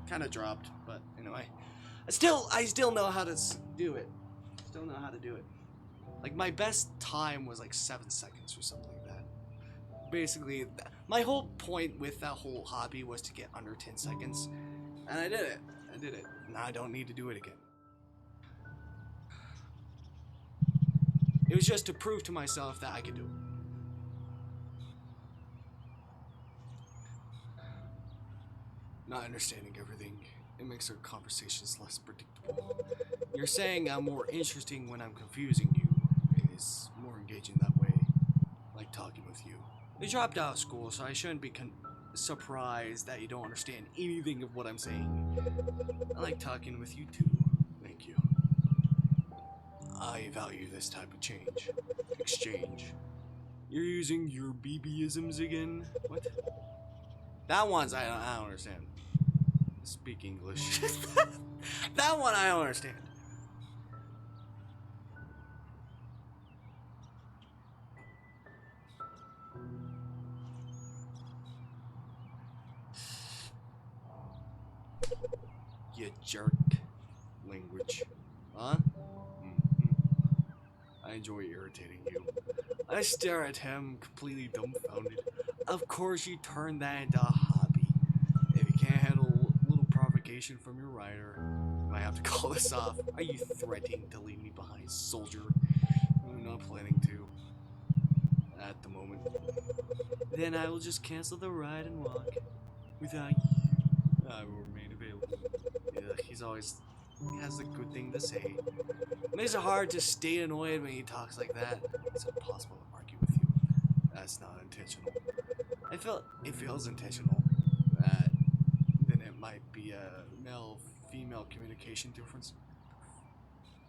Kind of dropped, but anyway. I still know how to do it. Still know how to do it. Like, my best time was like 7 seconds or something like that. Basically, my whole point with that whole hobby was to get under 10 seconds. And I did it. I did it. Now I don't need to do it again. It was just to prove to myself that I could do it. Not understanding everything, it makes our conversations less predictable. You're saying I'm more interesting when I'm confusing you. It is more engaging that way. Like talking with you. You dropped out of school, so I shouldn't be surprised that you don't understand anything of what I'm saying. I like talking with you too. Thank you. I value this type of exchange. You're using your BBisms again? What? That one's I don't understand. Speak English. That one I don't understand. You jerk. Language. Huh? I enjoy irritating you. I stare at him, completely dumbfounded. Of course you turned that into a hobby. If you can't handle a little provocation from your rider, you might have to call this off. Are you threatening to leave me behind, soldier? I'm not planning to. at the moment. Then I will just cancel the ride and walk. Without you, I will remain available. Yeah, he has a good thing to say. It makes it hard to stay annoyed when he talks like that. It's impossible to argue with you. That's not intentional. It feels intentional. Then it might be a male-female communication difference.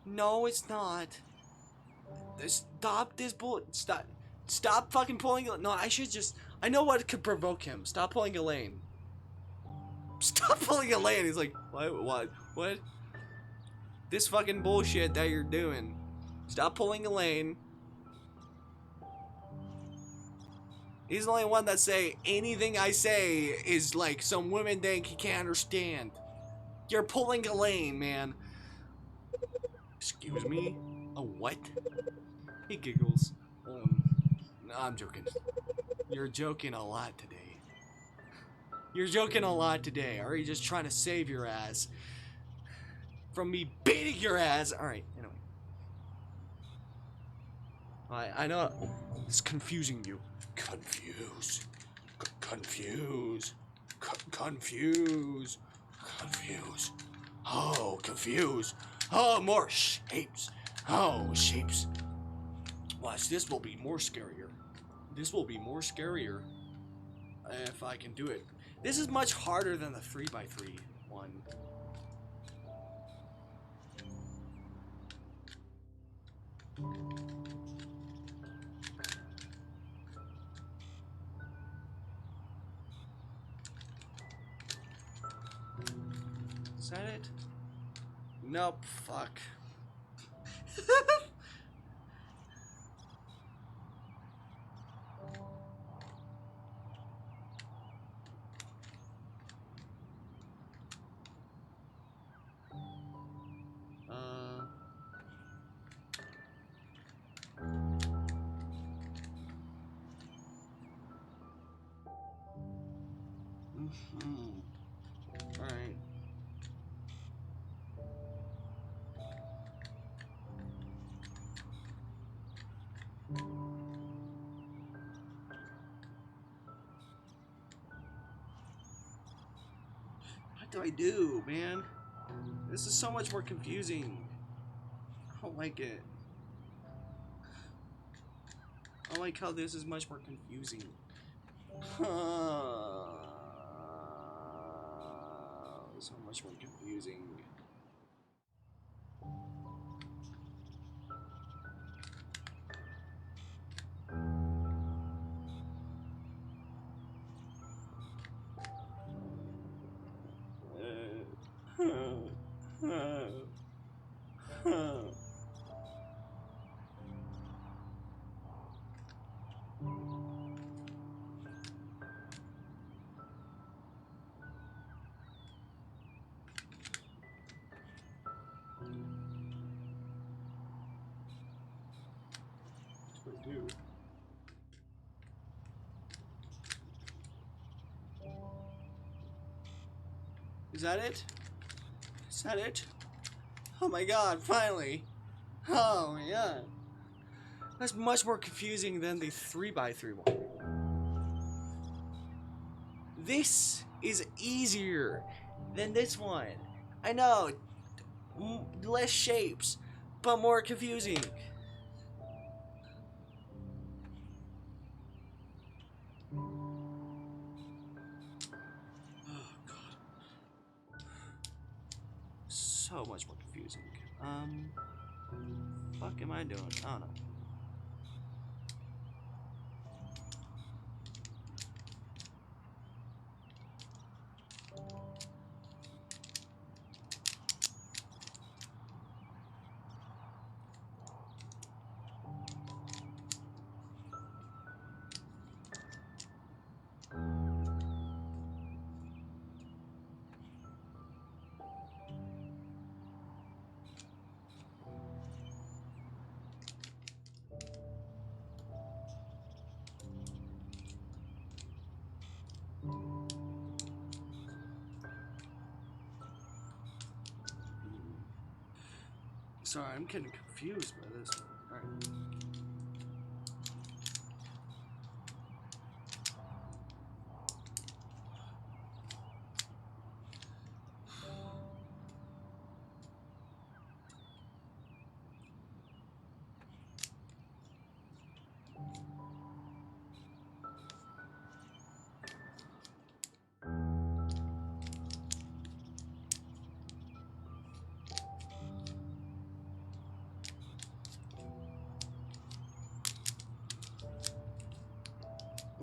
No, it's not. Stop this bull. Stop fucking pulling. No, I know what could provoke him. Stop pulling Elaine. Stop pulling Elaine. He's like, what? This fucking bullshit that you're doing. Stop pulling Elaine. He's the only one that say anything I say is like some women think he can't understand. You're pulling Elaine, man. Excuse me? A what? He giggles. No, I'm joking. You're joking a lot today. You're joking a lot today. Are you just trying to save your ass from me beating your ass? Alright, anyway. I know it's confusing you. Confuse. Oh, confuse. Oh, more shapes. Oh, shapes. Watch, this will be more scarier. This will be more scarier if I can do it. This is much harder than the 3x3 one. Is that it? Nope, fuck. Alright. What do I do, man? This is so much more confusing. I don't like it. I don't like how this is much more confusing. So much more confusing. Do. Is that it? Is that it? Oh my god, finally! Oh my god. That's much more confusing than the 3x3 one. This is easier than this one. I know, less shapes, but more confusing. So much more confusing. Fuck am I doing? I don't know. Sorry, I'm getting confused by this one. Alright.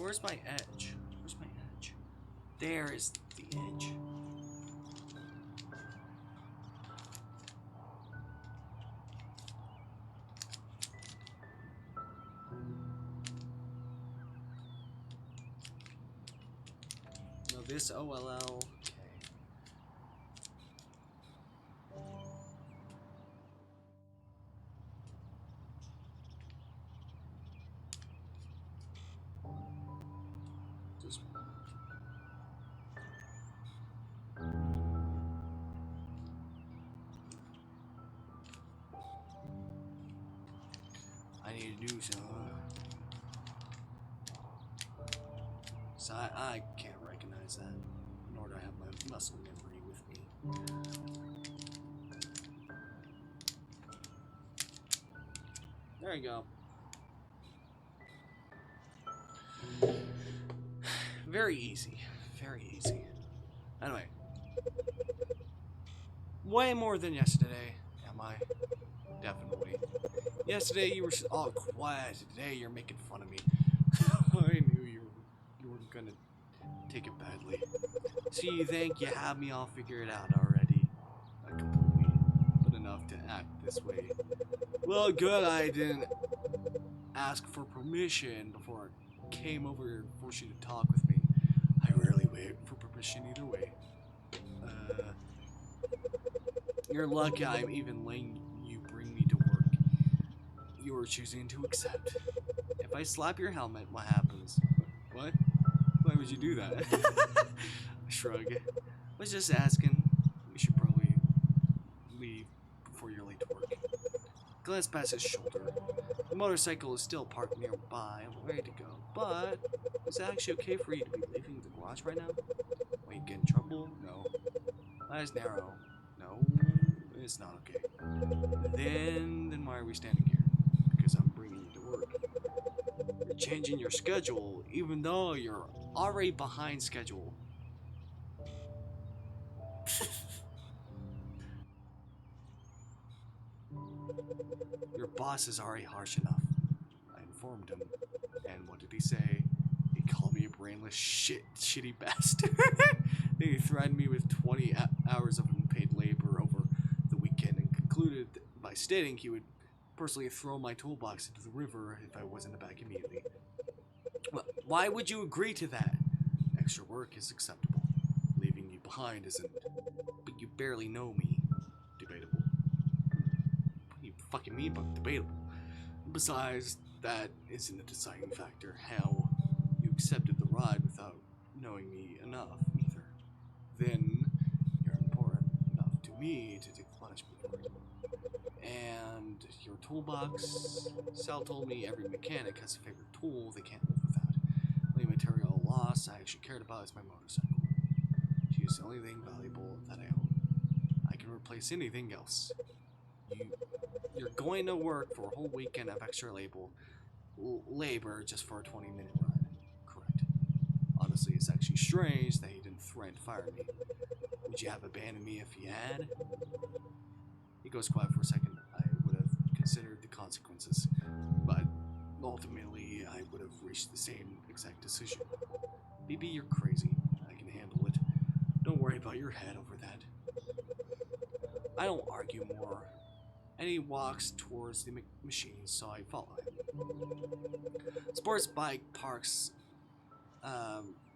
where's my edge? Where's my edge? There is the edge. No, this OLL. I need to do so. So I can't recognize that, nor do I have my muscle memory with me. There you go. Very easy. Very easy. Anyway. Way more than yesterday, am I? Definitely. Yesterday you were all quiet. Today you're making fun of me. I knew you were gonna take it badly. So you think you have me all figured out already? Not completely, but enough to act this way. Well, good I didn't ask for permission before I came over here and forced you to talk with me. I rarely wait for permission either way. You're lucky I'm even letting you bring me to work. You are choosing to accept. If I slap your helmet, what happens? What? Why would you do that? Shrug. Was just asking. We should probably leave before you're late to work. Glance past his shoulder. The motorcycle is still parked nearby, ready to go. But is it actually okay for you to be leaving the garage right now? Will you get in trouble? No. Eyes narrow. No, it's not okay. Then why are we standing here? Because I'm bringing you to work. You're changing your schedule, even though you're already behind schedule. Your boss is already harsh enough. I informed him. And what did he say? He called me a brainless shitty bastard. Then he threatened me with 20 hours of unpaid labor over the weekend and concluded by stating he would personally throw my toolbox into the river if I wasn't back immediately. Well, why would you agree to that? Extra work is acceptable. Leaving you behind isn't. But you barely know me. Debatable. What do you fucking mean by debatable? Besides, that isn't a deciding factor. Hell, you accepted the ride without knowing me enough either. Then, you're important enough to me to take the punishment for it. And your toolbox? Sal told me every mechanic has a favorite tool they can't live without. The only material loss I actually cared about is my motorcycle. She is the only thing valuable that I own. I can replace anything else. You're going to work for a whole weekend of extra labor just for a 20-minute ride. Correct. Honestly, it's actually strange that he didn't threaten to fire me. Would you have abandoned me if he had? He goes quiet for a second. I would have considered the consequences, but ultimately I would have reached the same exact decision. Maybe you're crazy. I can handle it. Don't worry about your head over that. I don't argue more. And he walks towards the machine, so I follow him. Sports bike parks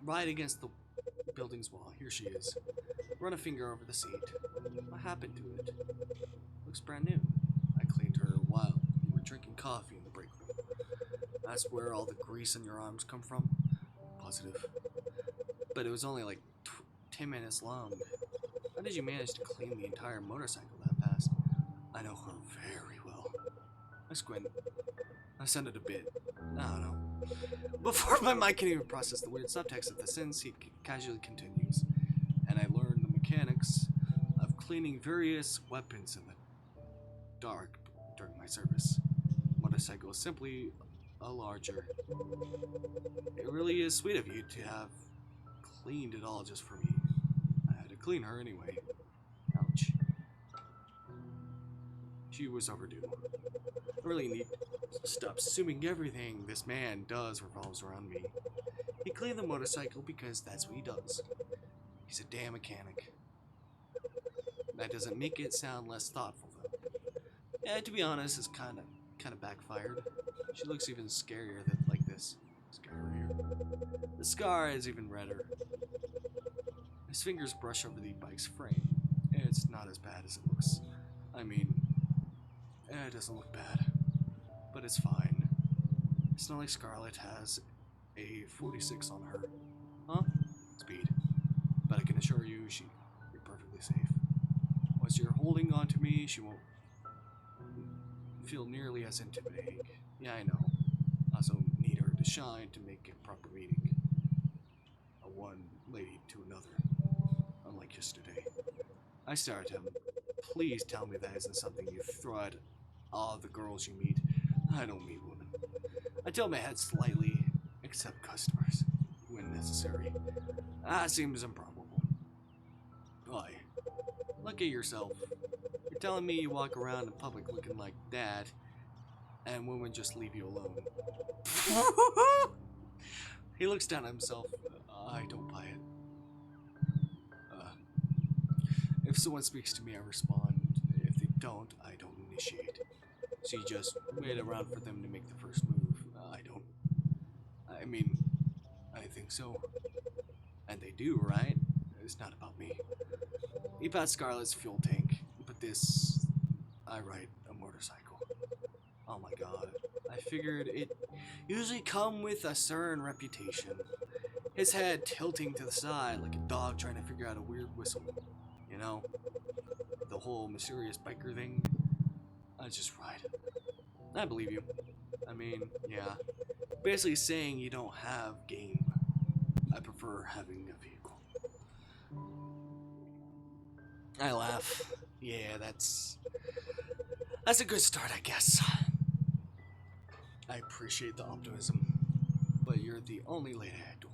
right against the building's wall. Here she is. Run a finger over the seat. What happened to it? Looks brand new. I cleaned her while you were drinking coffee in the break room. That's where all the grease on your arms come from? Positive. But it was only like 10 minutes long. How did you manage to clean the entire motorcycle that fast? I know her very well. I squint. I sounded a bit. I don't know. Before my mind can even process the weird subtext of the sentence, he casually continues. And I learned the mechanics of cleaning various weapons in the dark during my service. Motorcycle is simply a larger. It really is sweet of you to have cleaned it all just for me. I had to clean her anyway. Ouch. She was overdue. I really need to stop assuming everything this man does revolves around me. He cleaned the motorcycle because that's what he does. He's a damn mechanic. That doesn't make it sound less thoughtful, though. Yeah, to be honest, it's kind of backfired. She looks even scarier than like this. Scarier. The scar is even redder. His fingers brush over the bike's frame. It's not as bad as it looks. I mean, it doesn't look bad, but it's fine. It's not like Scarlett has a 46 on her. Huh? Speed. But I can assure you, you're perfectly safe. Once you're holding on to me, she won't feel nearly as intimidating. Yeah, I know. Also need her to shine to make a proper meeting. A one lady to another. Unlike yesterday. I stare at him. Please tell me that isn't something you throw at all the girls you meet. I don't meet women. I tilt my head slightly, except customers, when necessary. That seems improbable. Why? Look at yourself. You're telling me you walk around in public looking like that, and women just leave you alone. He looks down at himself. I don't buy it. If someone speaks to me, I respond. If they don't, I don't initiate. So you just wait around for them to make the first move. I don't. I mean, I think so. And they do, right? It's not about me. He pats Scarlett's fuel tank, but this... I ride a motorcycle. Oh my god. I figured it usually come with a certain reputation. His head tilting to the side like a dog trying to figure out a weird whistle. You know? The whole mysterious biker thing. I just ride. I believe you. I mean, yeah. Basically saying you don't have game. I prefer having a vehicle. I laugh. Yeah, that's a good start, I guess. I appreciate the optimism, but you're the only lady I adore.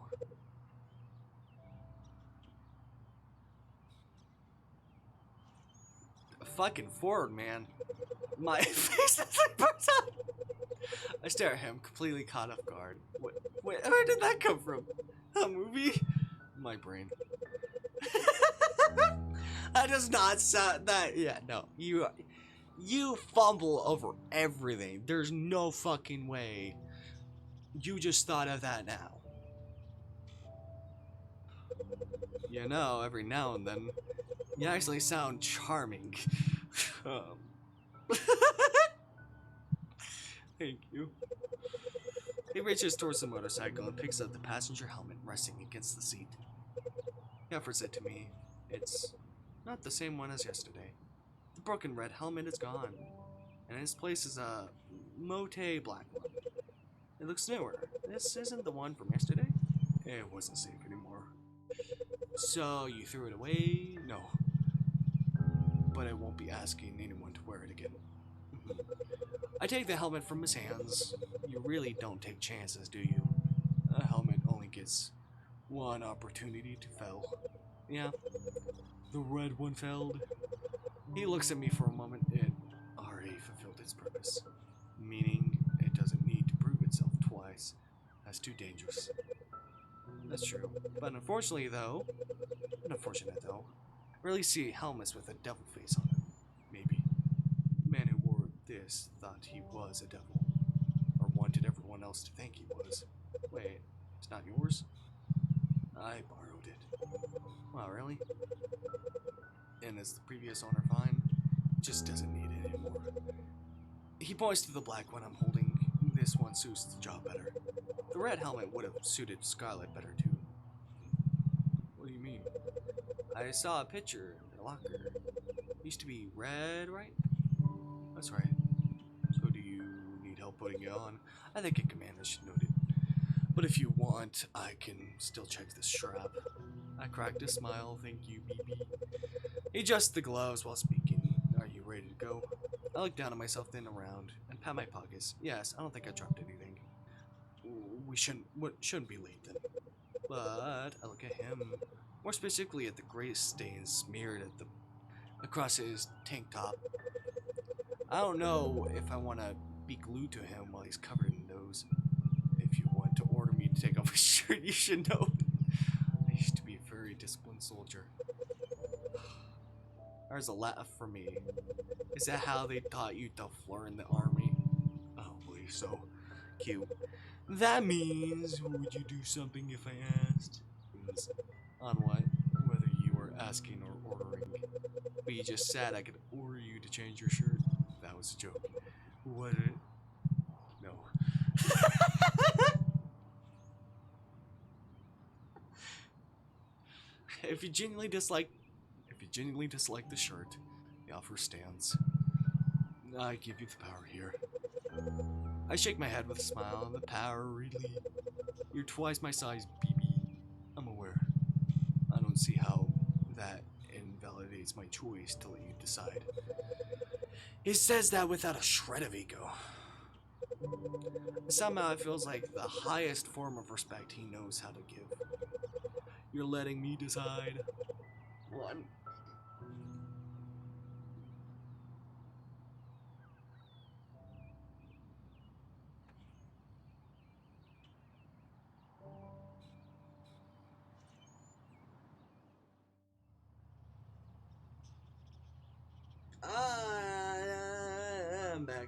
Fucking forward, man. My face is like burns out. I stare at him, completely caught off guard. Wait, where did that come from? A movie? My brain. That does not sound that. Yeah, no. You fumble over everything. There's no fucking way. You just thought of that now. You know, every now and then, you actually sound charming. Thank you. He reaches towards the motorcycle and picks up the passenger helmet resting against the seat. He offers it to me. It's not the same one as yesterday. The broken red helmet is gone, and in its place is a mote black one. It looks newer. This isn't the one from yesterday? It wasn't safe anymore. So you threw it away? No. But I won't be asking anyone to wear it again. I take the helmet from his hands. You really don't take chances, do you? A helmet only gets one opportunity to fail. Yeah, the red one failed. He looks at me for a moment. It already fulfilled its purpose. Meaning, it doesn't need to prove itself twice. That's too dangerous. That's true. But unfortunately, though, I rarely see helmets with a devil face on it. Maybe. The man who wore this thought he was a devil. Or wanted everyone else to think he was. Wait, it's not yours? I borrowed it. Wow, really? And is the previous owner fine? Just doesn't need it anymore. He points to the black one I'm holding. This one suits the job better. The red helmet would have suited Scarlett better too. What do you mean? I saw a picture in their locker. It used to be red, right? That's right. So do you need help putting it on? I think I can manage, noted. But if you want, I can still check this strap. I cracked a smile. Thank you, BB. He adjusts the gloves while speaking. Are you ready to go? I look down at myself, then around, and pat my pockets. Yes, I don't think I dropped anything. We shouldn't be late then. But I look at him, more specifically at the gray stains smeared across his tank top. I don't know if I want to be glued to him while he's covered in those. If you want to order for me to take off my shirt. You should know. I used to be a very disciplined soldier. There's a laugh for me. Is that how they taught you to flirt in the army? Oh, believe so. Cute. That means, would you do something if I asked? Means, on what? Whether you were asking or ordering. But you just said I could order you to change your shirt. That was a joke. What? No. If you genuinely dislike the shirt, the offer stands. I give you the power here. I shake my head with a smile. The power, really? You're twice my size, BB. I'm aware. I don't see how that invalidates my choice to let you decide. He says that without a shred of ego. Somehow it feels like the highest form of respect he knows how to give. You're letting me decide. What? I'm back.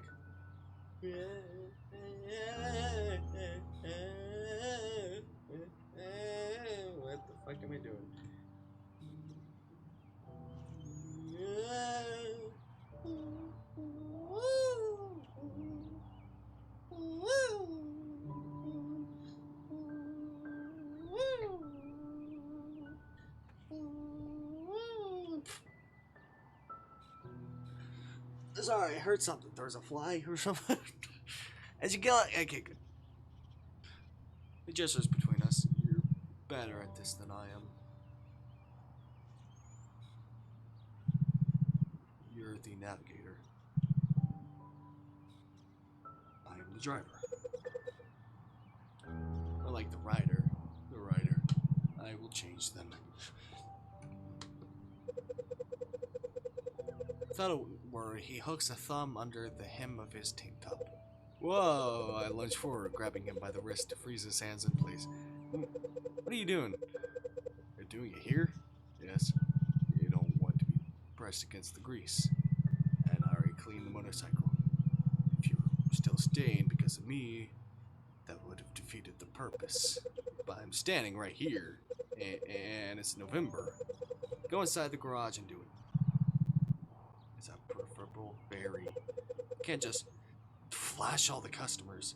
What the fuck am I doing? Sorry, I heard something. There's a fly or something. As you kill it, okay, good. The gestures between us. You're better at this than I am. You're the navigator. I am the driver. Or like the rider. The rider. I will change them. Without a word, he hooks a thumb under the hem of his tank top. Whoa! I lunge forward, grabbing him by the wrist to freeze his hands in place. What are you doing? You're doing it here? Yes. You don't want to be pressed against the grease. And I already cleaned the motorcycle. If you were still staying because of me, that would have defeated the purpose. But I'm standing right here, and it's November. Go inside the garage and do it. Is that preferable? Very. You can't just flash all the customers.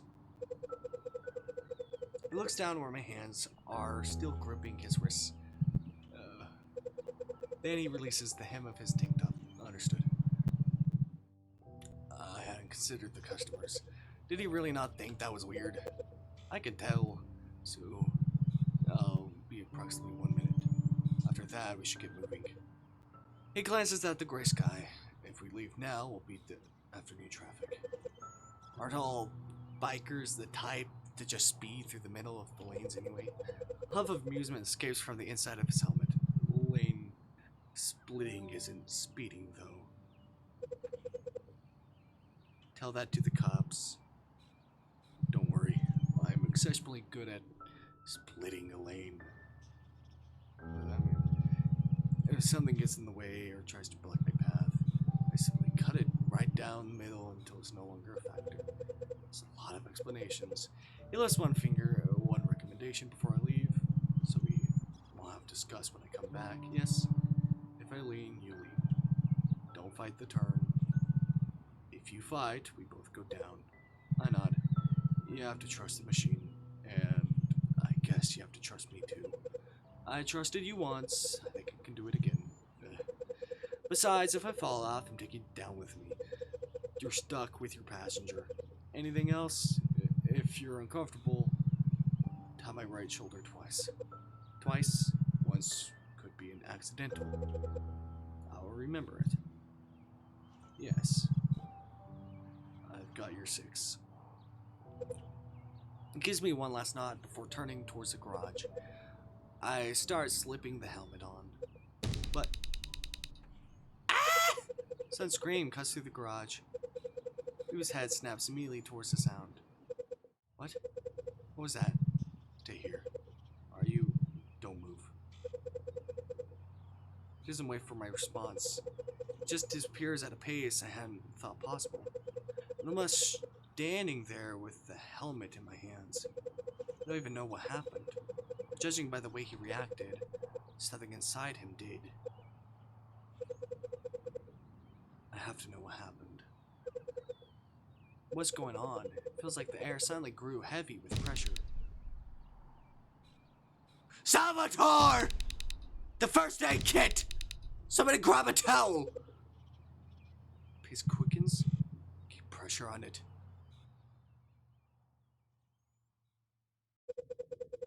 He looks down where my hands are still gripping his wrists. Then he releases the hem of his tank top. Understood. I hadn't considered the customers. Did he really not think that was weird? I could tell. So, I'll be approximately 1 minute. After that, we should get moving. He glances at the gray sky. If we leave now, we'll beat the afternoon traffic. Aren't all bikers the type to just speed through the middle of the lanes anyway? A huff of amusement escapes from the inside of his helmet. Lane splitting isn't speeding, though. Tell that to the cops. Don't worry, I'm exceptionally good at splitting a lane. What does that mean? If something gets in the way or tries to block my path, I simply cut it right down the middle until it's no longer a factor. It's a lot of explanations. He lifts one finger, one recommendation before I leave, so we will have to discuss when I come back. Yes, if I lean, you lean. Don't fight the turn. If you fight, we both go down. I nod. You have to trust the machine, and I guess you have to trust me too. I trusted you once, I think I can do it again. Besides, if I fall off, I'm taking you down with me. You're stuck with your passenger. Anything else? If you're uncomfortable, tap my right shoulder twice. Twice? Once could be an accidental. I'll remember it. Yes. I've got your 6. He gives me one last nod before turning towards the garage. I start slipping the helmet on. But... Ah! Sudden scream cuts through the garage. Whose head snaps immediately towards the sound. What? What was that? Stay here. Are you? Don't move. He doesn't wait for my response. He just disappears at a pace I hadn't thought possible. And I'm left standing there with the helmet in my hands. I don't even know what happened. Judging by the way he reacted, something inside him did. I have to know what happened. What's going on? It feels like the air suddenly grew heavy with pressure. Salvatore! The first aid kit! Somebody grab a towel! Pace quickens. Keep pressure on it.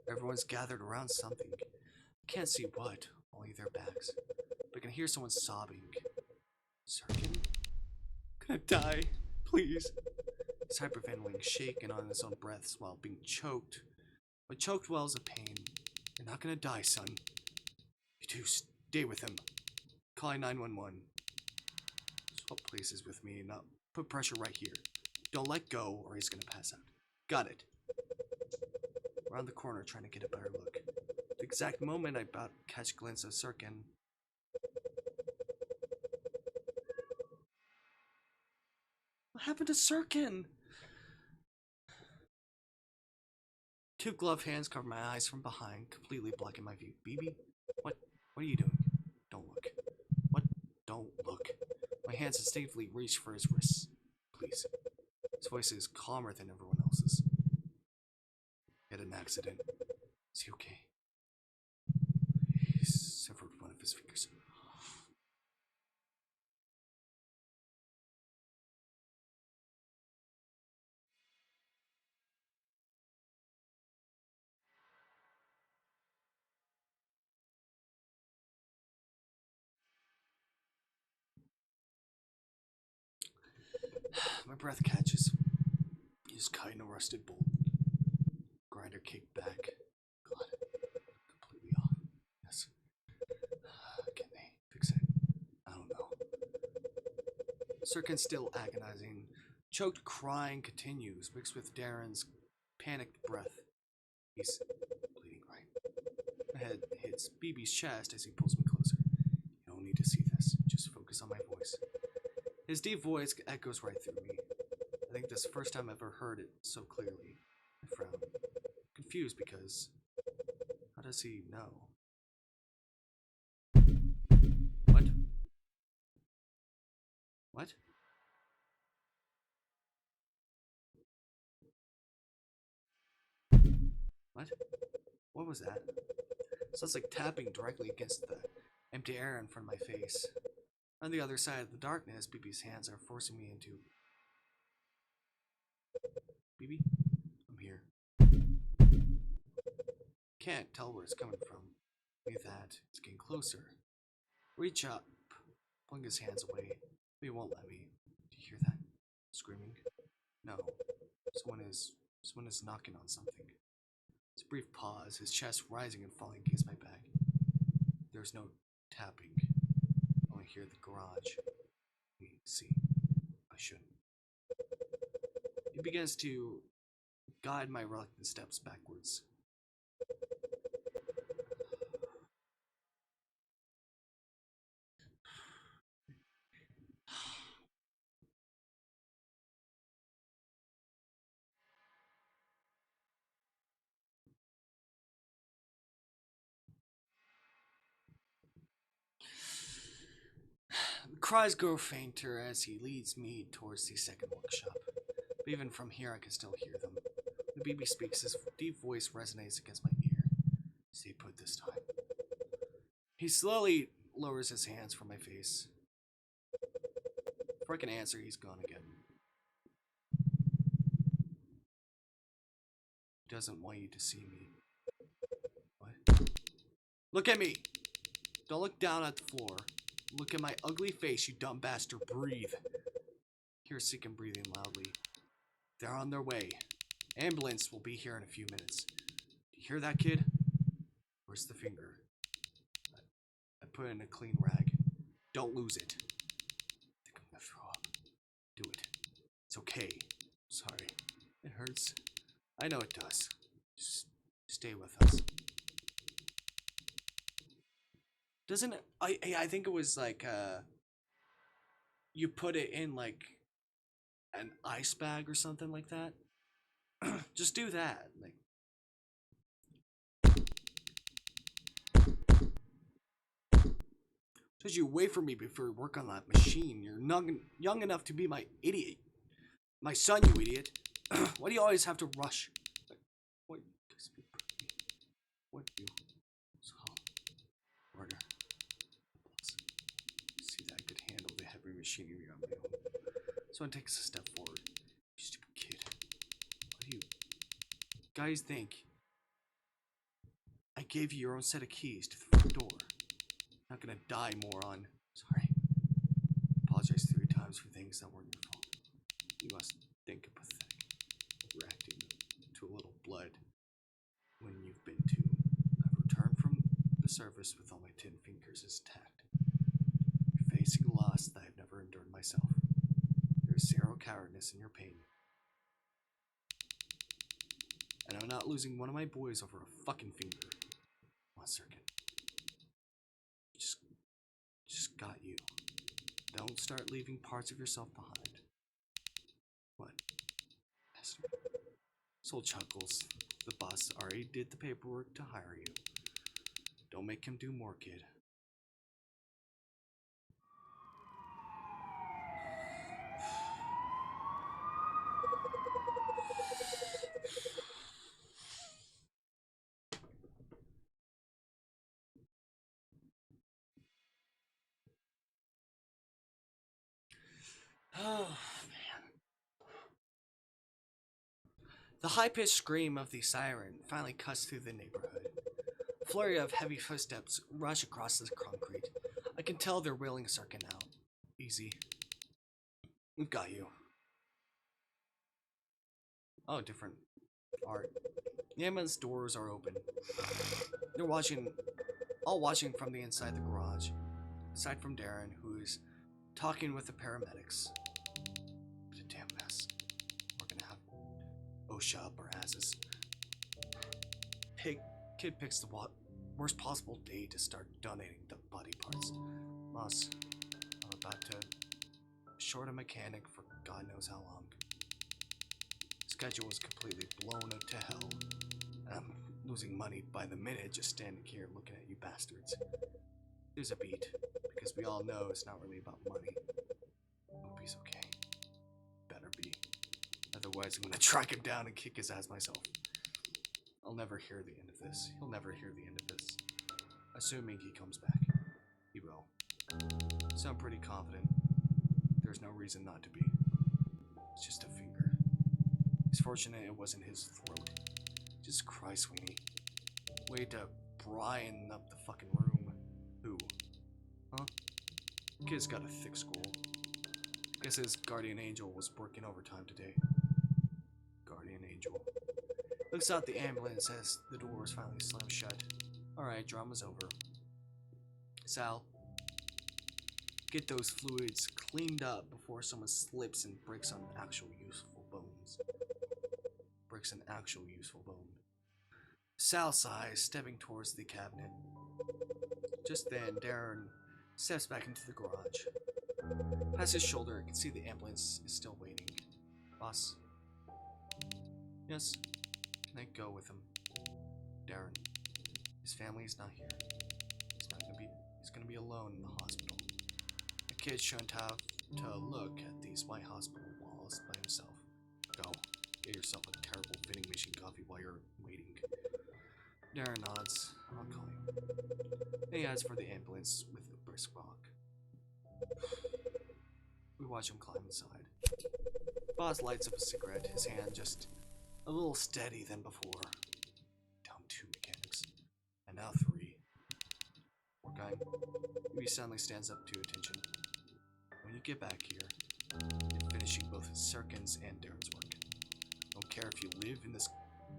Everyone's gathered around something. I can't see what, only their backs. But I can hear someone sobbing. Sirkin? I'm gonna die. Please. He's hyperventilating, shaken on his own breaths while being choked. With choked wells of pain. You're not gonna die, son. You two, stay with him. Calling 911. Swap places with me and I'll put pressure right here. Don't let go or he's gonna pass out. Got it. Around the corner trying to get a better look. The exact moment I about to catch a glimpse of Sirkin. What happened to Sirkin? Two gloved hands cover my eyes from behind, completely blocking my view. BB? What are you doing? Don't look. What? Don't look. My hands instinctively reach for his wrists. Please. His voice is calmer than everyone else's. He had an accident. Is he okay? He severed one of his fingers. My breath catches. He's cutting a rusted bolt. Grinder kicked back. God, completely off. Yes. Can they fix it? I don't know. Sirkin's still agonizing. Choked crying continues, mixed with Darren's panicked breath. He's bleeding, right? My head hits BB's chest as he pulls me closer. You don't need to see this. Just focus on my voice. His deep voice echoes right through me. I think this is the first time I've ever heard it so clearly. I frown. Confused because... how does he know? What? What? What? What was that? Sounds like tapping directly against the empty air in front of my face. On the other side of the darkness, BB's hands are forcing me into... BB? I'm here. Can't tell where it's coming from. Maybe that. It's getting closer. Reach up. Pulling his hands away. But he won't let me. Do you hear that? Screaming? No. Someone is knocking on something. It's a brief pause, his chest rising and falling against my back. There's no tapping. I only hear the garage. See, I shouldn't. He begins to guide my reluctant steps backwards. The cries grow fainter as he leads me towards the second workshop. But even from here I can still hear them. When BB speaks, his deep voice resonates against my ear. Stay put this time. He slowly lowers his hands from my face. Before I can answer, he's gone again. He doesn't want you to see me. What? Look at me! Don't look down at the floor. Look at my ugly face, you dumb bastard. Breathe. Hear Sirkin breathing loudly. They're on their way. Ambulance will be here in a few minutes. Do you hear that, kid? Where's the finger? I put it in a clean rag. Don't lose it. I think I'm gonna throw up. Do it. It's okay. Sorry. It hurts. I know it does. Just Stay with us. Doesn't it, I think it was like you put it in like an ice bag or something like that. Just do that. Like says you wait for me before you work on that machine. You're young enough to be my idiot. My son, you idiot. Why do you always have to rush? What? What you? So, order. See that I could handle the heavy machinery on my own. Someone takes a step forward. You stupid kid. What do you guys think? I gave you your own set of keys to the front door. Not gonna die, moron. Sorry. Apologize 3 times for things that weren't your fault. You must think of pathetic. Reacting to a little blood when you've been too. I've returned from the service with all my 10 fingers intact. You're facing a loss that I've never endured myself. There's 0 cowardness in your pain. And I'm not losing one of my boys over a fucking finger. One second. Just got you. Don't start leaving parts of yourself behind. What? Soul chuckles. The boss already did the paperwork to hire you. Don't make him do more, kid. Oh, man. The high-pitched scream of the siren finally cuts through the neighborhood. A flurry of heavy footsteps rush across the concrete. I can tell they're wheeling Sirkin out. Easy. We've got you. Oh, different art. The ambulance doors are open. They're all watching from the inside the garage. Aside from Darren, who's talking with the paramedics. It's a damn mess. We're gonna have OSHA up our asses. Kid picks the worst possible day to start donating the body parts. Boss, I'm about to short a mechanic for God knows how long. Schedule is completely blown up to hell. And I'm losing money by the minute just standing here looking at you bastards. There's a beat, because we all know it's not really about money. Hope he's okay. Better be. Otherwise, I'm gonna track him down and kick his ass myself. I'll never hear the end of this. He'll never hear the end of this. Assuming he comes back. He will. So I'm pretty confident. There's no reason not to be. It's just a finger. He's fortunate it wasn't his throat. Jesus Christ, Sweeney. Way to brighten up the fucking room. Who? Huh? Kid's got a thick skull. Guess his guardian angel was working overtime today. Guardian angel. Looks out the ambulance as the doors finally slam shut. Alright, drama's over. Sal, get those fluids cleaned up before someone slips and breaks on actual useful bones. Breaks an actual useful bone. Sal sighs, stepping towards the cabinet. Just then, Darren steps back into the garage. Past his shoulder, I can see the ambulance is still waiting. Boss? Yes? Can I go with him? Darren. His family is not here. He's gonna be alone in the hospital. The kid shouldn't have to look at these white hospital walls by himself. Go. Get yourself a terrible vending machine coffee while you're waiting. Darren nods. I'll call you. Then he heads for the ambulance with a brisk walk. We watch him climb inside. Boss lights up a cigarette, his hand just a little steady than before. Down 2 mechanics. And now 3. Poor guy. He suddenly stands up to attention. When you get back here, you're finishing both Sirkin's and Darren's work. Don't care if you live in this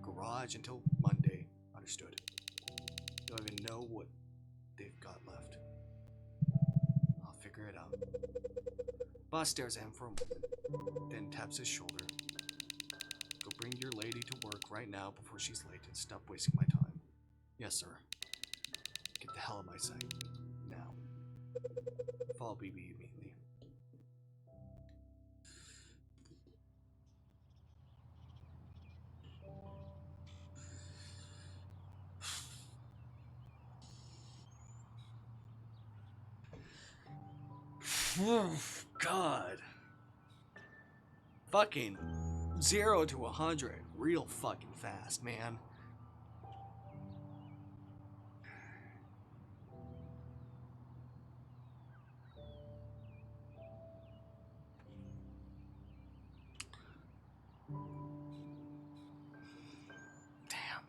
garage until Monday. Understood. Don't even know what they've got left. I'll figure it out. Boss stares at him for a moment, then taps his shoulder. Go bring your lady to work right now before she's late and stop wasting my time. Yes, sir. Get the hell out of my sight. Now. Follow BB immediately. God. Fucking 0 to 100 real fucking fast, man. Damn.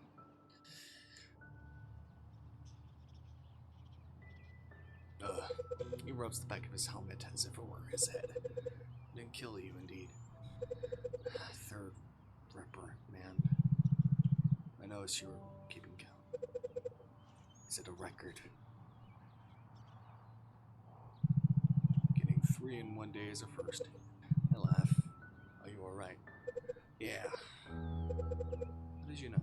He rubs the back of his helmet as if it were his head. Didn't kill you, indeed. Third ripper, man. I noticed you were keeping count. Is it a record? Getting 3 in one day is a first. I laugh. Are you alright? Yeah. How did you know?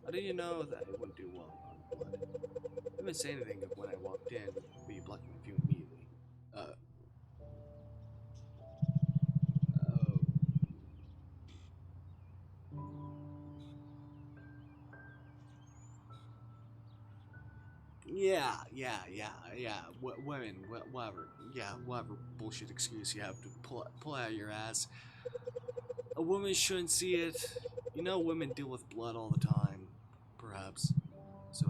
How did you know that it wouldn't do well on blood? I didn't say anything when I walked in, but you blocked my view immediately. Yeah. Women, whatever. Yeah, whatever bullshit excuse you have to pull out your ass. A woman shouldn't see it. You know, women deal with blood all the time, perhaps. So,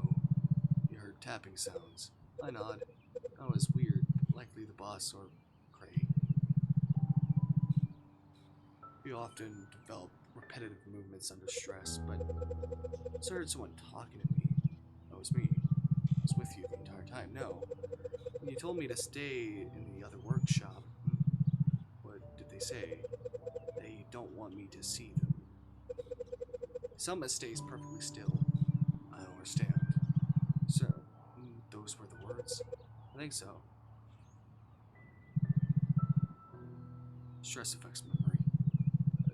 you heard tapping sounds. I nod. That was weird. Likely the boss or Cray. We often develop repetitive movements under stress, but I just heard someone talking to me. That was me. I was with you the entire time. No. When you told me to stay in the other workshop, what did they say? They don't want me to see them. Selma stays perfectly still. I don't understand. So, those were the words? I think so. Stress affects memory,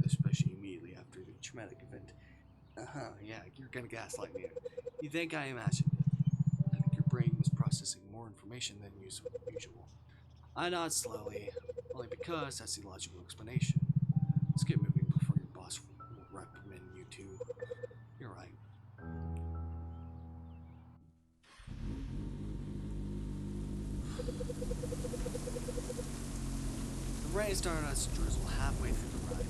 especially immediately after the traumatic event. Yeah, you're gonna gaslight me. You think I imagined it? I think your brain was processing more information than usual. I nod slowly, only because that's the logical explanation. Let's get moving before your boss will reprimand you too. You're right. The rain started to drizzle halfway through the ride.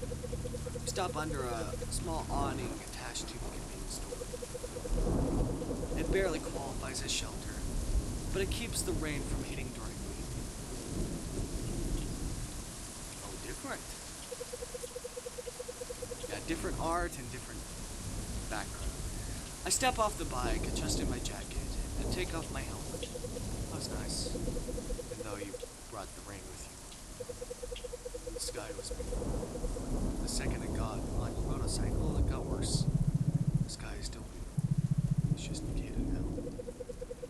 We stop under a small awning attached to the convenience store. It barely qualifies as shelter, but it keeps the rain from hitting directly. Oh, different. Yeah, different art and different background. I step off the bike, adjust in my jacket, and take off my helmet. That was nice, even though you brought the rain with you. The sky was blue. The second it got on your motorcycle, it got worse. The sky is still blue. It's just negated now.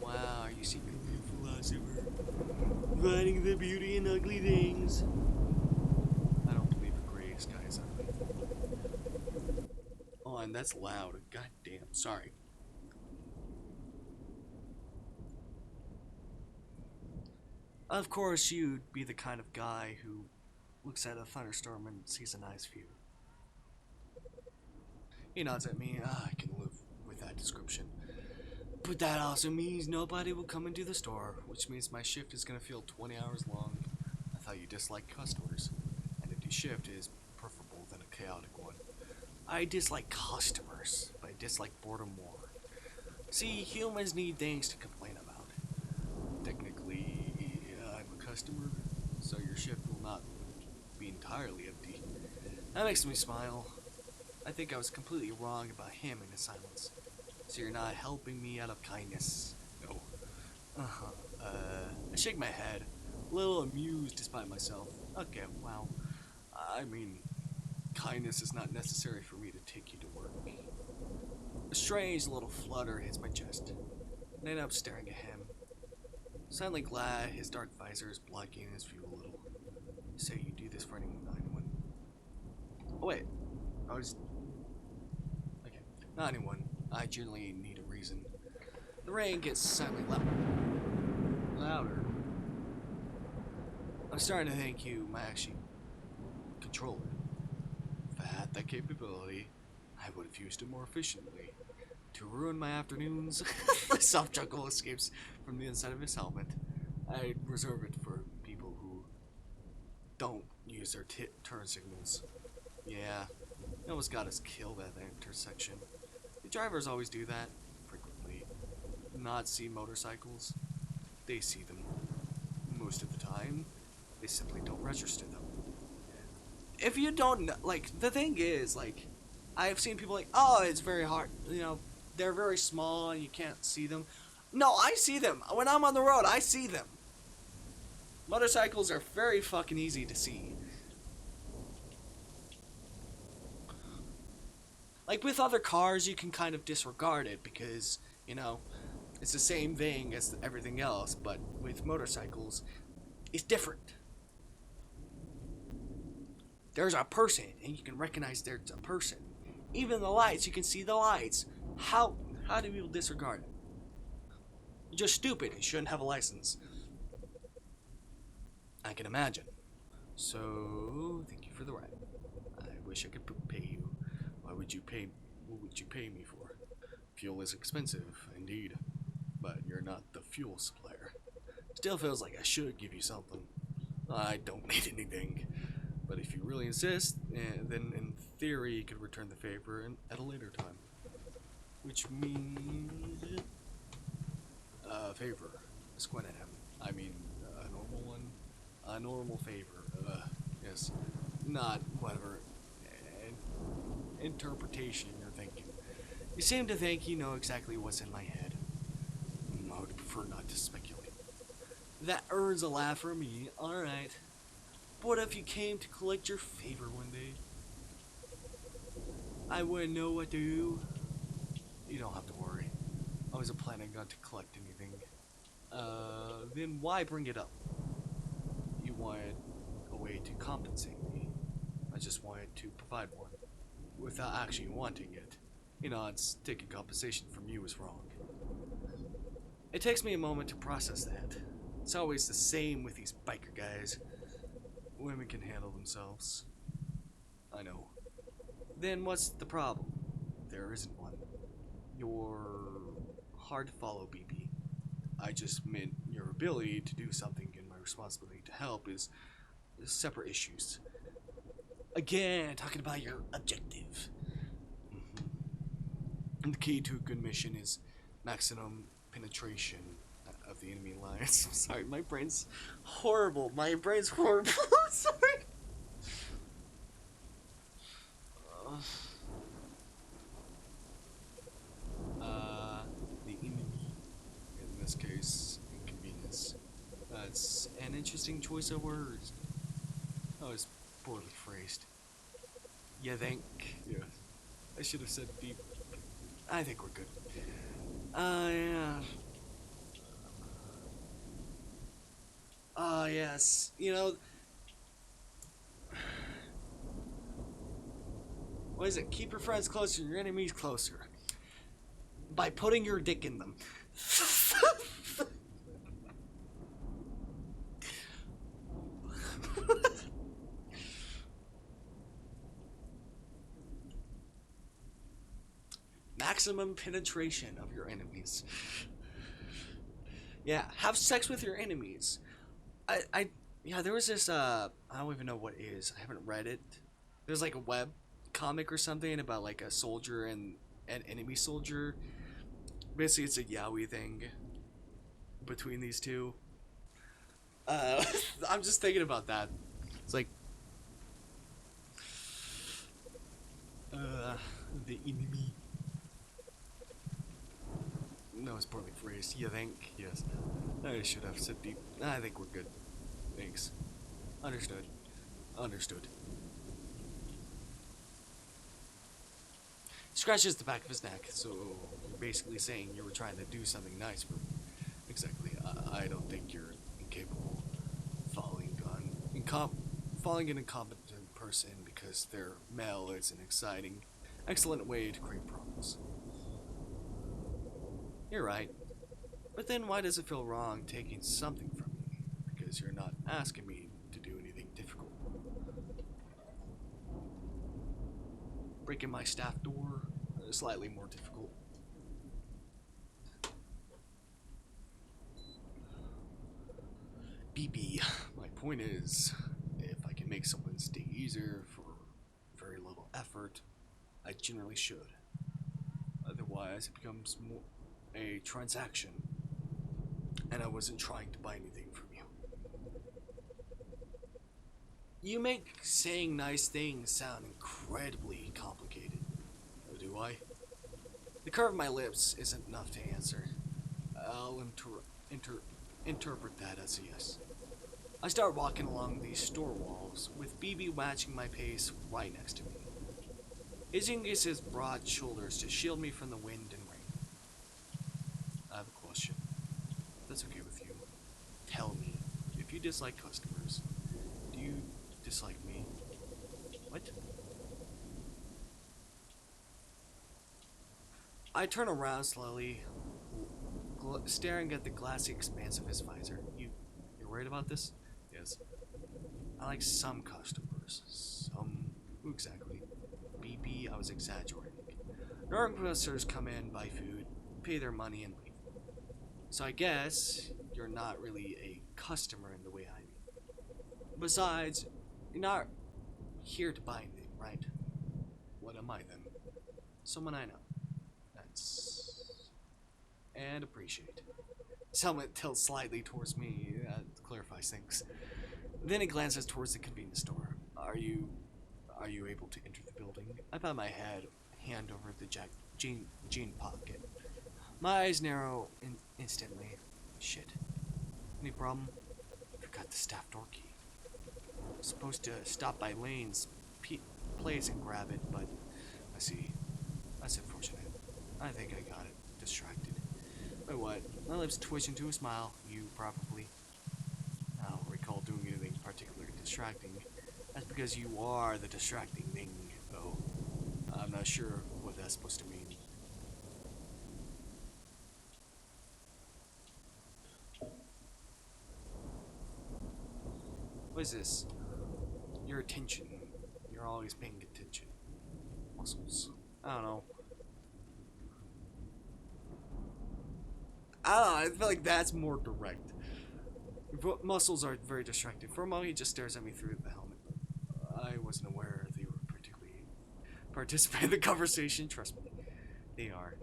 Wow, are you secretly a philosopher? Finding the beauty in ugly things. I don't believe a gray sky is ugly. Oh, and that's loud. God damn, sorry. Of course, you'd be the kind of guy who looks at a thunderstorm and sees a nice view. He nods at me. I can live with that description. But that also means nobody will come into the store, which means my shift is going to feel 20 hours long. I thought you disliked customers. An empty shift is preferable than a chaotic one. I dislike customers, but I dislike boredom more. See, humans need things to complain about. Technically, I'm a customer, so your shift will not be entirely empty. That makes me smile. I think I was completely wrong about him and his silence. So you're not helping me out of kindness? No. I shake my head, a little amused despite myself. Okay, wow. I mean, kindness is not necessary for me to take you to work. A strange little flutter hits my chest, and I end up staring at him. Suddenly glad his dark visor is blocking his view a little. You say you do this for anyone. Oh wait, I was Not anyone. I generally need a reason. The rain gets suddenly louder. I'm starting to think you might actually control it. If I had that capability, I would have used it more efficiently. To ruin my afternoons, the soft chuckle escapes from the inside of his helmet. I reserve it for people who don't use their turn signals. Yeah, it almost got us killed at the intersection. The drivers always do that, frequently. Not see motorcycles. They see them. Most of the time, they simply don't register them. If you don't know, like, the thing is, like, I've seen people like, oh, it's very hard, you know, they're very small and you can't see them. No, I see them. When I'm on the road, I see them. Motorcycles are very fucking easy to see. Like with other cars, you can kind of disregard it because, you know, it's the same thing as everything else, but with motorcycles, it's different. There's a person, and you can recognize there's a person. Even the lights, you can see the lights. How do people disregard it? You're just stupid and shouldn't have a license. I can imagine. So, thank you for the ride. I wish I could pay you. What would you pay me for? Fuel is expensive, indeed. But you're not the fuel supplier. Still feels like I should give you something. I don't need anything. But if you really insist, then in theory you could return the favor at a later time. Which means... favor. Squint at him. I mean, a normal one? A normal favor. Yes. Not whatever interpretation you're thinking. You seem to think you know exactly what's in my head. I would prefer not to speculate. That earns a laugh for me, alright. What if you came to collect your favor one day? I wouldn't know what to do. You don't have to worry. I wasn't planning not to collect anything. Then why bring it up? You wanted a way to compensate me. I just wanted to provide one. Without actually wanting it. You know, it's taking compensation from you is wrong. It takes me a moment to process that. It's always the same with these biker guys. Women can handle themselves. I know. Then what's the problem? There isn't one. You're hard to follow, BB. I just meant your ability to do something and my responsibility to help is separate issues. Again, talking about your objective. And the key to a good mission is maximum penetration of the enemy lines. I'm sorry, my brain's horrible. My brain's horrible. I'm sorry. The enemy, in this case, inconvenience. That's an interesting choice of words. Oh, it's poorly phrased. You think? Yeah. I should have said deep. I think we're good. Yeah. Yes. You know. What is it? Keep your friends closer, your enemies closer. By putting your dick in them. Maximum penetration of your enemies. Yeah, have sex with your enemies. Yeah, there was this, I don't even know what it is. I haven't read it. There's like a web comic or something about like a soldier and an enemy soldier. Basically, it's a yaoi thing between these two. I'm just thinking about that. It's like, the enemy. No, it's poorly phrased. You think? Yes. I should have said deep. I think we're good. Thanks. Understood. Understood. Scratches the back of his neck, so you're basically saying you were trying to do something nice for me. Exactly. I don't think you're incapable of following an incompetent person because they're male isn't exciting. Excellent way to create problems. You're right. But then why does it feel wrong taking something from me? Because you're not asking me to do anything difficult. Breaking my staff door is slightly more difficult. BB, my point is, if I can make someone's day easier for very little effort, I generally should. Otherwise, it becomes more a transaction, and I wasn't trying to buy anything from you. You make saying nice things sound incredibly complicated. Do I? The curve of my lips isn't enough to answer. I'll interpret that as a yes. I start walking along these store walls, with BB watching my pace right next to me. He uses his broad shoulders to shield me from the wind and rain. I have a question. If that's okay with you. Tell me, if you dislike customers, do you dislike me? What? I turn around slowly, staring at the glassy expanse of his visor. You're worried about this? Yes. I like some customers. Some... Who exactly? BB, I was exaggerating. Normal customers come in, buy food, pay their money, and leave. So I guess you're not really a customer in the way I mean. Besides, you're not here to buy anything, right? What am I then? Someone I know. That's... and appreciate. His helmet tilts slightly towards me. That clarifies things. Then he glances towards the convenience store. Are you able to enter the building? I pat my hand over the jean pocket. My eyes narrow instantly. Shit. Any problem? Forgot the staff door key. I was supposed to stop by Lane's place and grab it, but I see. That's unfortunate. I think I got it. Distracted. By what? My lips twitch into a smile. You probably. I don't recall doing anything particularly distracting. That's because you are the distracting thing, though. I'm not sure what that's supposed to mean. What is this? Your attention. You're always paying attention. Muscles. I don't know. I feel like that's more direct. Muscles are very distracting. For a moment, he just stares at me through the helmet. I wasn't aware they were particularly participating in the conversation. Trust me, they are.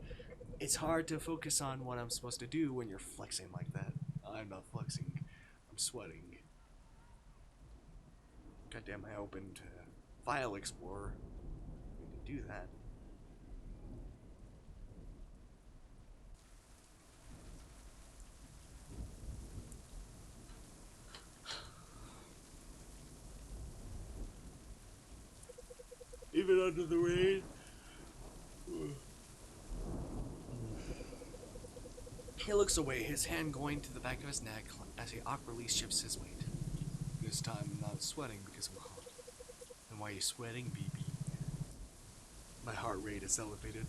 It's hard to focus on what I'm supposed to do when you're flexing like that. I'm not flexing. I'm sweating. Goddamn, I opened File Explorer. I need to do that. Even under the rain. He looks away, his hand going to the back of his neck as he awkwardly shifts his weight. This time I'm not sweating because I'm hot. And why are you sweating, BB? My heart rate is elevated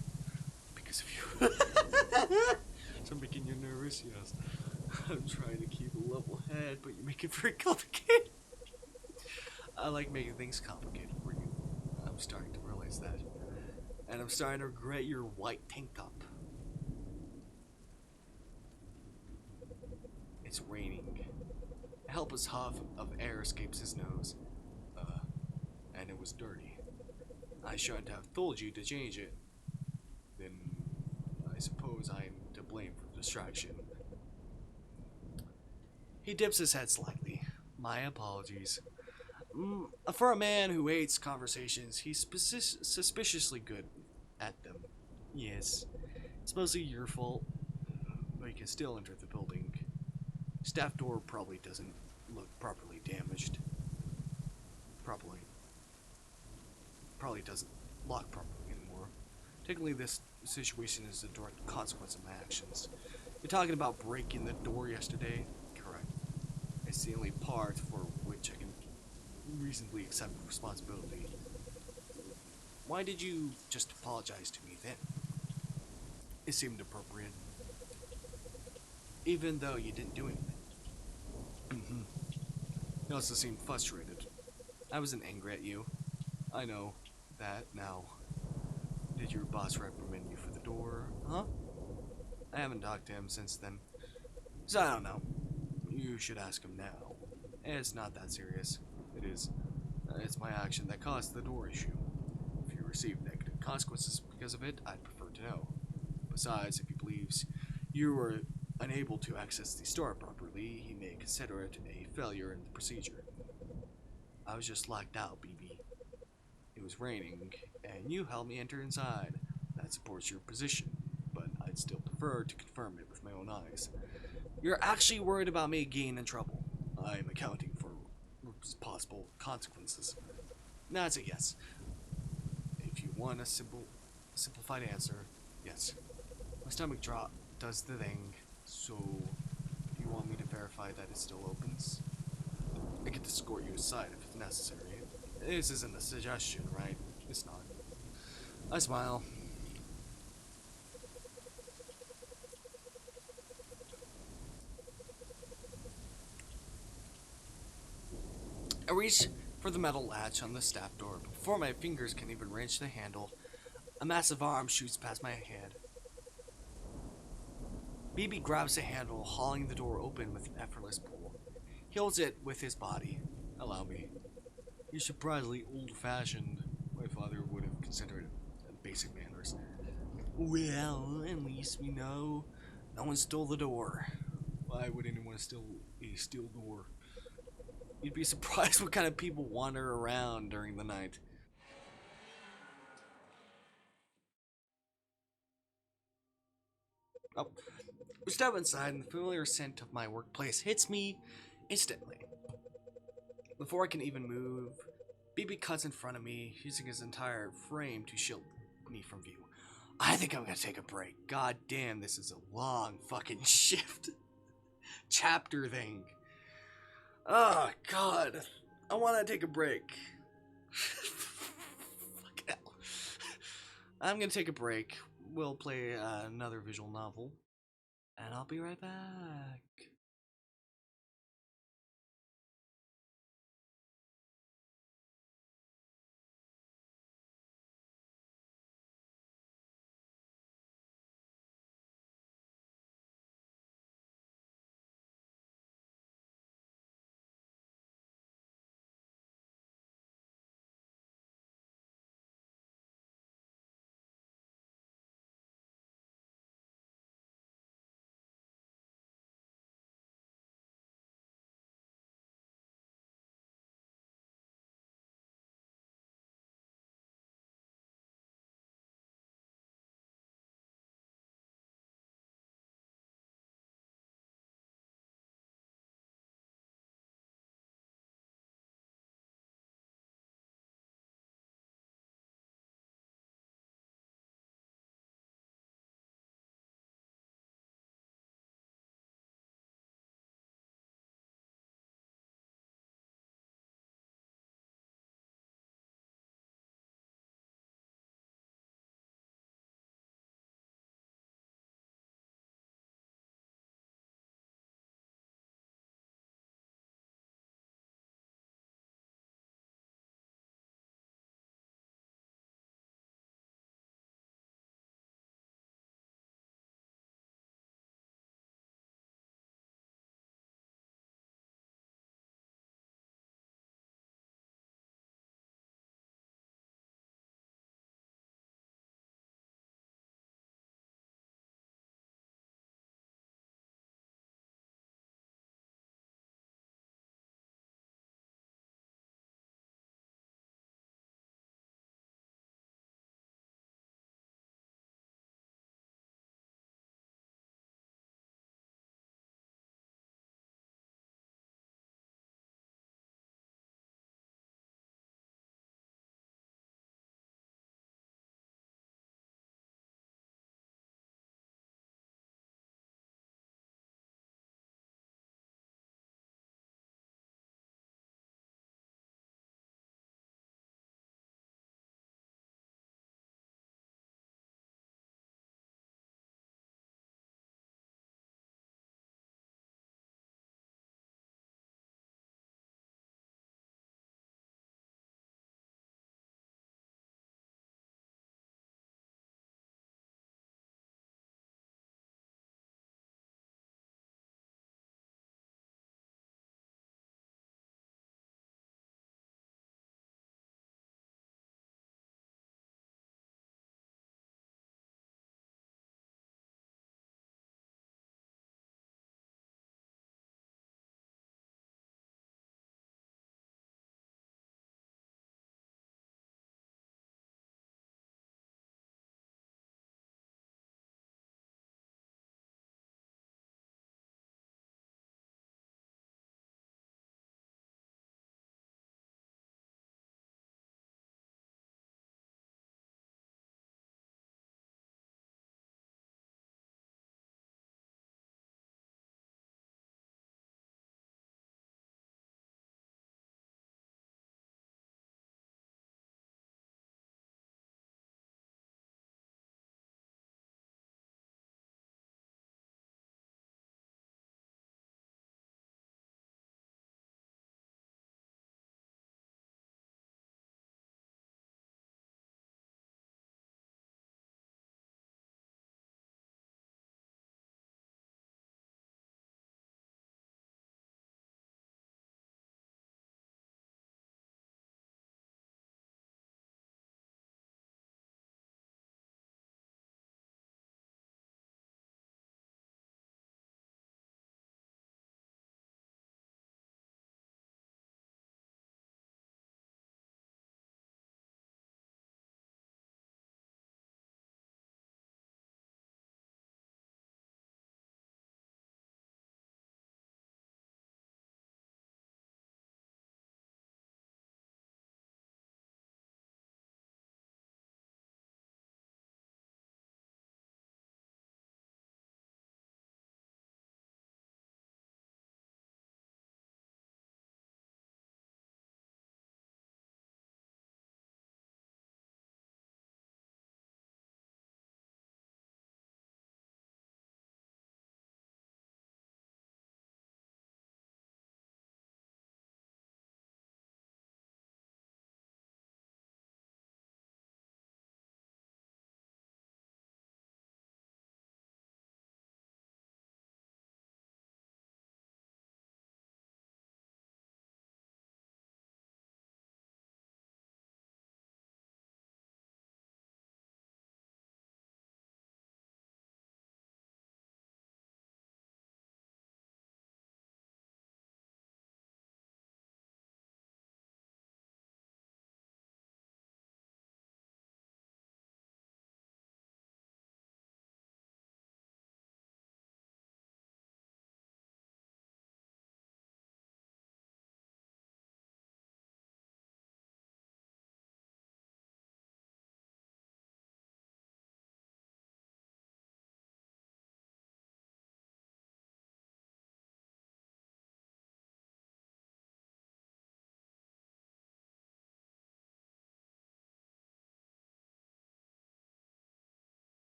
because of you. So I'm making you nervous, yes. I'm trying to keep a level head, but you make it very complicated. I like making things complicated for you. I'm starting to realize that. And I'm starting to regret your white tank top. It's raining. A helpless huff of air escapes his nose. And it was dirty. I shouldn't have told you to change it. Then I suppose I'm to blame for distraction. He dips his head slightly. My apologies. For a man who hates conversations, he's suspiciously good at them. Yes, it's mostly your fault, but you can still enter the building. Staff door probably doesn't look properly damaged. Probably doesn't lock properly anymore. Technically, this situation is a direct consequence of my actions. You're talking about breaking the door yesterday? Correct. It's the only part for which I can reasonably accept responsibility. why did you just apologize to me then? It seemed appropriate. Even though you didn't do anything. Mm-hmm. You also seemed frustrated. I wasn't angry at you. I know that now. Did your boss reprimand you for the door? Huh? I haven't talked to him since then. So I don't know. You should ask him now. It's not that serious. It is. It's my action that caused the door issue. If you receive negative consequences because of it, I'd prefer to know. Besides, if he believes you were unable to access the store properly, he may consider it a failure in the procedure. I was just locked out, BB. It was raining, and you helped me enter inside. That supports your position, but I'd still prefer to confirm it with my own eyes. You're actually worried about me getting in trouble. I'm accounting for possible consequences. That's a yes. If you want a simplified answer, yes. My stomach drop does the thing, so do you want me to verify that it still opens? I get to escort you aside if it's necessary. This isn't a suggestion, right? It's not. I smile. I reach for the metal latch on the staff door. Before my fingers can even reach the handle, a massive arm shoots past my head. BB grabs the handle, hauling the door open with an effortless pull. He holds it with his body. Allow me. You're surprisingly old-fashioned. My father would have considered it basic manners. Well, at least we know no one stole the door. Why would anyone steal a steel door? You'd be surprised what kind of people wander around during the night. Oh, we step inside, and the familiar scent of my workplace hits me instantly. Before I can even move, BB cuts in front of me, using his entire frame to shield me from view. I think I'm gonna take a break. God damn, this is a long fucking shift. Chapter thing. Oh, God. I wanna take a break. Fuck hell. I'm gonna take a break. We'll play another visual novel. And I'll be right back.